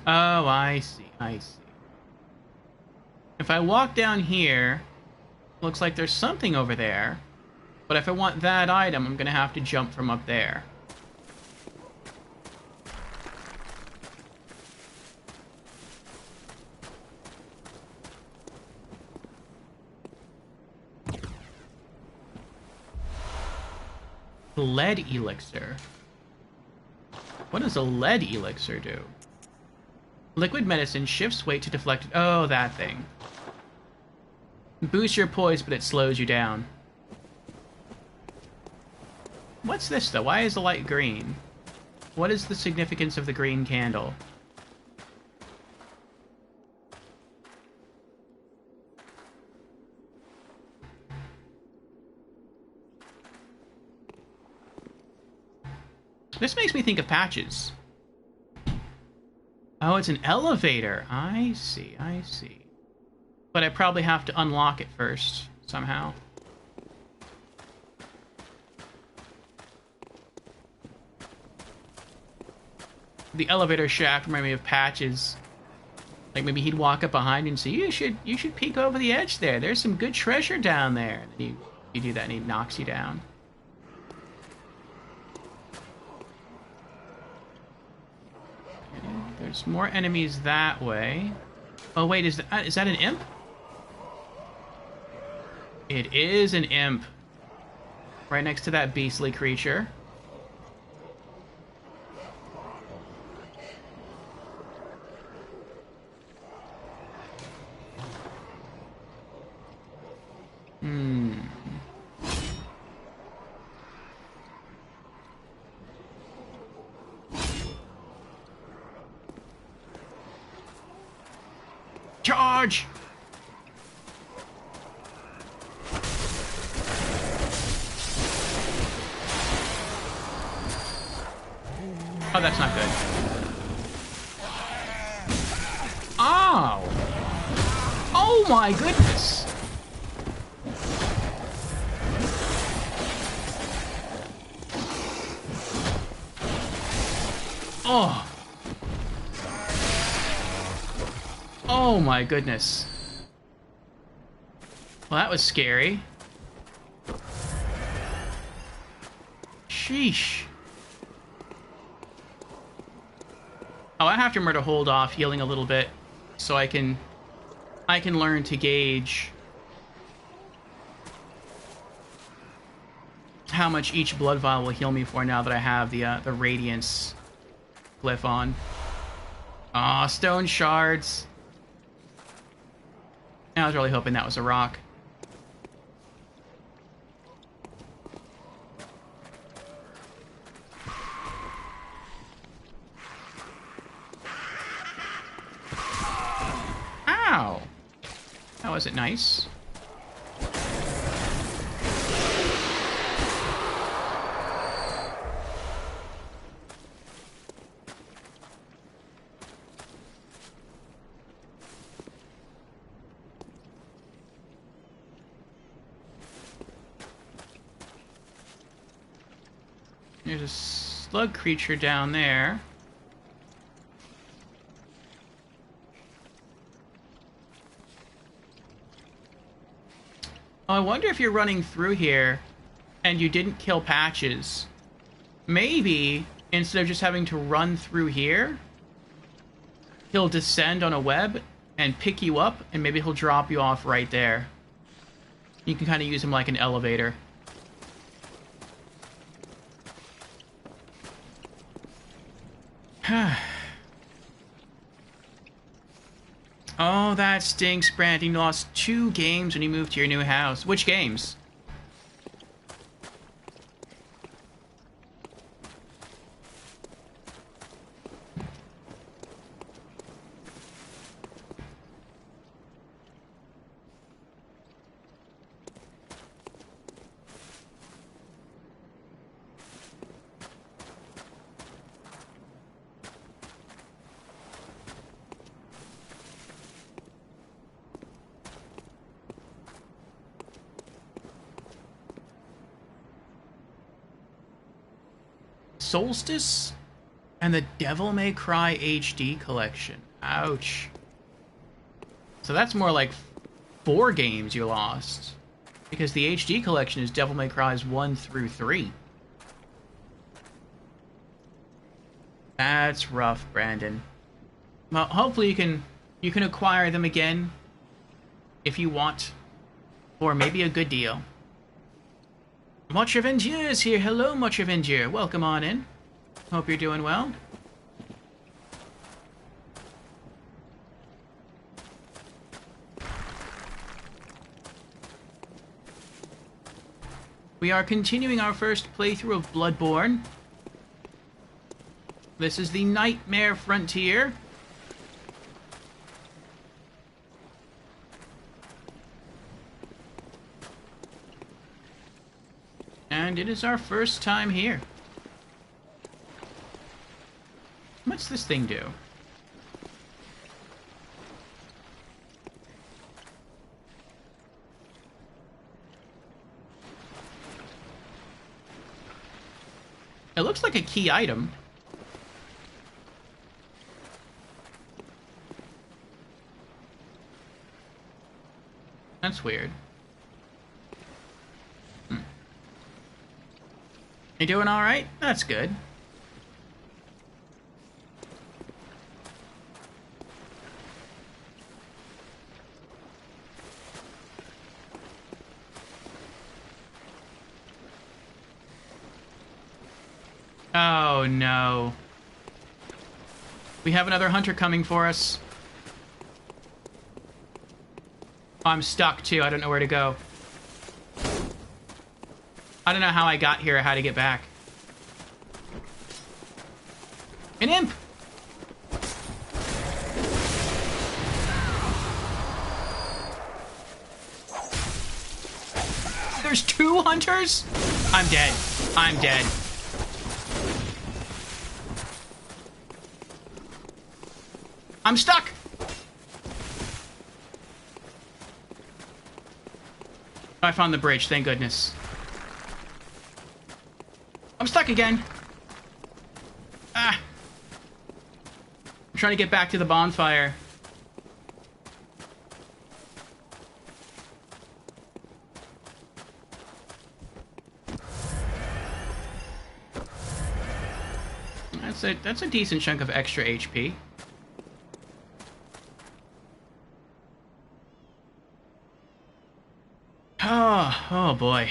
Oh, I see, I see. If I walk down here, looks like there's something over there. But if I want that item, I'm gonna have to jump from up there. Lead elixir. What does a lead elixir do? Liquid medicine shifts weight to deflect... Oh, that thing. Boosts your poise, but it slows you down. What's this, though? Why is the light green? What is the significance of the green candle? This makes me think of Patches. Oh, it's an elevator. I see, I see. But I probably have to unlock it first, somehow. The elevator shaft reminded me of Patches. Like, maybe he'd walk up behind you and say, you should peek over the edge there. There's some good treasure down there. And then you do that and he knocks you down. There's more enemies that way. Oh wait, is that an imp? It is an imp. Right next to that beastly creature. Charge! Oh, that's not good. Ow! Oh my goodness! Oh! Oh my goodness. Well, that was scary. Sheesh. Oh, I have to remember to hold off healing a little bit so I can learn to gauge how much each blood vial will heal me for now that I have the radiance glyph on. Aw, stone shards. I was really hoping that was a rock. Ow! That wasn't nice. There's a slug creature down there. Oh, I wonder if you're running through here and you didn't kill Patches. Maybe, instead of just having to run through here, he'll descend on a web and pick you up, and maybe he'll drop you off right there. You can kind of use him like an elevator. Oh, that stinks, Brandon. You lost 2 games when you moved to your new house. Which games? Solstice and the Devil May Cry HD collection. Ouch. So that's more like 4 games you lost. Because the HD collection is Devil May Cry's 1 through 3. That's rough, Brandon. Well, hopefully you can acquire them again if you want, for maybe a good deal. Much of Endure is here. Hello, Much of Endure. Welcome on in. Hope you're doing well. We are continuing our first playthrough of Bloodborne. This is the Nightmare Frontier. And it is our first time here. What's this thing do? It looks like a key item. That's weird. You doing all right? That's good. Oh no. We have another hunter coming for us. Oh, I'm stuck too. I don't know where to go. I don't know how I got here or how to get back. An imp! There's 2 hunters? I'm dead. I'm dead. I'm stuck. I found the bridge, thank goodness. I'm stuck again. Ah. I'm trying to get back to the bonfire. That's a decent chunk of extra HP. Oh boy.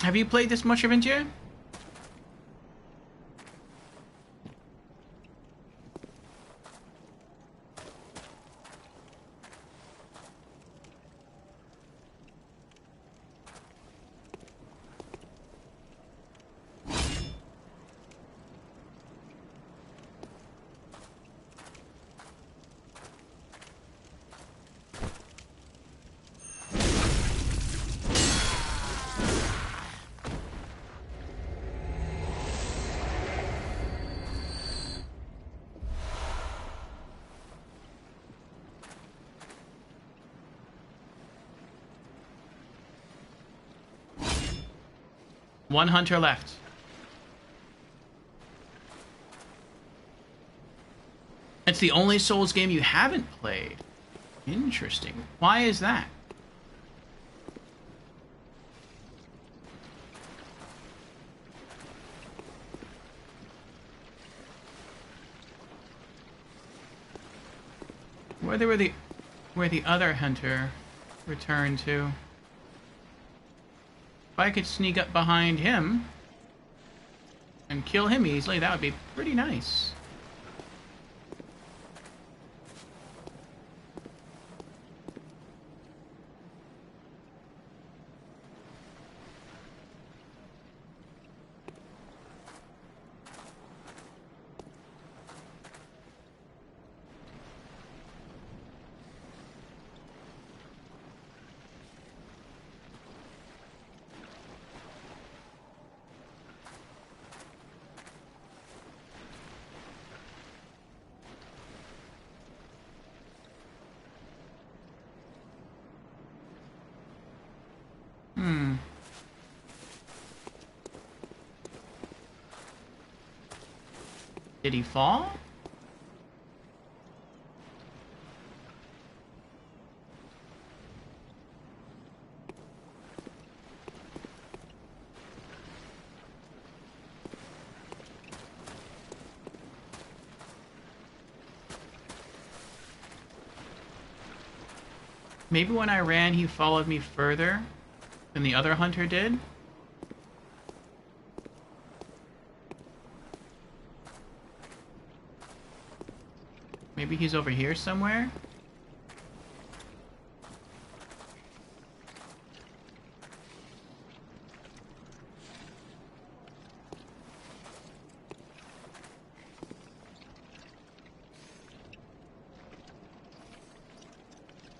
Have you played this much of it yet? One hunter left. It's the only Souls game you haven't played. Interesting. Why is that? Where the other hunter returned to. If I could sneak up behind him and kill him easily, that would be pretty nice. Did he fall? Maybe when I ran, he followed me further than the other hunter did? Maybe he's over here somewhere?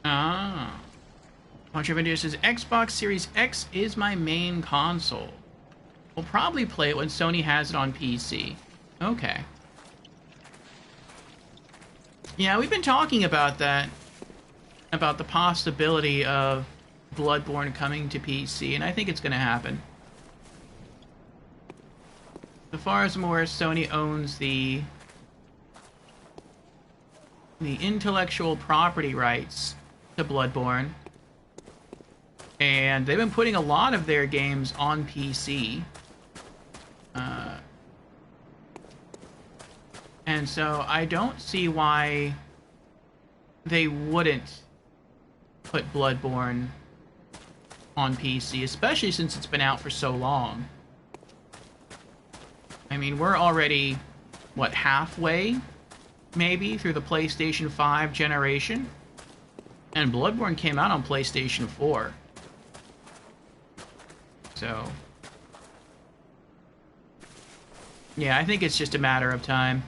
Ah. Puncher Video says, Xbox Series X is my main console. We'll probably play it when Sony has it on PC. Okay. Yeah, we've been talking about that. About the possibility of Bloodborne coming to PC, and I think it's going to happen. So far as more, Sony owns the intellectual property rights to Bloodborne. And they've been putting a lot of their games on PC. And so I don't see why they wouldn't put Bloodborne on PC, especially since it's been out for so long. I mean, we're already, what, halfway, maybe, through the PlayStation 5 generation? And Bloodborne came out on PlayStation 4. So, yeah, I think it's just a matter of time.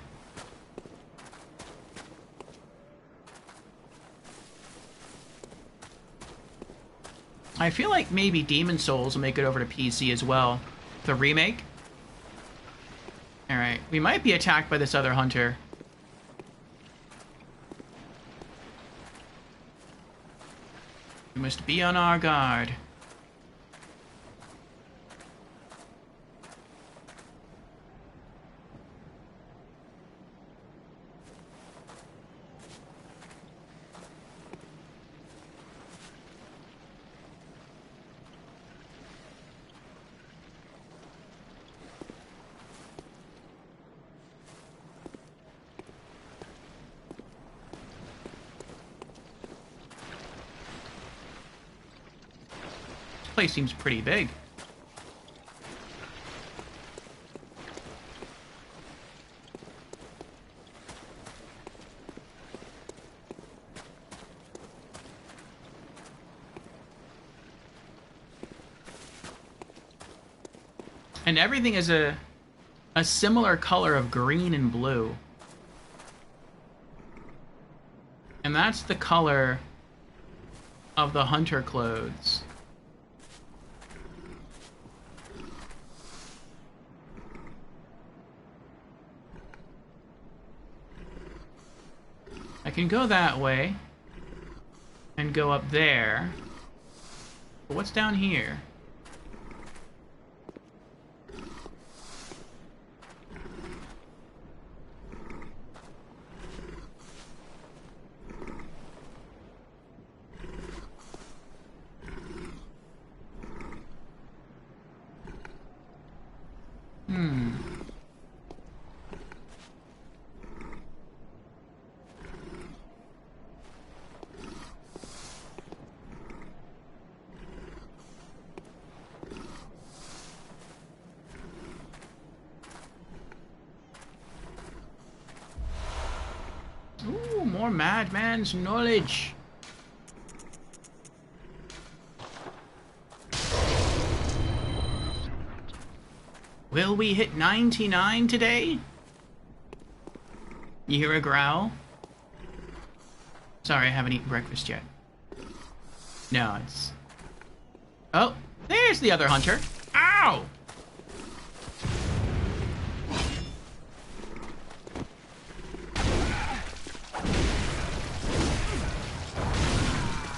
I feel like maybe Demon's Souls will make it over to PC as well. The remake? Alright, we might be attacked by this other hunter. We must be on our guard. Place seems pretty big. And everything is a similar color of green and blue. And that's the color of the hunter clothes. I can go that way and go up there. But what's down here? Ooh, more madman's knowledge. Will we hit 99 today? You hear a growl? Sorry, I haven't eaten breakfast yet. No, it's... Oh, there's the other hunter. Ow!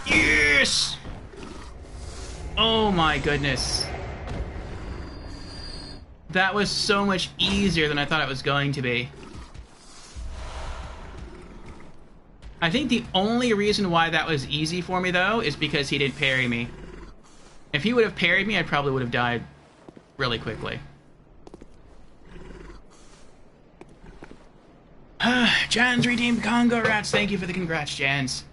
Yes! Oh my goodness. That was so much easier than I thought it was going to be. I think the only reason why that was easy for me, though, is because he didn't parry me. If he would have parried me, I probably would have died really quickly. Jan's redeemed Congo Rats. Thank you for the congrats, Jans.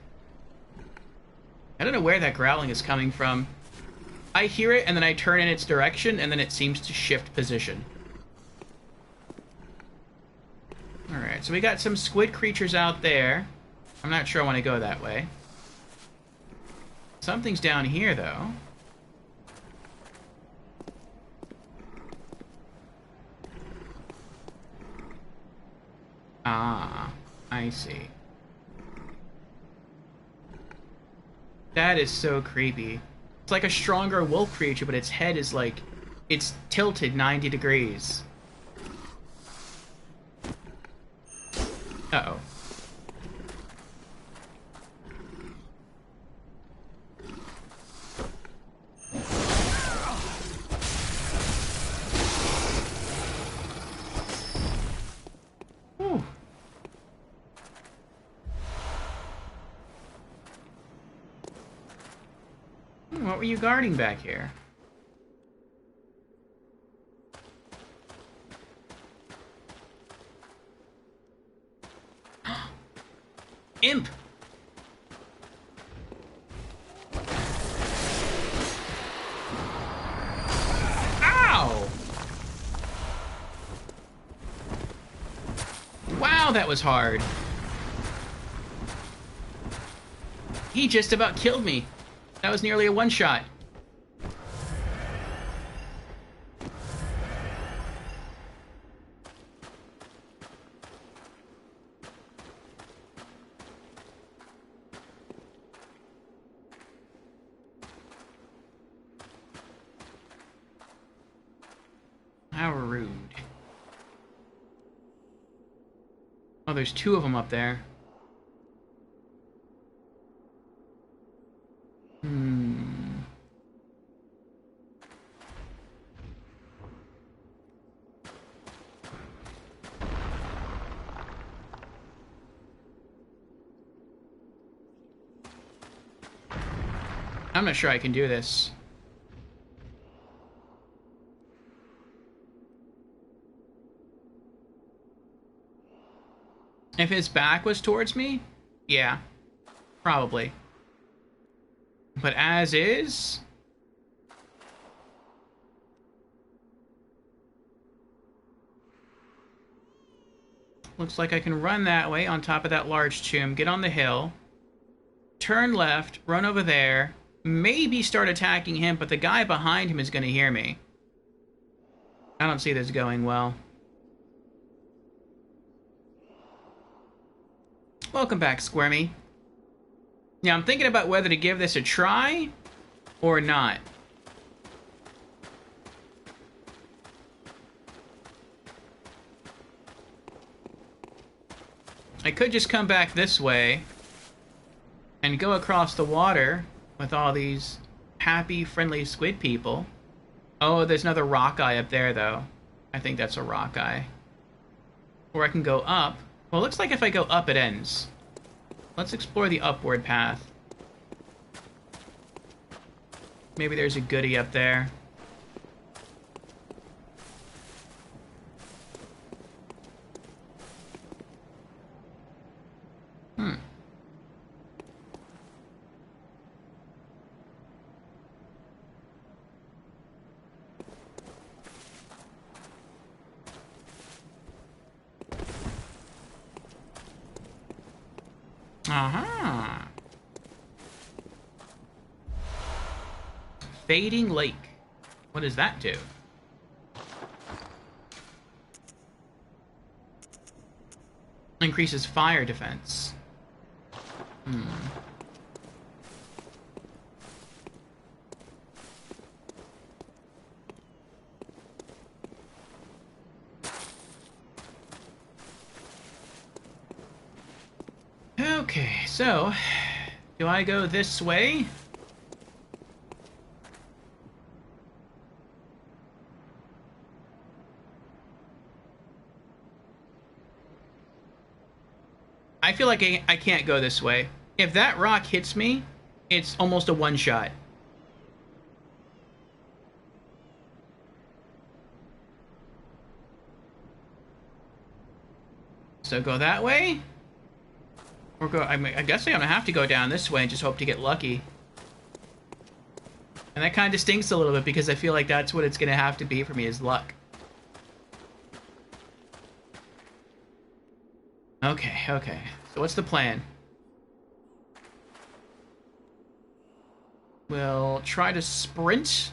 I don't know where that growling is coming from. I hear it, and then I turn in its direction, and then it seems to shift position. Alright, so we got some squid creatures out there. I'm not sure I want to go that way. Something's down here, though. Ah, I see. That is so creepy. It's like a stronger wolf creature, but its head is like... It's tilted 90 degrees. Uh-oh. Whew. What were you guarding back here? Imp! Ow! Wow, that was hard. He just about killed me. That was nearly a one-shot. How rude. Oh, there's two of them up there. I'm not sure I can do this. If his back was towards me, yeah, probably. But as is... Looks like I can run that way on top of that large tomb, get on the hill, turn left, run over there, maybe start attacking him, but the guy behind him is going to hear me. I don't see this going well. Welcome back, Squirmy. Yeah, I'm thinking about whether to give this a try or not. I could just come back this way and go across the water with all these happy, friendly squid people. Oh, there's another rock eye up there, though. I think that's a rock eye. Or I can go up. Well, it looks like if I go up, it ends. Let's explore the upward path. Maybe there's a goodie up there. Aha! Fading Lake. What does that do? Increases fire defense. Okay, so, do I go this way? I feel like I can't go this way. If that rock hits me, it's almost a one-shot. So go that way? Or go, I guess I'm gonna have to go down this way and just hope to get lucky. And that kind of stinks a little bit because I feel like that's what it's gonna have to be for me, is luck. Okay, okay. So what's the plan? We'll try to sprint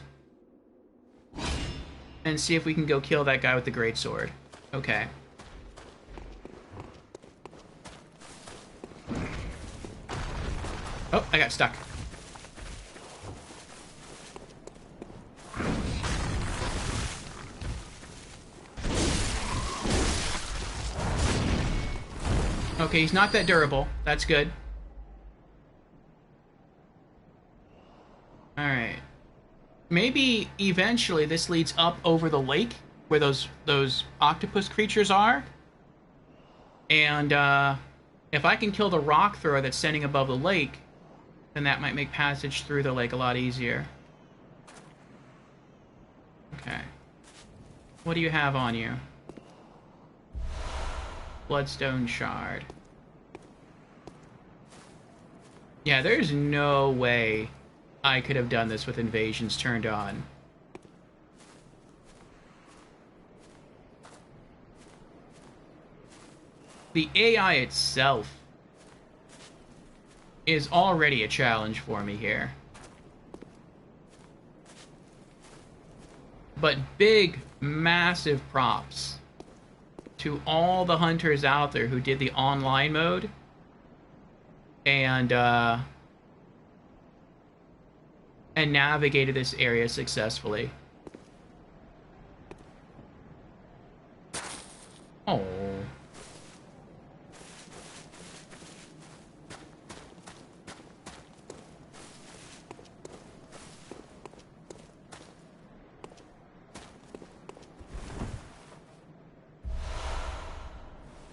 and see if we can go kill that guy with the greatsword. Okay. Oh, I got stuck. Okay, he's not that durable. That's good. Alright. Maybe eventually this leads up over the lake where those octopus creatures are. And if I can kill the rock thrower that's standing above the lake, then that might make passage through the lake a lot easier. Okay. What do you have on you? Bloodstone shard. Yeah, there's no way I could have done this with invasions turned on. The AI itself is already a challenge for me here. But big, massive props to all the hunters out there who did the online mode and navigated this area successfully. Oh.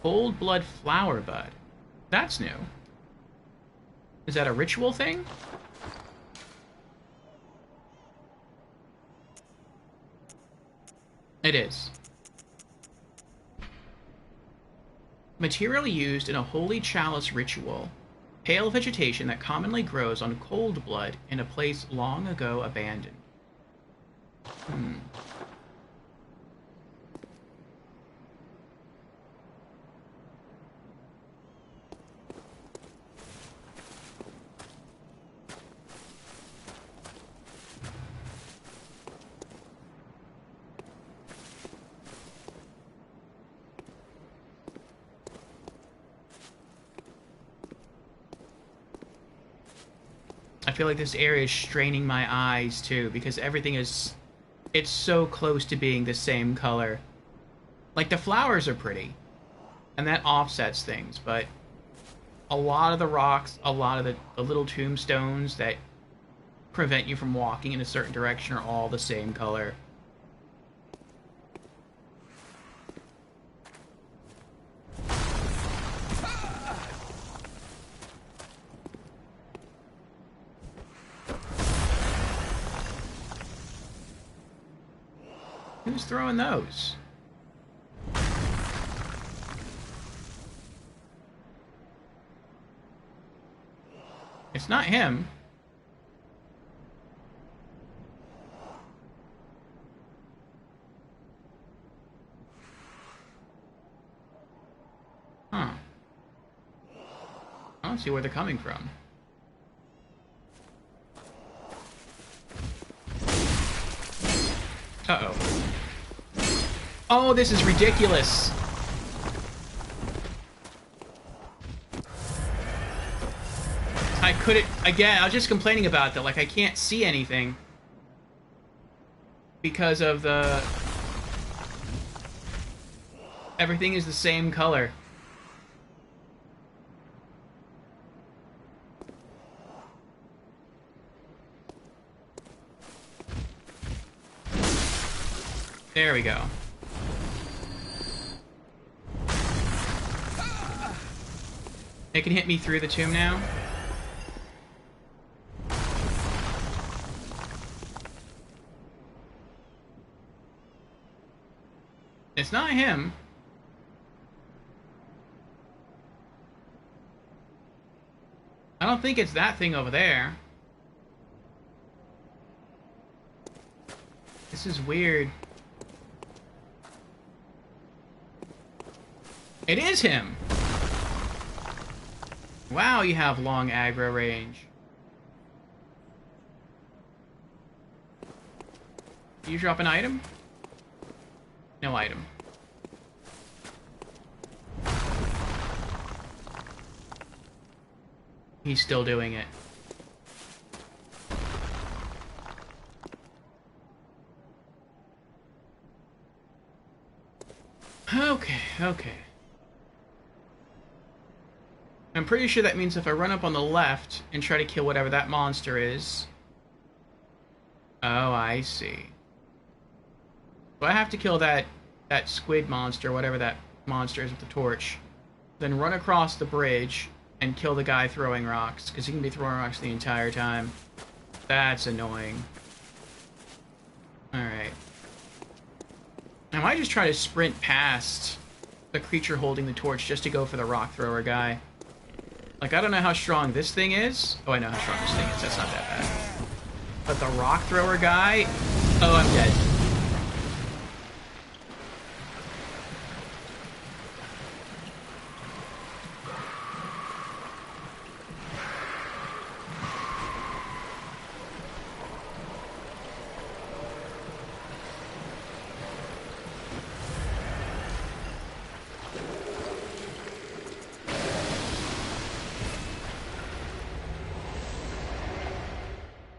Cold Blood Flower Bud. That's new. Is that a ritual thing? It is. Material used in a holy chalice ritual. Pale vegetation that commonly grows on cold blood in a place long ago abandoned. I feel like this area is straining my eyes too, because everything is... It's so close to being the same color. Like, the flowers are pretty, and that offsets things, but a lot of the rocks, a lot of the little tombstones that prevent you from walking in a certain direction are all the same color. Who's throwing those? It's not him. Huh. I don't see where they're coming from. Uh-oh. Oh, this is ridiculous. I couldn't... Again, I was just complaining about that. Like, I can't see anything because of the... Everything is the same color. There we go. It can hit me through the tomb now. It's not him. I don't think it's that thing over there. This is weird. It is him! Wow, you have long aggro range. Do you drop an item? No item. He's still doing it. Okay, okay. I'm pretty sure that means if I run up on the left and try to kill whatever that monster is... Oh, I see. So I have to kill that squid monster, whatever that monster is with the torch, then run across the bridge and kill the guy throwing rocks, because he can be throwing rocks the entire time. That's annoying. Alright. I might just try to sprint past the creature holding the torch just to go for the rock thrower guy. Like, I don't know how strong this thing is. Oh, I know how strong this thing is. That's not that bad. But the rock thrower guy... Oh, I'm dead.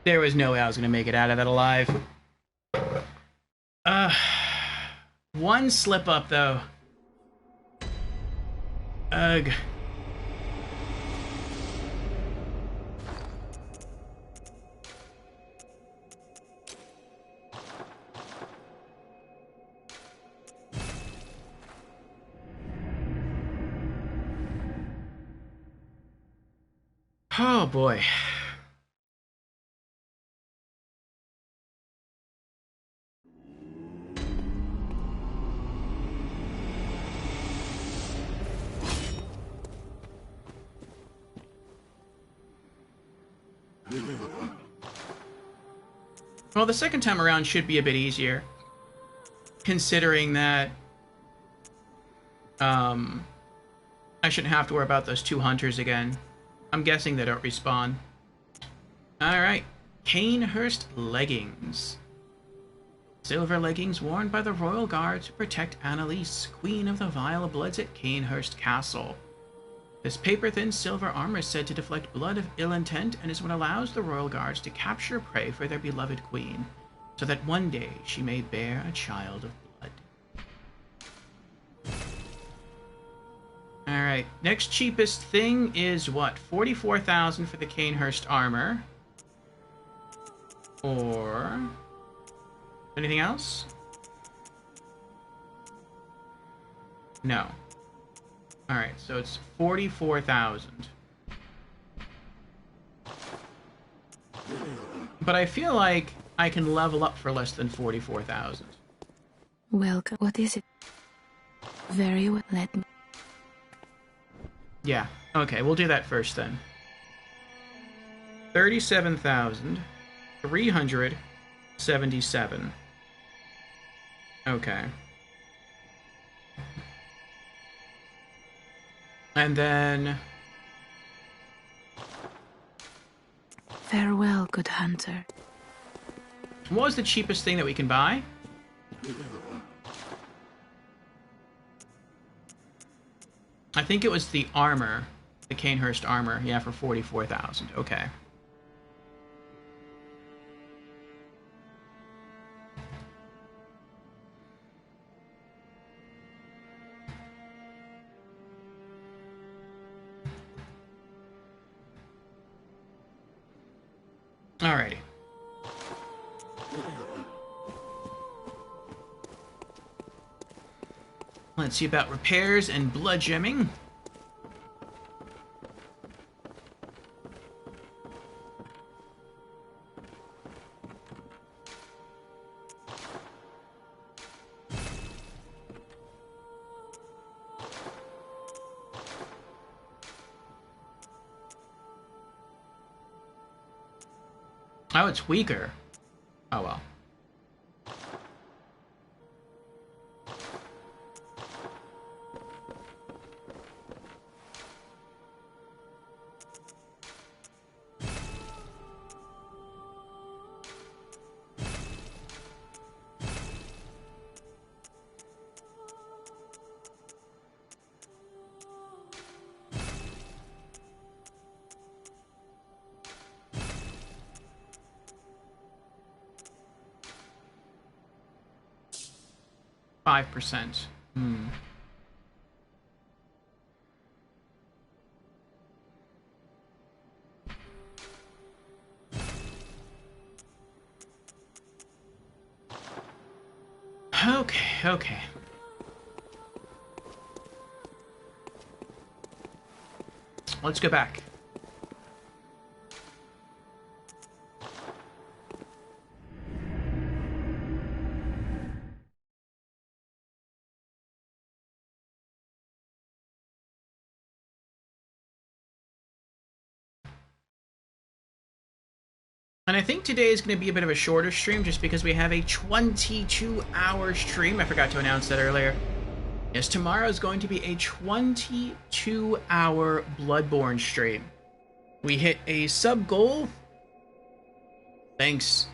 There was no way I was going to make it out of that alive. One slip up, though. Ugh. Oh, boy. Well, the second time around should be a bit easier, considering that I shouldn't have to worry about those two hunters again. I'm guessing they don't respawn. Alright, Cainhurst leggings. Silver leggings worn by the royal guard to protect Annalise, Queen of the Vile Bloods at Cainhurst Castle. This paper-thin silver armor is said to deflect blood of ill intent and is what allows the royal guards to capture prey for their beloved queen, so that one day she may bear a child of blood. Alright, next cheapest thing is what? 44,000 for the Cainhurst armor. Or... anything else? No. Alright, so it's 44,000. But I feel like I can level up for less than 44,000. Welcome. What is it? Very well. Let me. Yeah, okay, we'll do that first then. 37,377. Okay. And then... Farewell, good hunter. what was the cheapest thing that we can buy? I think it was the armor. The Cainhurst armor. Yeah, for 44,000. Okay. Alrighty. Let's see about repairs and blood gemming. Oh, it's weaker. Oh well. %. Okay, okay. Let's go back. And I think today is going to be a bit of a shorter stream just because we have a 22-hour stream. I forgot to announce that earlier. Yes, tomorrow is going to be a 22-hour Bloodborne stream. We hit a sub goal. Thanks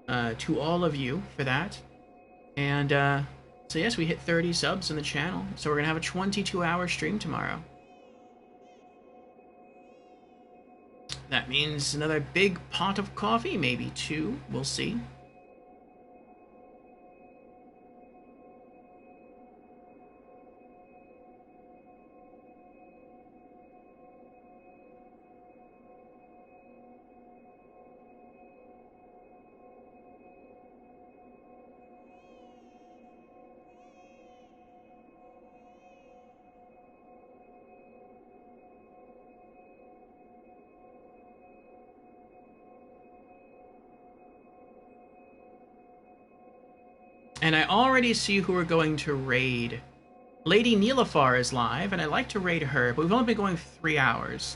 to all of you for that. And so yes, we hit 30 subs in the channel. So we're going to have a 22-hour stream tomorrow. That means another big pot of coffee, maybe 2. We'll see. And I already see who we're going to raid. Lady Nilafar is live, and I'd like to raid her, but we've only been going 3 hours.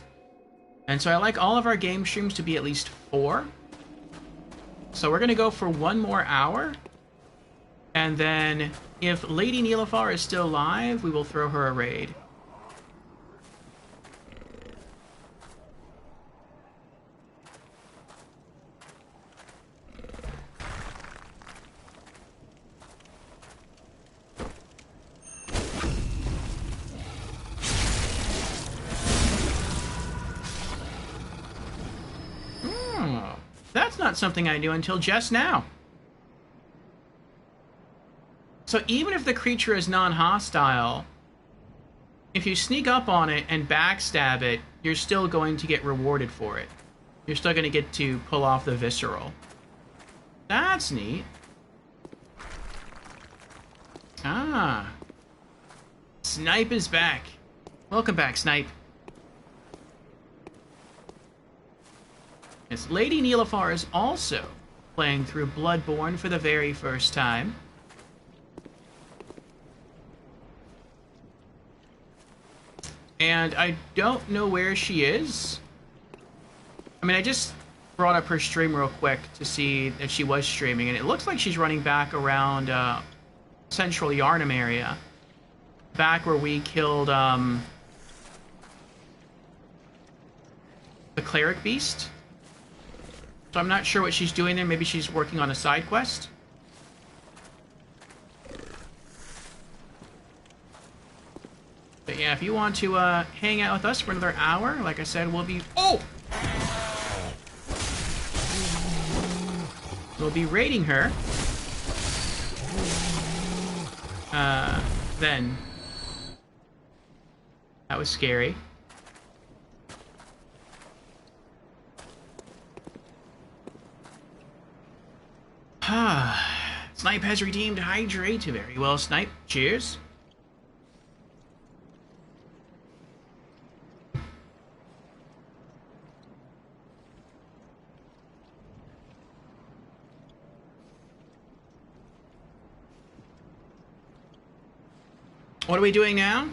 And so I like all of our game streams to be at least 4. So we're going to go for 1 more hour. And then if Lady Nilafar is still live, we will throw her a raid. That's not something I knew until just now. So even if the creature is non-hostile, if you sneak up on it and backstab it, you're still going to get rewarded for it. You're still going to get to pull off the visceral. That's neat. Ah. Snipe is back. Welcome back, Snipe. Yes, Lady Nilafar is also playing through Bloodborne for the very first time. And I don't know where she is. I mean, I just brought up her stream real quick to see that she was streaming, and it looks like she's running back around Central Yharnam area. Back where we killed the Cleric Beast. So I'm not sure what she's doing there. Maybe she's working on a side quest. But yeah, if you want to hang out with us for another hour, like I said, we'll be... Oh! We'll be raiding her. Then. That was scary. Snipe has redeemed Hydrate. Very well, Snipe. Cheers. What are we doing now?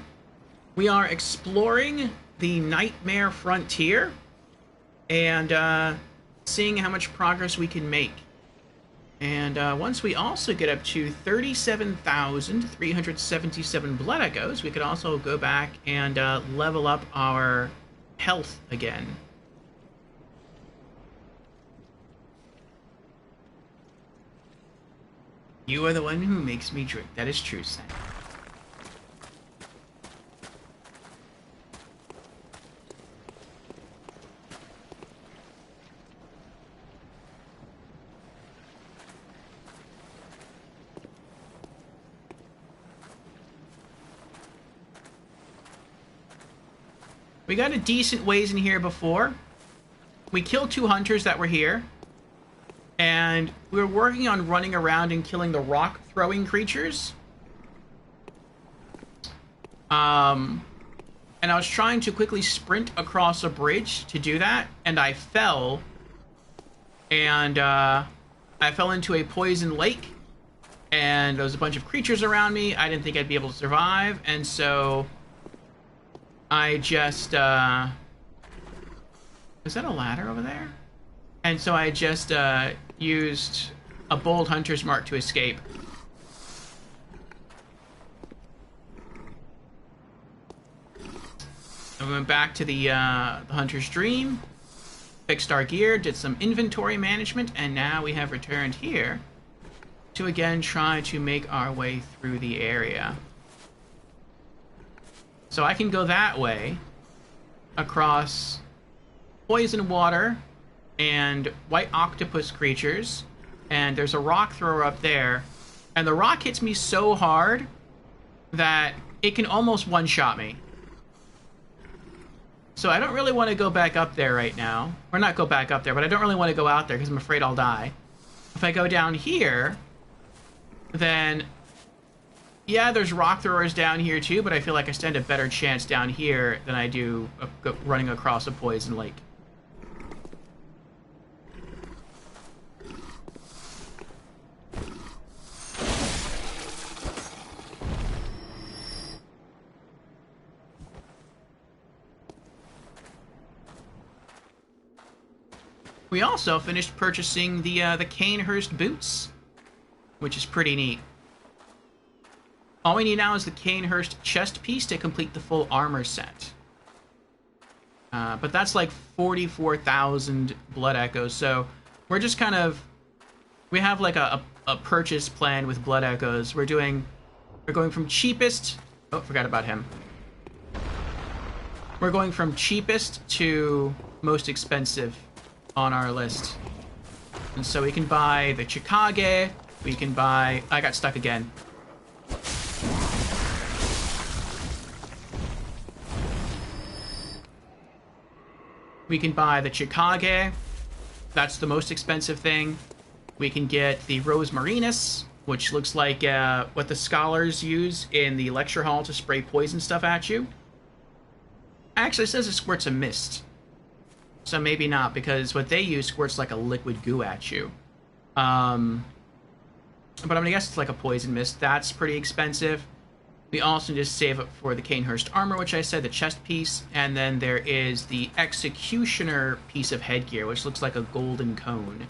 We are exploring the Nightmare Frontier and seeing how much progress we can make. And once we also get up to 37,377 blood echoes, we could also go back and level up our health again. You are the one who makes me drink. That is true, Sam. We got a decent ways in here before. We killed 2 hunters that were here. And we were working on running around and killing the rock throwing creatures. And I was trying to quickly sprint across a bridge to do that, and I fell. And I fell into a poison lake, and there was a bunch of creatures around me. I didn't think I'd be able to survive, and so I just... Is that a ladder over there? And so I just used a bold hunter's mark to escape. I went back to the hunter's dream, fixed our gear, did some inventory management, and now we have returned here to again try to make our way through the area. So I can go that way across poison water and white octopus creatures, and there's a rock thrower up there, and the rock hits me so hard that it can almost one-shot me. So I don't really want to go back up there right now. Or not go back up there, but I don't really want to go out there because I'm afraid I'll die. If I go down here, then... Yeah, there's rock throwers down here too, but I feel like I stand a better chance down here than I do running across a poison lake. We also finished purchasing the Cainhurst boots, which is pretty neat. All we need now is the Cainhurst chest piece to complete the full armor set. But that's like 44,000 blood echoes, so we're just kind of... We have like a purchase plan with blood echoes. We're going from cheapest... Oh, forgot about him. We're going from cheapest to most expensive on our list. And so we can buy the Chikage, we can buy... I got stuck again. We can buy the Chikage, that's the most expensive thing. We can get the Rose Marinus, which looks like what the scholars use in the lecture hall to spray poison stuff at you. Actually, it says it squirts a mist. So maybe not, because what they use squirts like a liquid goo at you. But I'm gonna guess it's like a poison mist. That's pretty expensive. We also just save up for the Cainhurst armor, which I said, the chest piece, and then there is the Executioner piece of headgear, which looks like a golden cone.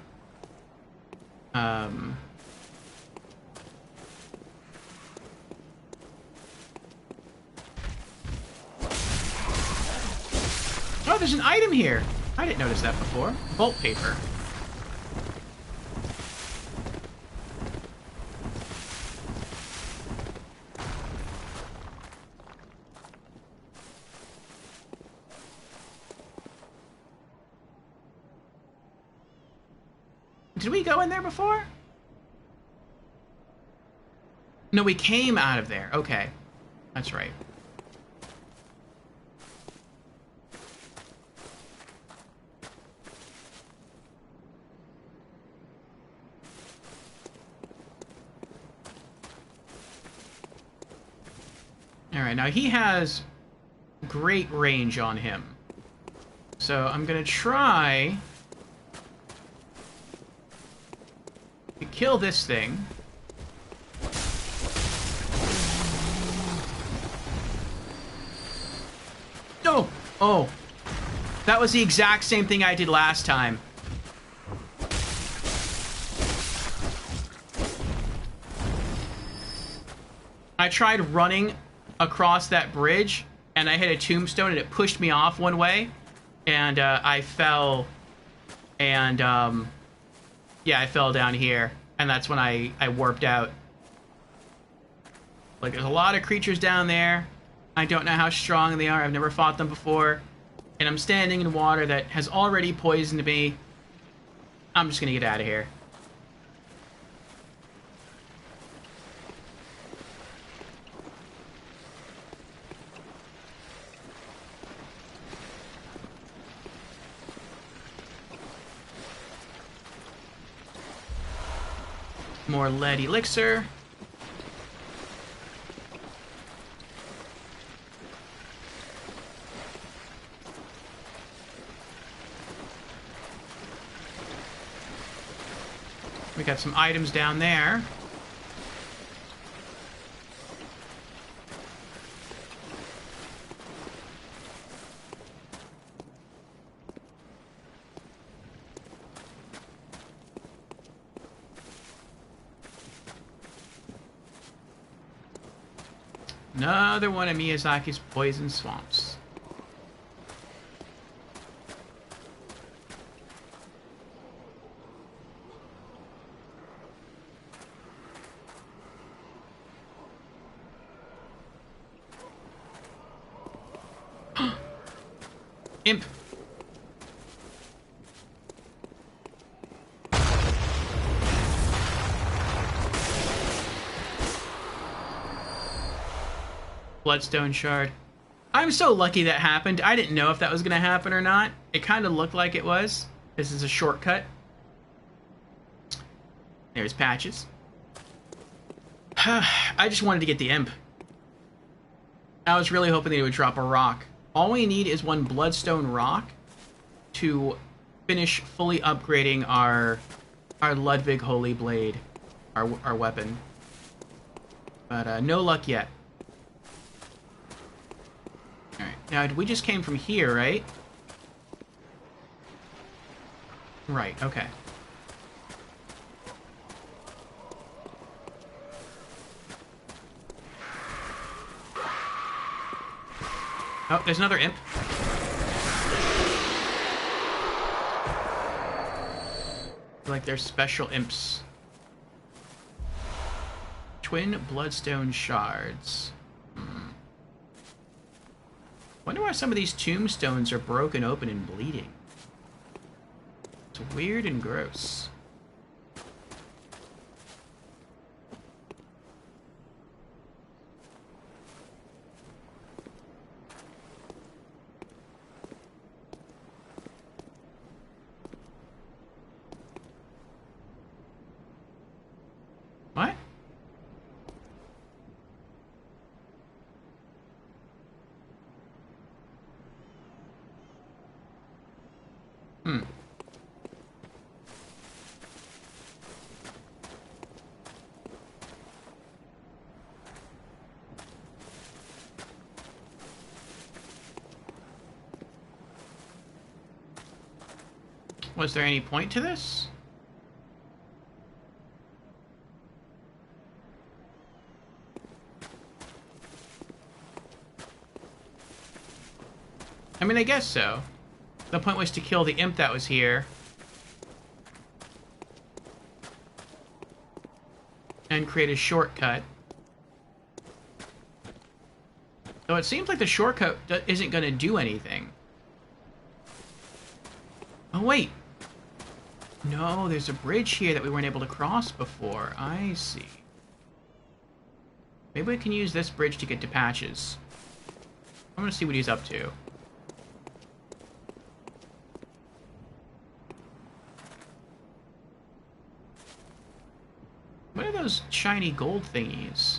Oh, there's an item here! I didn't notice that before. Bolt paper. Did we go in there before? No, we came out of there. Okay. That's right. Alright, now he has great range on him. So I'm gonna try to kill this thing. No! Oh! That was the exact same thing I did last time. I tried running across that bridge, and I hit a tombstone, and it pushed me off one way, and I fell, and yeah, I fell down here, and that's when I warped out. Like, there's a lot of creatures down there. I don't know how strong they are. I've never fought them before, and I'm standing in water that has already poisoned me. I'm just gonna get out of here. More lead elixir. We got some items down there. Another one of Miyazaki's poison swamps. Imp. Bloodstone shard. I'm so lucky that happened. I didn't know if that was going to happen or not. It kind of looked like it was. This is a shortcut. There's Patches. I just wanted to get the imp. I was really hoping they would drop a rock. All we need is one bloodstone rock to finish fully upgrading our Ludwig Holy Blade, our weapon. But no luck yet. Alright, now we just came from here, right? Right, okay. Oh, there's another imp. Like they're special imps. Twin bloodstone shards. Wonder why some of these tombstones are broken open and bleeding. It's weird and gross. What? Was there any point to this? I mean, I guess so. The point was to kill the imp that was here. And create a shortcut. Though it seems like the shortcut isn't going to do anything. Oh, wait. No, there's a bridge here that we weren't able to cross before. I see. Maybe we can use this bridge to get to Patches. I'm going to see what he's up to. What are those shiny gold thingies?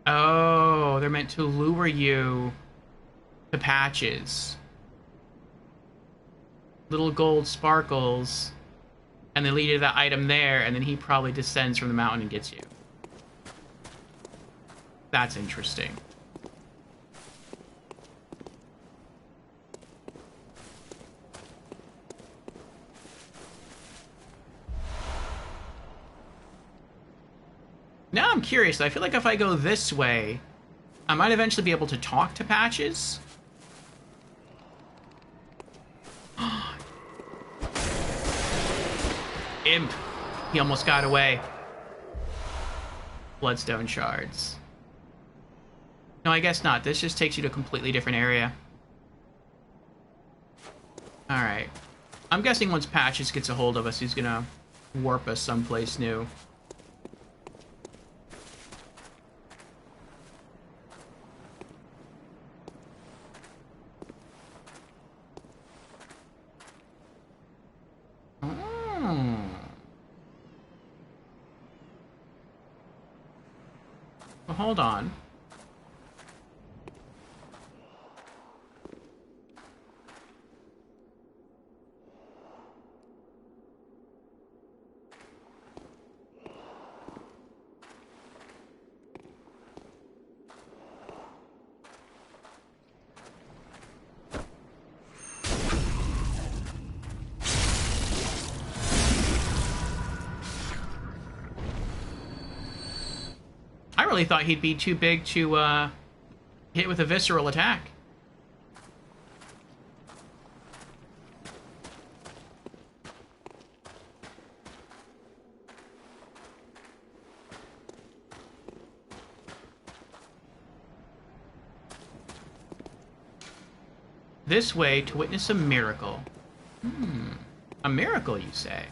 Oh, they're meant to lure you to Patches. Little gold sparkles. And they lead you to that item there, and then he probably descends from the mountain and gets you. That's interesting. Now I'm curious. I feel like if I go this way, I might eventually be able to talk to Patches. Imp. He almost got away. Bloodstone shards. No, I guess not. This just takes you to a completely different area. Alright. I'm guessing once Patches gets a hold of us, he's gonna warp us someplace new. hold on. I really thought he'd be too big to hit with a visceral attack. This way to witness a miracle. A miracle, you say?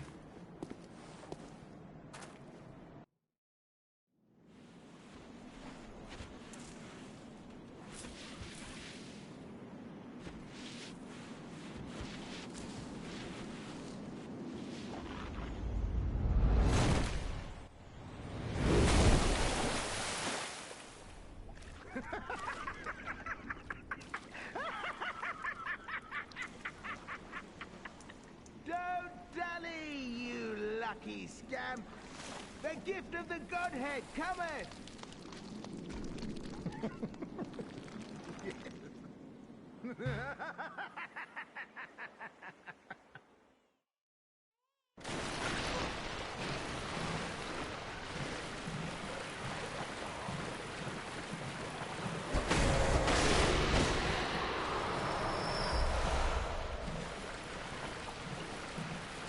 Don't dally, you lucky scam! The gift of the Godhead cometh!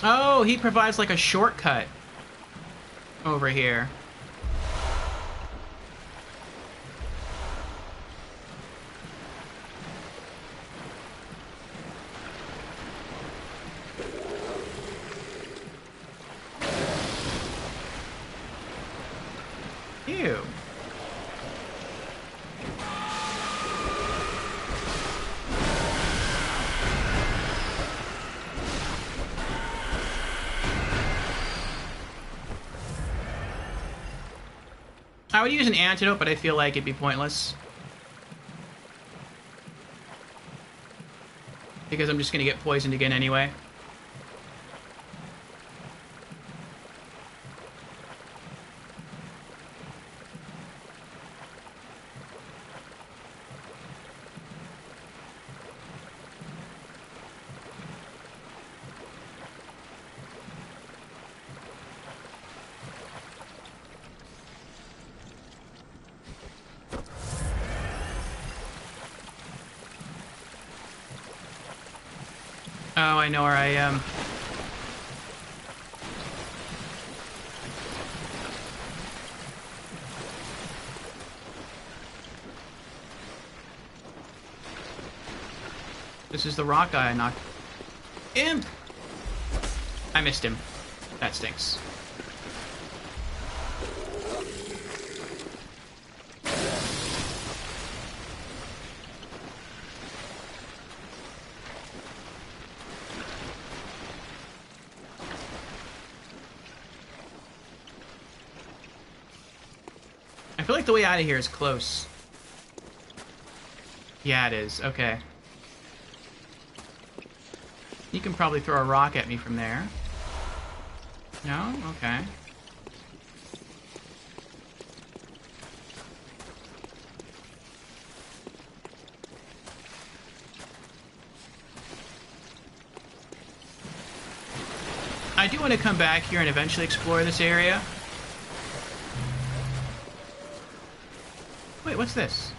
Oh, he provides like a shortcut over here. Ew. I would use an antidote, but I feel like it'd be pointless. Because I'm just gonna get poisoned again anyway. Oh, I know where I am. This is the rock guy I knocked. Imp! I missed him. That stinks. I feel like the way out of here is close. Yeah, it is. Okay. You can probably throw a rock at me from there. No? Okay. I do want to come back here and eventually explore this area. Wait, what's this?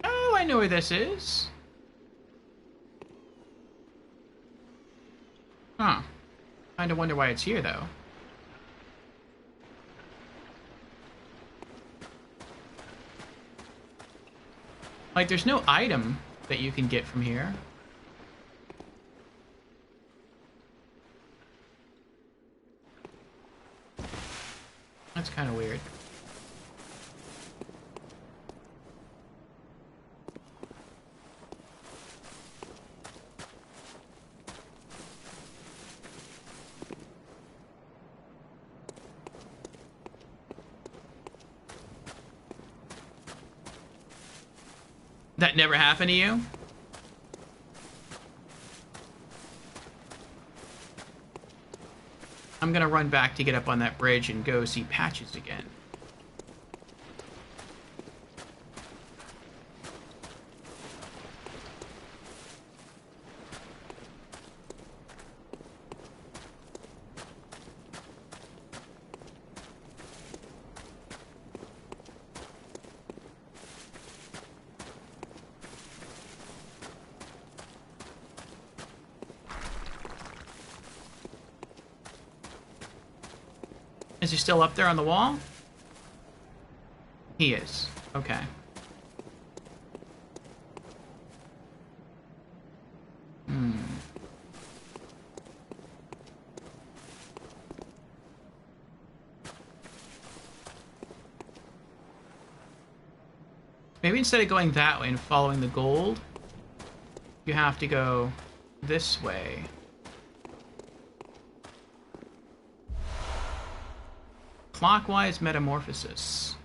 Oh, I know where this is. Huh. Kinda wonder why it's here, though. Like, there's no item that you can get from here. That's kind of weird. That never happened to you? I'm gonna run back to get up on that bridge and go see Patches again. Is he still up there on the wall? He is. Okay. Maybe instead of going that way and following the gold, you have to go this way. Clockwise metamorphosis.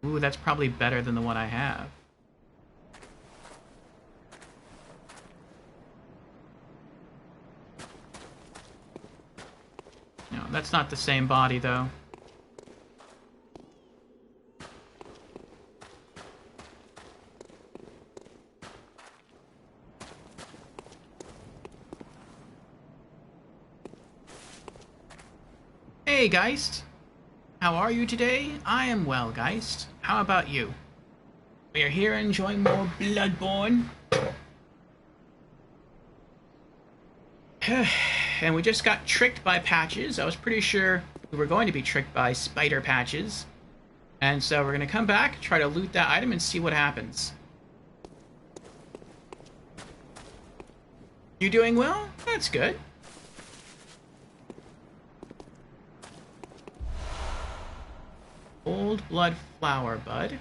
Ooh, that's probably better than the one I have. No, that's not the same body, though. Hey, Geist. How are you today? I am well, Geist. How about you? We are here enjoying more Bloodborne. And we just got tricked by Patches. I was pretty sure we were going to be tricked by Spider Patches. And so we're going to come back, try to loot that item, and see what happens. You doing well? That's good. Old blood flower bud.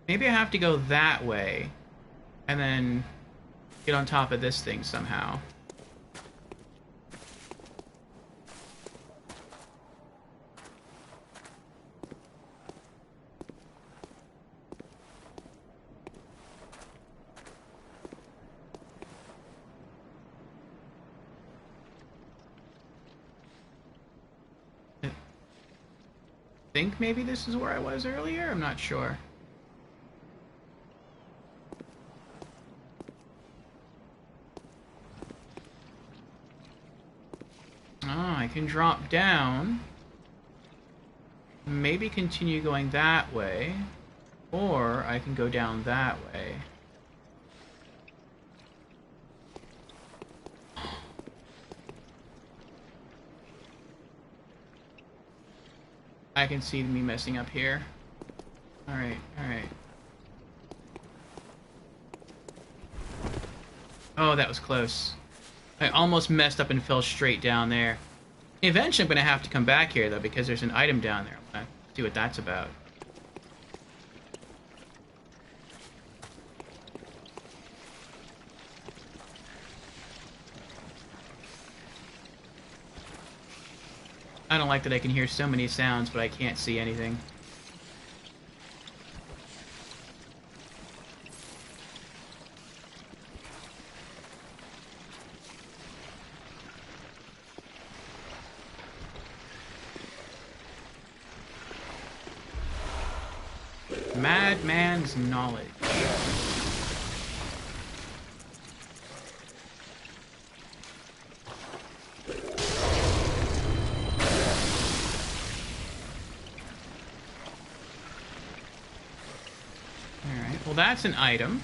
Maybe I have to go that way and then get on top of this thing somehow. I think maybe this is where I was earlier? I'm not sure. I can drop down, maybe continue going that way, or I can go down that way. I can see me messing up here. Alright, alright. Oh, that was close. I almost messed up and fell straight down there. Eventually I'm going to have to come back here, though, because there's an item down there. I'm going to see what that's about. I don't like that I can hear so many sounds, but I can't see anything. Madman's knowledge. Alright, well that's an item.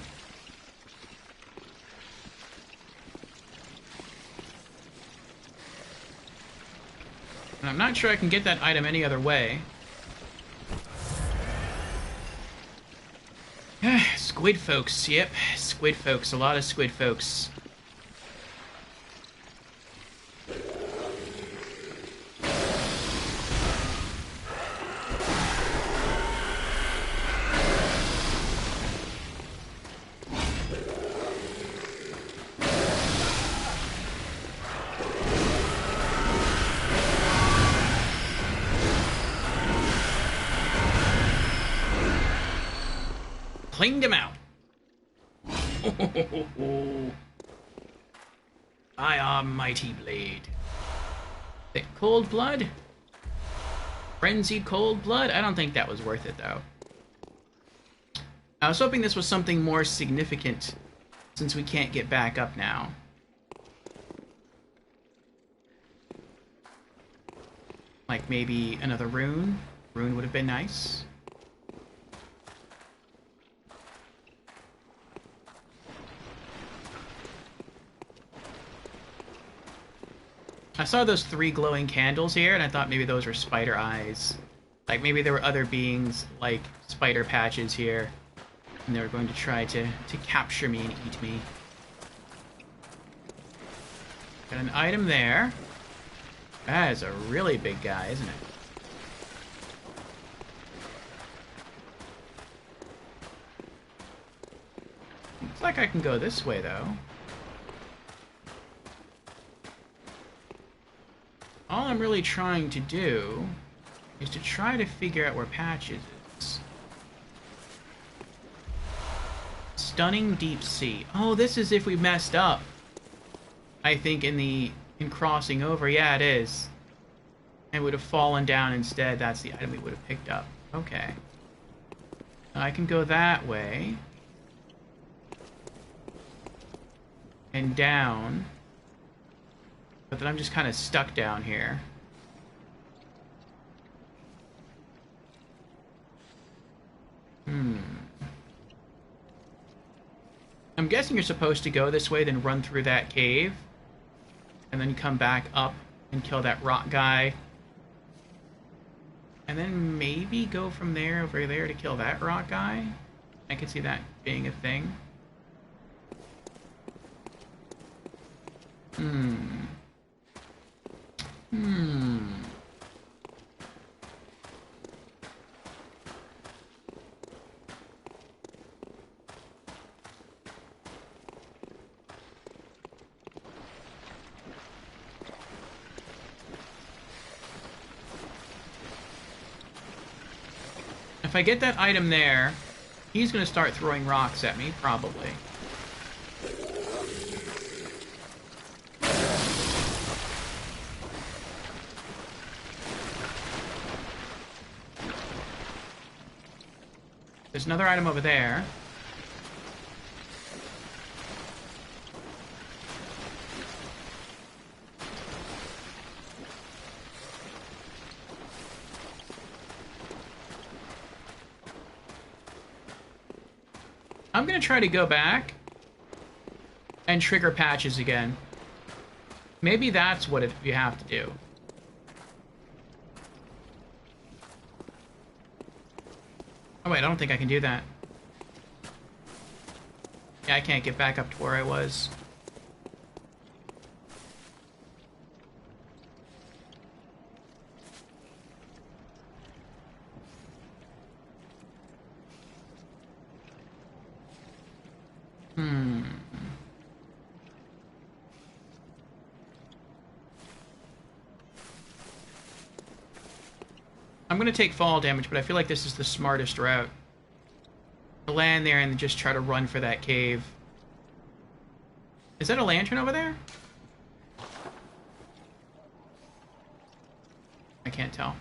And I'm not sure I can get that item any other way. Squid folks, yep. Squid folks, a lot of squid folks. cleaned him out. I am Mighty Blade. Thick cold blood? Frenzied cold blood? I don't think that was worth it, though. I was hoping this was something more significant, since we can't get back up now. Like maybe another rune? Rune would have been nice. I saw those 3 glowing candles here, and I thought maybe those were spider eyes. Like, maybe there were other beings, like spider patches here, and they were going to try to capture me and eat me. Got an item there. That is a really big guy, isn't it? Looks like I can go this way, though. All I'm really trying to do is to try to figure out where Patches is. Stunning Deep Sea. Oh, this is if we messed up. I think in crossing over. Yeah, it is. And would have fallen down instead. That's the item we would have picked up. Okay. I can go that way. And down. But then I'm just kind of stuck down here. I'm guessing you're supposed to go this way, then run through that cave. And then come back up and kill that rock guy. And then maybe go from there over there to kill that rock guy. I could see that being a thing. If I get that item there, he's going to start throwing rocks at me, probably. There's another item over there. I'm gonna try to go back and trigger Patches again. Maybe that's what you have to do. Oh wait, I don't think I can do that. Yeah, I can't get back up to where I was. I'm gonna take fall damage, but I feel like this is the smartest route. Land there and just try to run for that cave. Is that a lantern over there? I can't tell.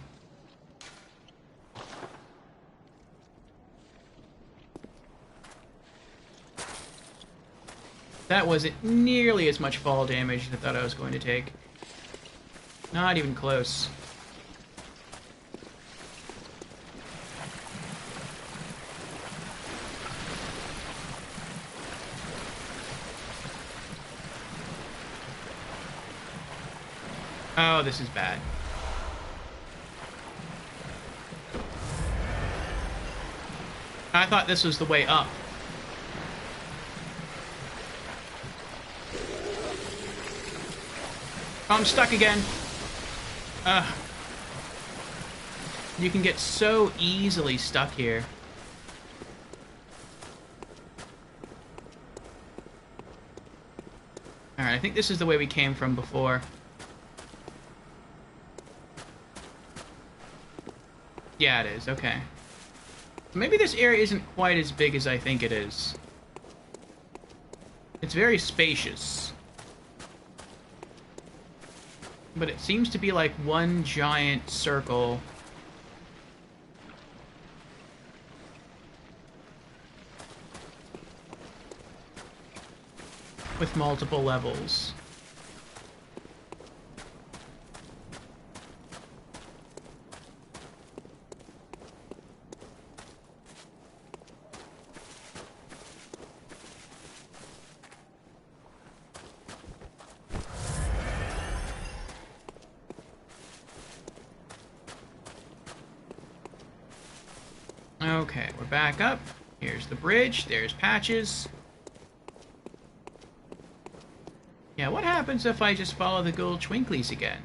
That wasn't nearly as much fall damage as I thought I was going to take. Not even close. Oh, this is bad. I thought this was the way up. Oh, I'm stuck again. You can get so easily stuck here. Alright, I think this is the way we came from before. Yeah, it is. Okay. Maybe this area isn't quite as big as I think it is. It's very spacious. But it seems to be like one giant circle. With multiple levels. Okay, we're back up. Here's the bridge. There's Patches. Yeah, what happens if I just follow the gold twinklies again?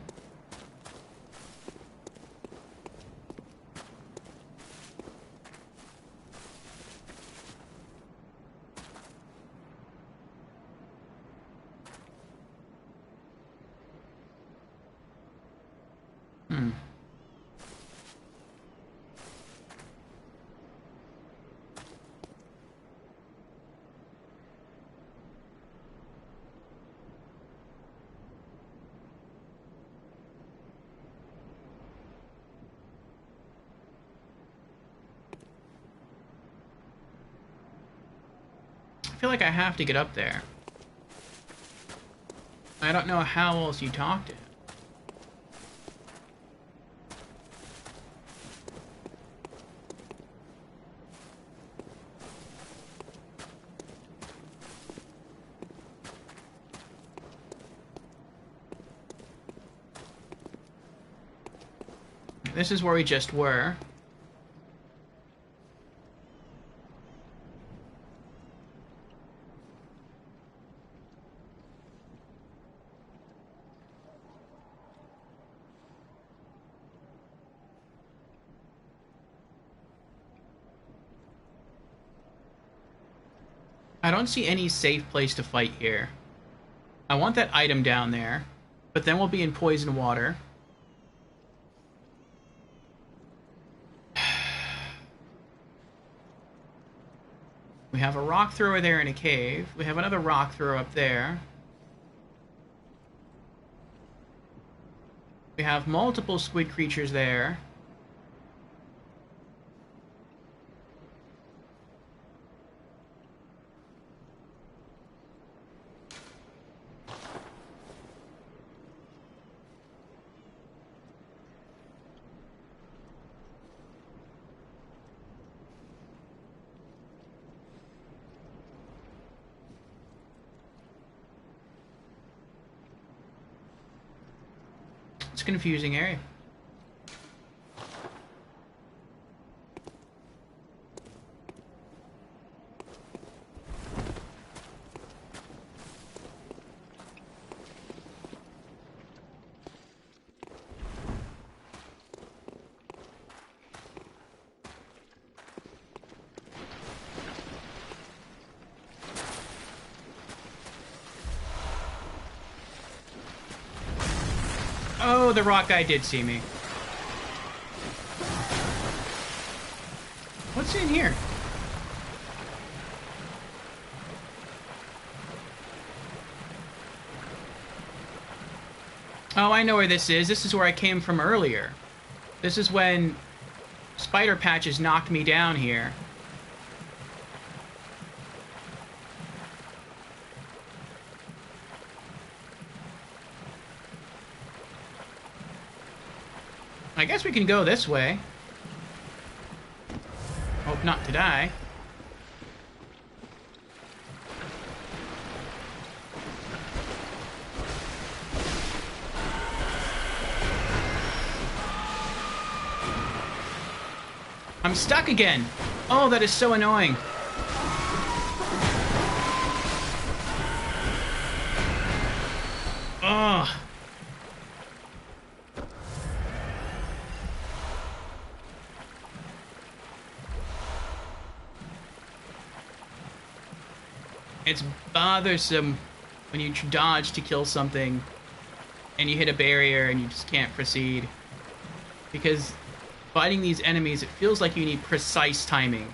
I feel like I have to get up there. I don't know how else you talk to him. This is where we just were. I don't see any safe place to fight here. I want that item down there, but then we'll be in poison water. We have a rock thrower there in a cave. We have another rock thrower up there. We have multiple squid creatures there. It's a confusing area. Oh, the rock guy did see me. What's in here? Oh, I know where this is. This is where I came from earlier. This is when Spider Patches knocked me down here. I guess we can go this way. Hope not to die. I'm stuck again. Oh, that is so annoying. Ugh. It's bothersome when you dodge to kill something and you hit a barrier and you just can't proceed. Because Fighting these enemies, it feels like you need precise timing.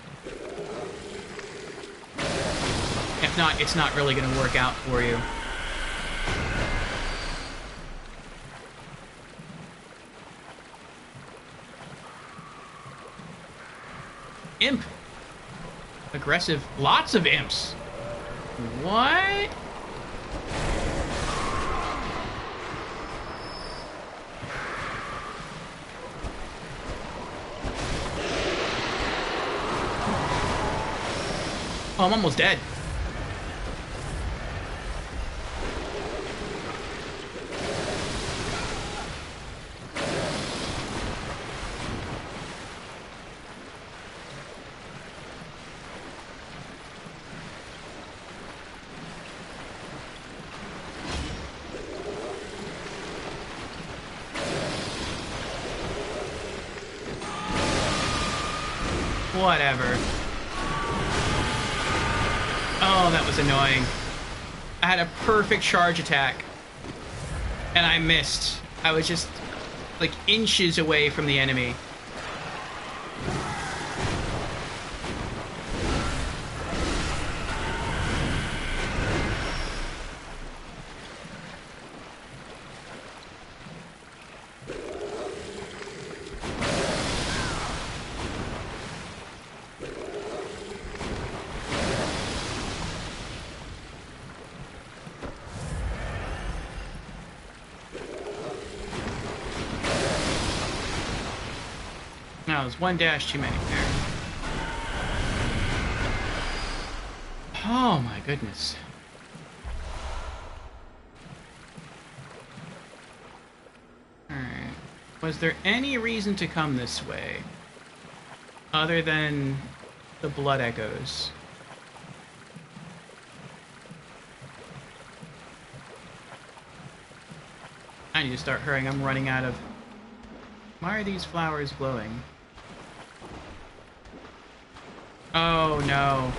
If not, it's not really going to work out for you. Imp. Aggressive. Lots of imps. What? Oh, I'm almost dead. Whatever. Oh, that was annoying. I had a perfect charge attack. And I missed. I was just, like, inches away from the enemy. No, there's one dash too many there. Oh my goodness. Alright. Was there any reason to come this way? Other than the blood echoes? I need to start hurrying. I'm running out of... Why are these flowers glowing? Oh no.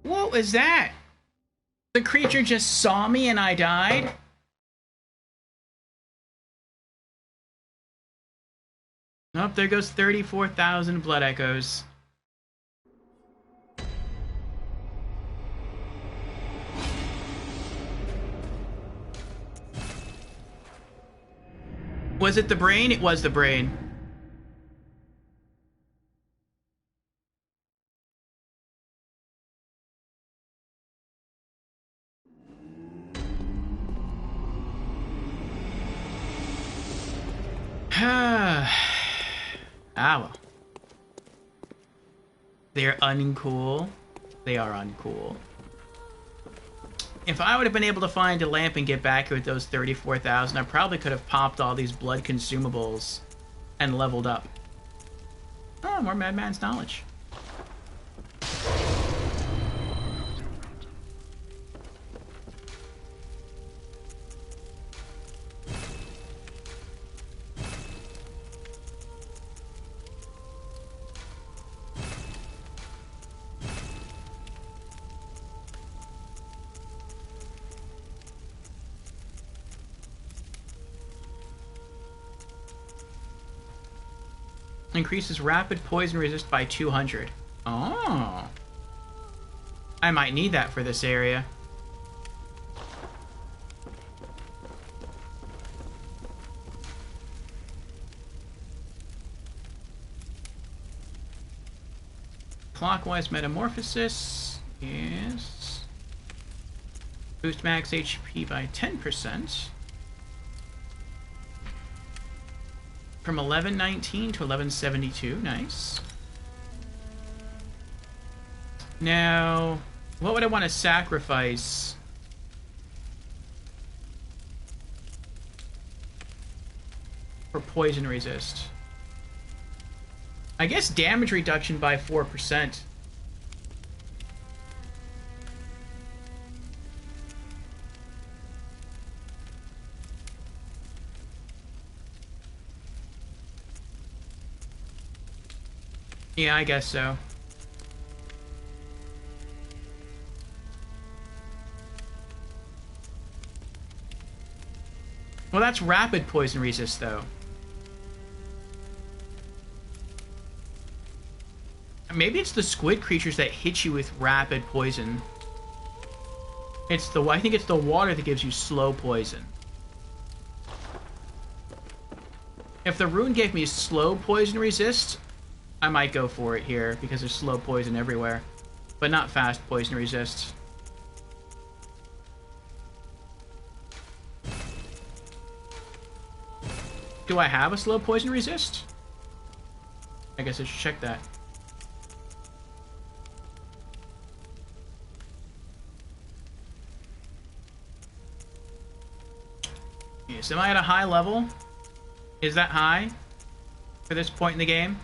What was that? The creature just saw me and I died? Oh, there goes 34,000 blood echoes. Was it the brain? It was the brain. Ah, well. They're uncool. They are uncool. If I would have been able to find a lamp and get back here with those 34,000, I probably could have popped all these blood consumables and leveled up. Oh, more Madman's knowledge. Increases rapid poison resist by 200. Oh. I might need that for this area. Clockwise metamorphosis. Yes. Boost max HP by 10%. From 1119 to 1172. Nice. Now, what would I want to sacrifice? For poison resist. I guess damage reduction by 4%. Yeah, I guess so. Well, that's rapid poison resist, though. Maybe it's the squid creatures that hit you with rapid poison. I think it's the water that gives you slow poison. If the rune gave me slow poison resist, I might go for it here, because there's slow poison everywhere. But not fast poison resist. Do I have a slow poison resist? I guess I should check that. Yes, am I at a high level? Is that high for this point in the game?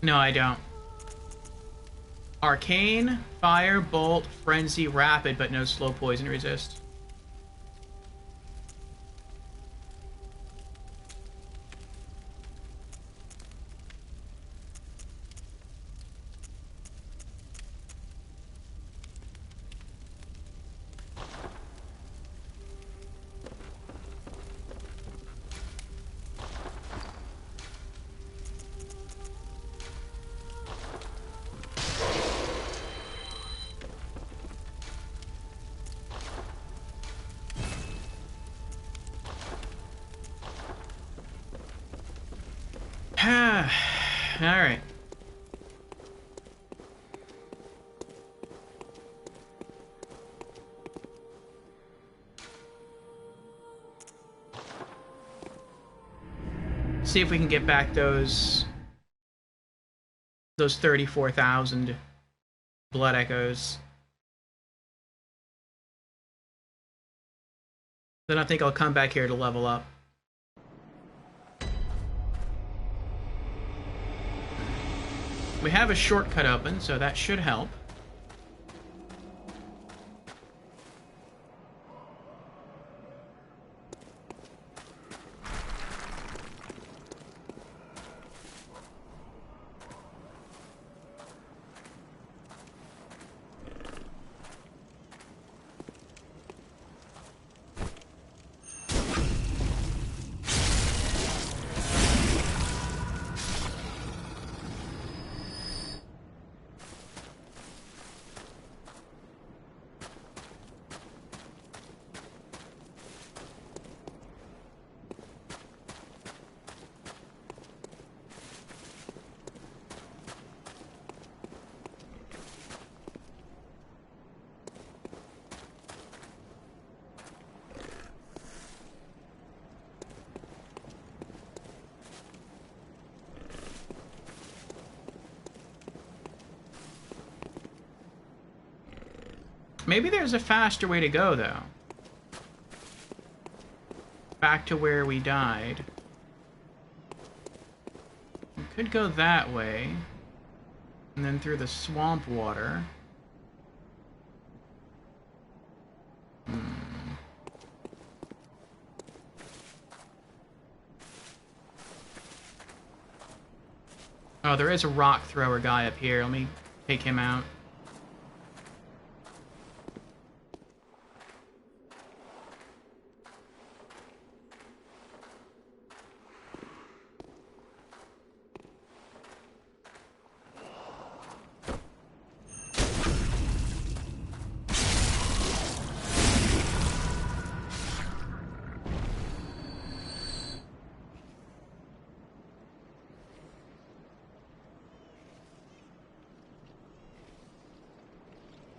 No, I don't. Arcane, Fire, Bolt, Frenzy, Rapid, but no slow poison resist. Alright. See if we can get back those 34,000 blood echoes. Then I think I'll come back here to level up. We have a shortcut open, so that should help. Maybe there's a faster way to go, though. Back to where we died. We could go that way. And then through the swamp water. Oh, there is a rock thrower guy up here. Let me take him out.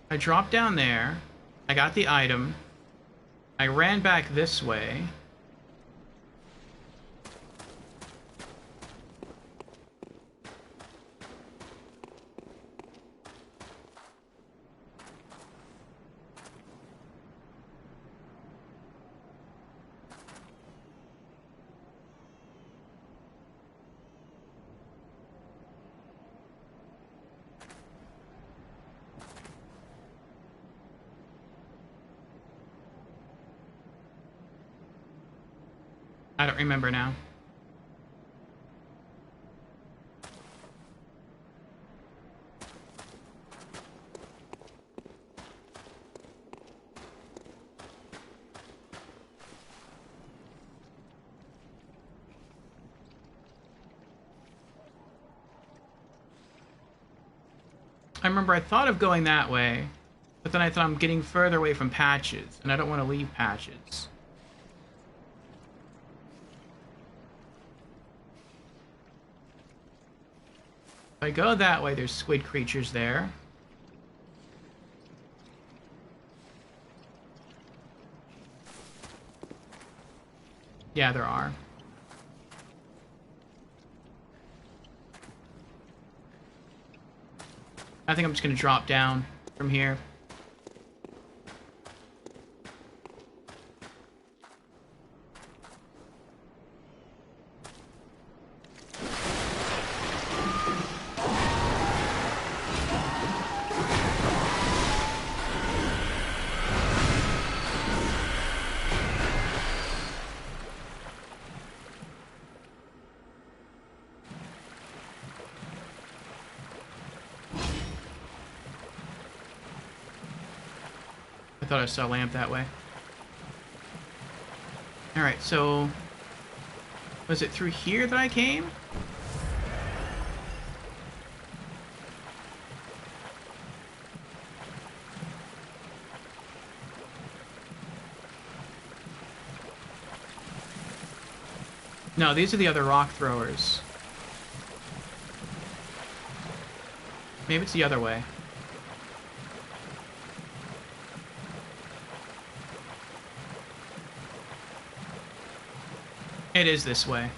I dropped down there, I got the item, I ran back this way. I don't remember now. I remember I thought of going that way, but then I thought I'm getting further away from Patches, and I don't want to leave Patches. If I go that way, there's squid creatures there. Yeah, there are. I think I'm just gonna drop down from here. I thought I saw a lamp that way. Alright, so... was it through here that I came? No, these are the other rock throwers. Maybe it's the other way. It is this way.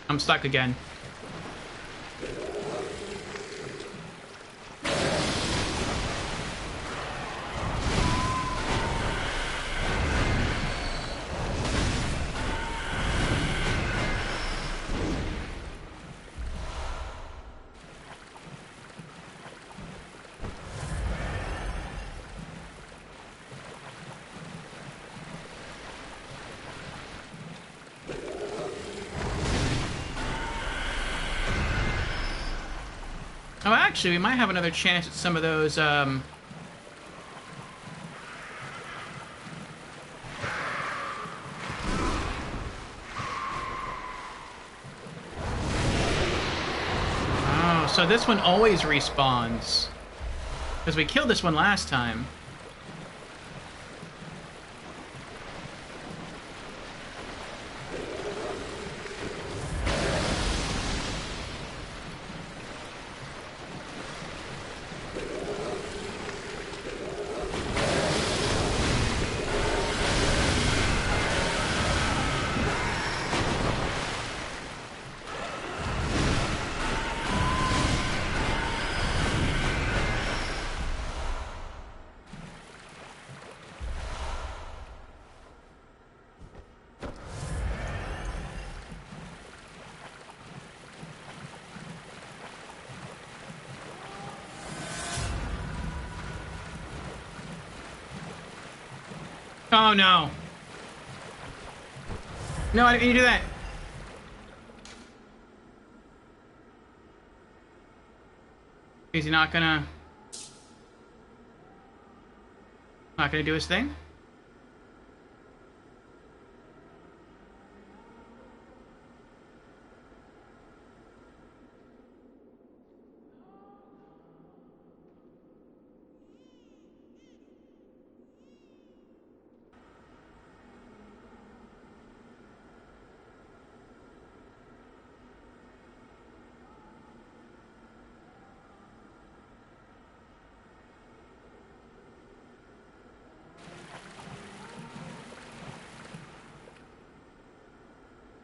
I'm stuck again. Oh, actually, we might have another chance at some of those, Oh, so this one always respawns. Because we killed this one last time. Oh no. No, I didn't mean to do that. Is he not gonna do his thing?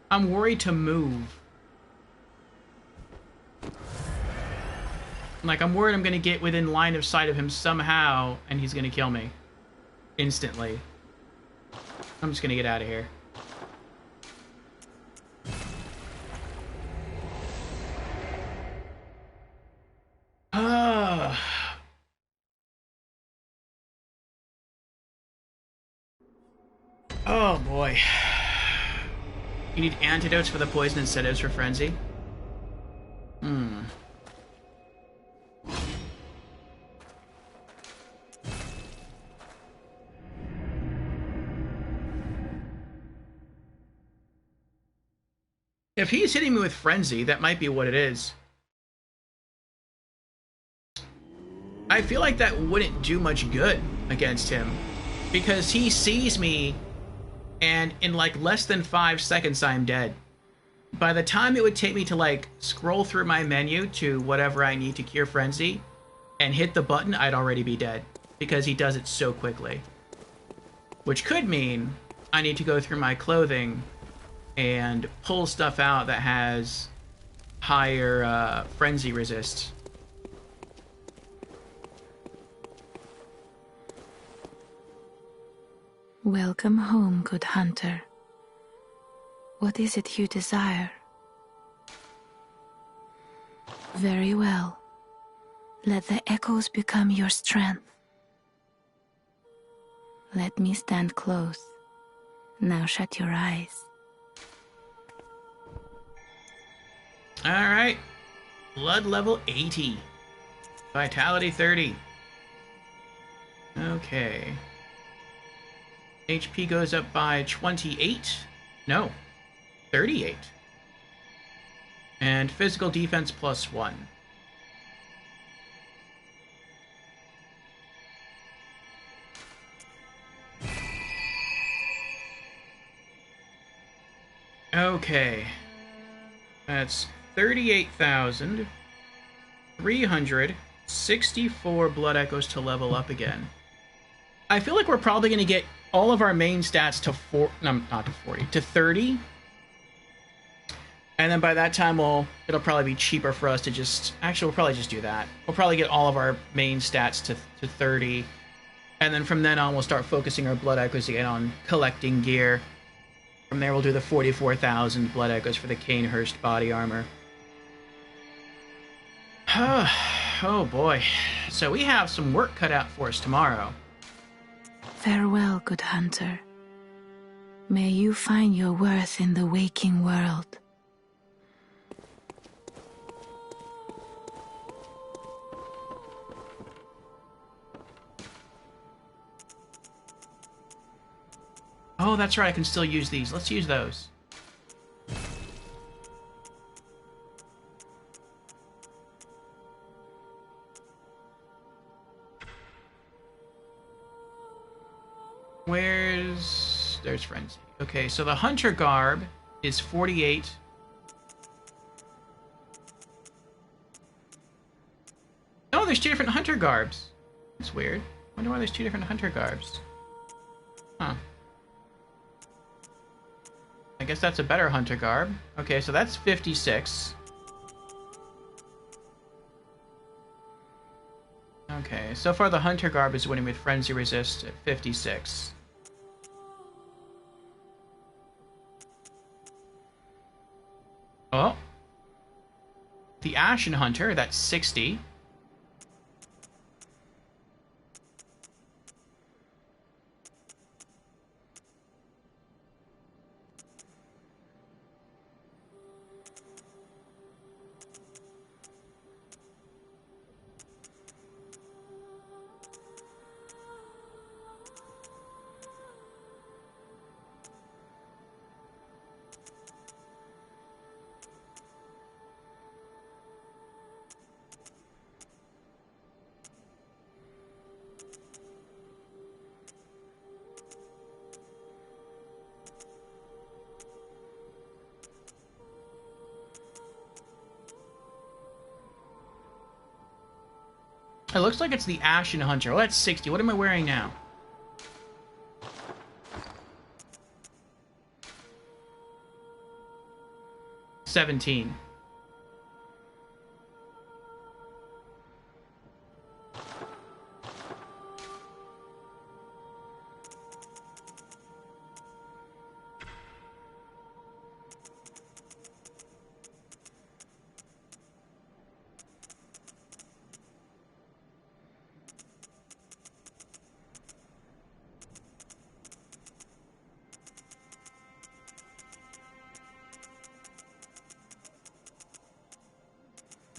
I'm worried to move. Like, I'm worried I'm gonna get within line of sight of him somehow, and he's gonna kill me. Instantly. I'm just gonna get out of here. Oh boy. You need antidotes for the poison and sedatives for frenzy? If he's hitting me with Frenzy, that might be what it is. I feel like that wouldn't do much good against him, because he sees me, and in like less than 5 seconds, I'm dead. By the time it would take me to like scroll through my menu to whatever I need to cure Frenzy and hit the button, I'd already be dead, because he does it so quickly. Which could mean I need to go through my clothing and pull stuff out that has higher Frenzy resist. Welcome home, good hunter. What is it you desire? Very well. Let the echoes become your strength. Let me stand close. Now shut your eyes. Alright. Blood level 80. Vitality 30. Okay. HP goes up by 28. No. 38. And physical defense plus 1. Okay. That's 38,364 blood echoes to level up again. I feel like we're probably going to get all of our main stats to to 30. And then by that time, it'll probably be cheaper for us to just... Actually, we'll probably just do that. We'll probably get all of our main stats to 30. And then from then on, we'll start focusing our blood echoes again on collecting gear. From there, we'll do the 44,000 blood echoes for the Canehurst body armor. Oh boy. So we have some work cut out for us tomorrow. Farewell, good hunter. May you find your worth in the waking world. Oh, that's right, I can still use these. Let's use those. There's Frenzy. Okay, so the Hunter Garb is 48. Oh, there's 2 different Hunter Garbs. That's weird. Wonder why there's 2 different Hunter Garbs. Huh. I guess that's a better Hunter Garb. Okay, so that's 56. Okay, so far the Hunter Garb is winning with Frenzy Resist at 56. Oh. The Ashen Hunter, that's 60. It looks like it's the Ashen Hunter. Oh, that's 60. What am I wearing now? $17.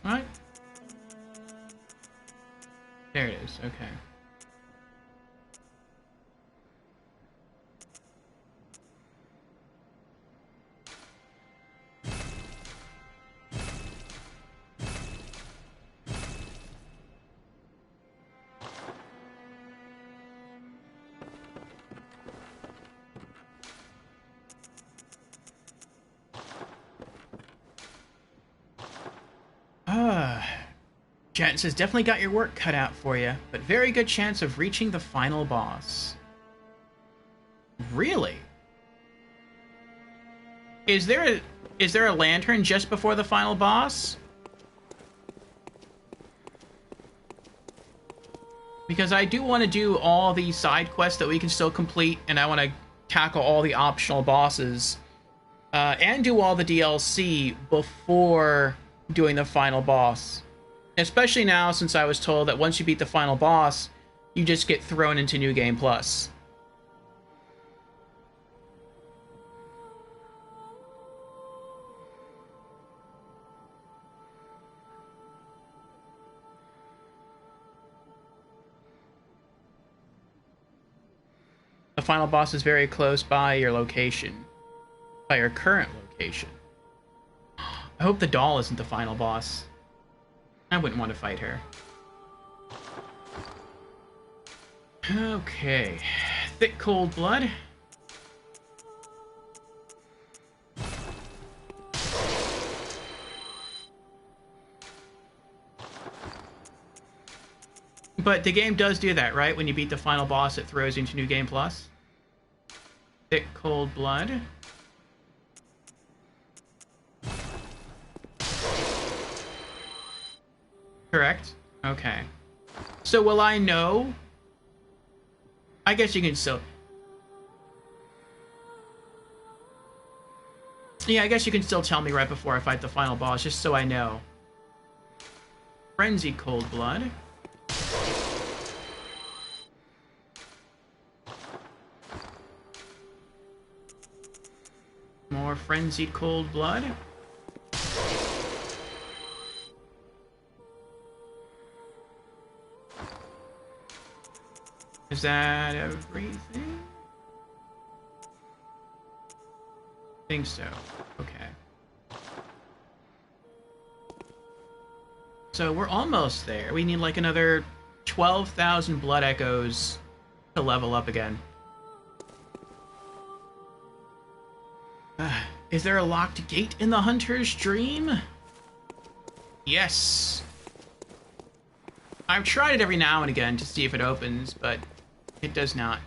What? There it is. Okay. Jet says, definitely got your work cut out for you, but very good chance of reaching the final boss. Really? Is there a lantern just before the final boss? Because I do want to do all the side quests that we can still complete, and I want to tackle all the optional bosses, and do all the DLC before doing the final boss. Especially now, since I was told that once you beat the final boss, you just get thrown into New Game Plus. The final boss is very close by your location. By your current location. I hope the doll isn't the final boss. I wouldn't want to fight her. Okay. Thick cold blood. But the game does do that, right? When you beat the final boss, it throws you into New Game Plus. Thick cold blood. Correct. Okay. So will I know? I guess you can still... Yeah, I guess you can still tell me right before I fight the final boss, just so I know. Frenzied cold blood. More frenzied cold blood. Is that everything? I think so. Okay. So we're almost there. We need like another 12,000 blood echoes to level up again. Is there a locked gate in the Hunter's Dream? Yes. I've tried it every now and again to see if it opens, but it does not.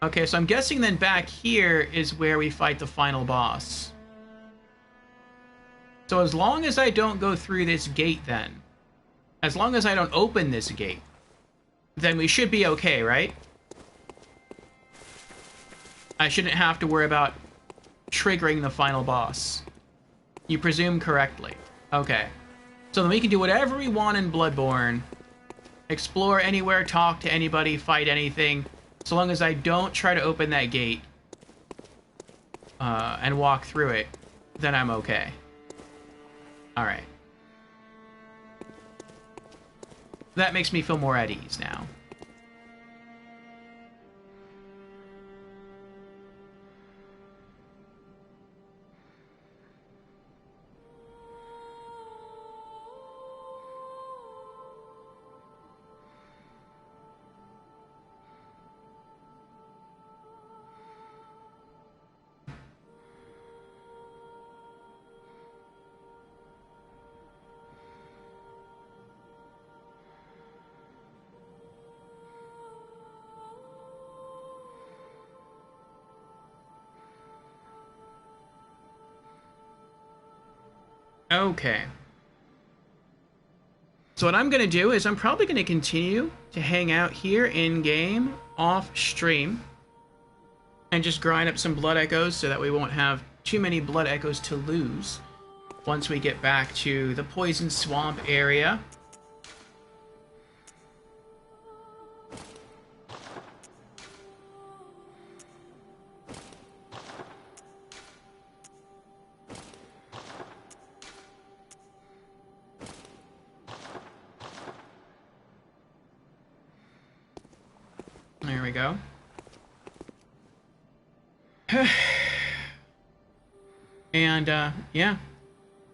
Okay, so I'm guessing then back here is where we fight the final boss. So as long as I don't go through this gate then, as long as I don't open this gate, then we should be okay, right? I shouldn't have to worry about triggering the final boss. You presume correctly. Okay. So then we can do whatever we want in Bloodborne. Explore anywhere, talk to anybody, fight anything. So long as I don't try to open that gate and walk through it, then I'm okay. Alright. That makes me feel more at ease now. Okay. So what I'm going to do is I'm probably going to continue to hang out here in-game, off-stream, and just grind up some blood echoes so that we won't have too many blood echoes to lose once we get back to the Poison Swamp area. There we go. And, yeah.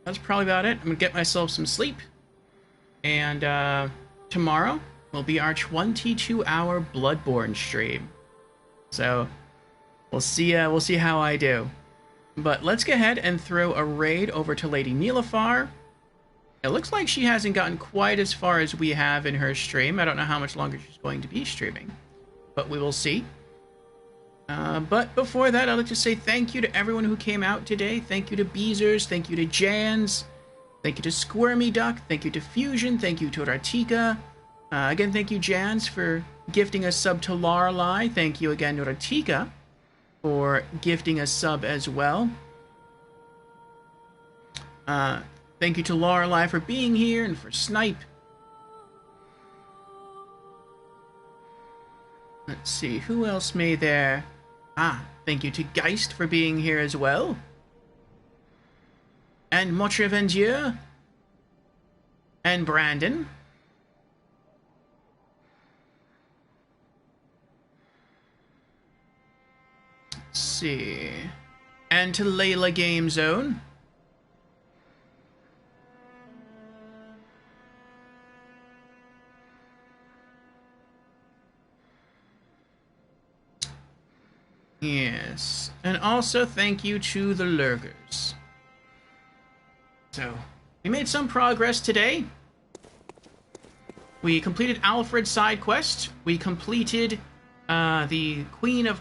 That's probably about it. I'm gonna get myself some sleep. And, tomorrow will be our 22-hour Bloodborne stream. So, We'll see how I do. But let's go ahead and throw a raid over to Lady Nilafar. It looks like she hasn't gotten quite as far as we have in her stream. I don't know how much longer she's going to be streaming, but we will see. But before that, I'd like to say thank you to everyone who came out today. Thank you to Beezers, thank you to Jans, thank you to Squirmy Duck, thank you to Fusion, thank you to Ratika. Again, thank you, Jans, for gifting a sub to Lorelei. Thank you again to Ratika for gifting a sub as well. Thank you to Lorelei for being here and for Snipe. Let's see, who else may there... thank you to Geist for being here as well. And Motre Vendieu. And Brandon. Let's see. And to Layla Game Zone. Yes, and also thank you to the lurkers. So, we made some progress today. We completed Alfred's side quest. We completed the Queen of...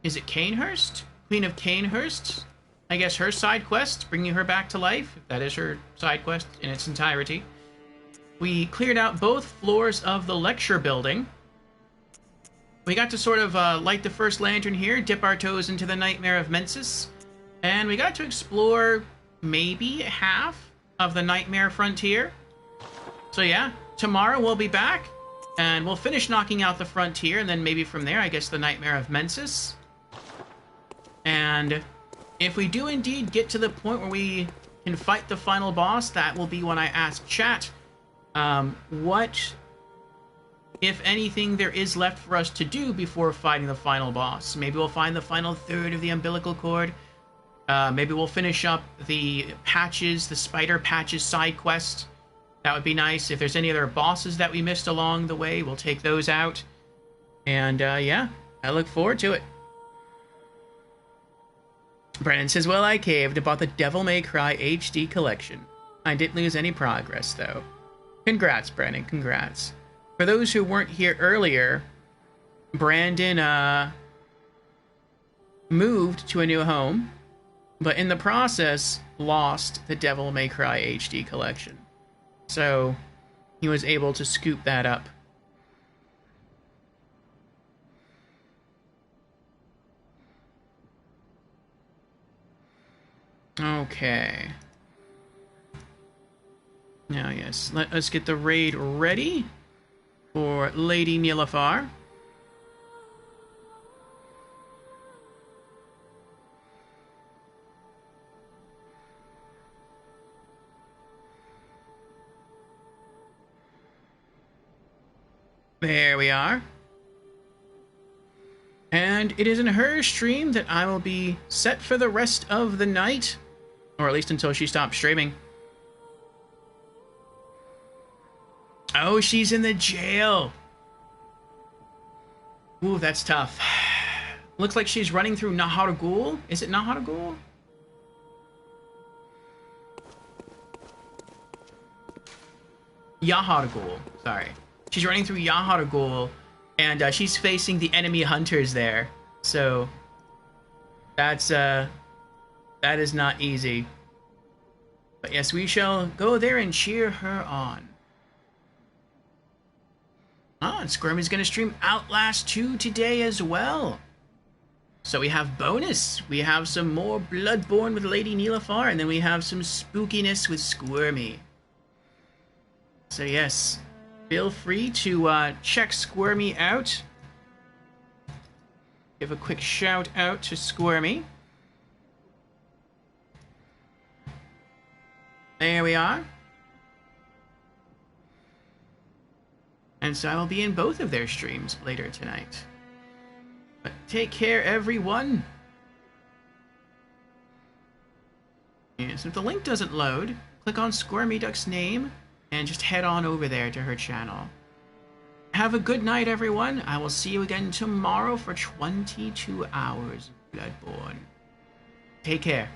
Is it Canehurst? Queen of Canehurst? I guess her side quest, bringing her back to life. That is her side quest in its entirety. We cleared out both floors of the lecture building. We got to sort of light the first lantern here, dip our toes into the Nightmare of Mensis, and we got to explore maybe half of the Nightmare Frontier. So yeah, tomorrow we'll be back, and we'll finish knocking out the Frontier, and then maybe from there, I guess, the Nightmare of Mensis. And if we do indeed get to the point where we can fight the final boss, that will be when I ask chat, what... if anything there is left for us to do before fighting the final boss. Maybe we'll find the final third of the umbilical cord. Maybe we'll finish up the patches, the spider patches side quest. That would be nice. If there's any other bosses that we missed along the way, we'll take those out. And yeah, I look forward to it. Brennan says, well, I caved about the Devil May Cry HD collection. I didn't lose any progress, though. Congrats, Brennan, congrats. For those who weren't here earlier, Brandon moved to a new home, but in the process lost the Devil May Cry HD collection. So he was able to scoop that up. Okay. Now, yes, let us get the raid ready for Lady Nilafar. There we are. And it is in her stream that I will be set for the rest of the night, or at least until she stops streaming. Oh, she's in the jail. Ooh, that's tough. Looks like she's running through Nahargul. Is it Nahargul? Yahargul, sorry. She's running through Yahargul, and she's facing the enemy hunters there. So, that's, that is not easy. But yes, we shall go there and cheer her on. And Squirmy's gonna stream Outlast 2 today as well. So we have bonus. We have some more Bloodborne with Lady Nilafar, and then we have some spookiness with Squirmy. So yes, feel free to check Squirmy out. Give a quick shout out to Squirmy. There we are. And so I will be in both of their streams later tonight. But take care, everyone. Yes, if the link doesn't load, click on Squirmy Duck's name and just head on over there to her channel. have a good night, everyone. I will see you again tomorrow for 22 hours of Bloodborne. Take care.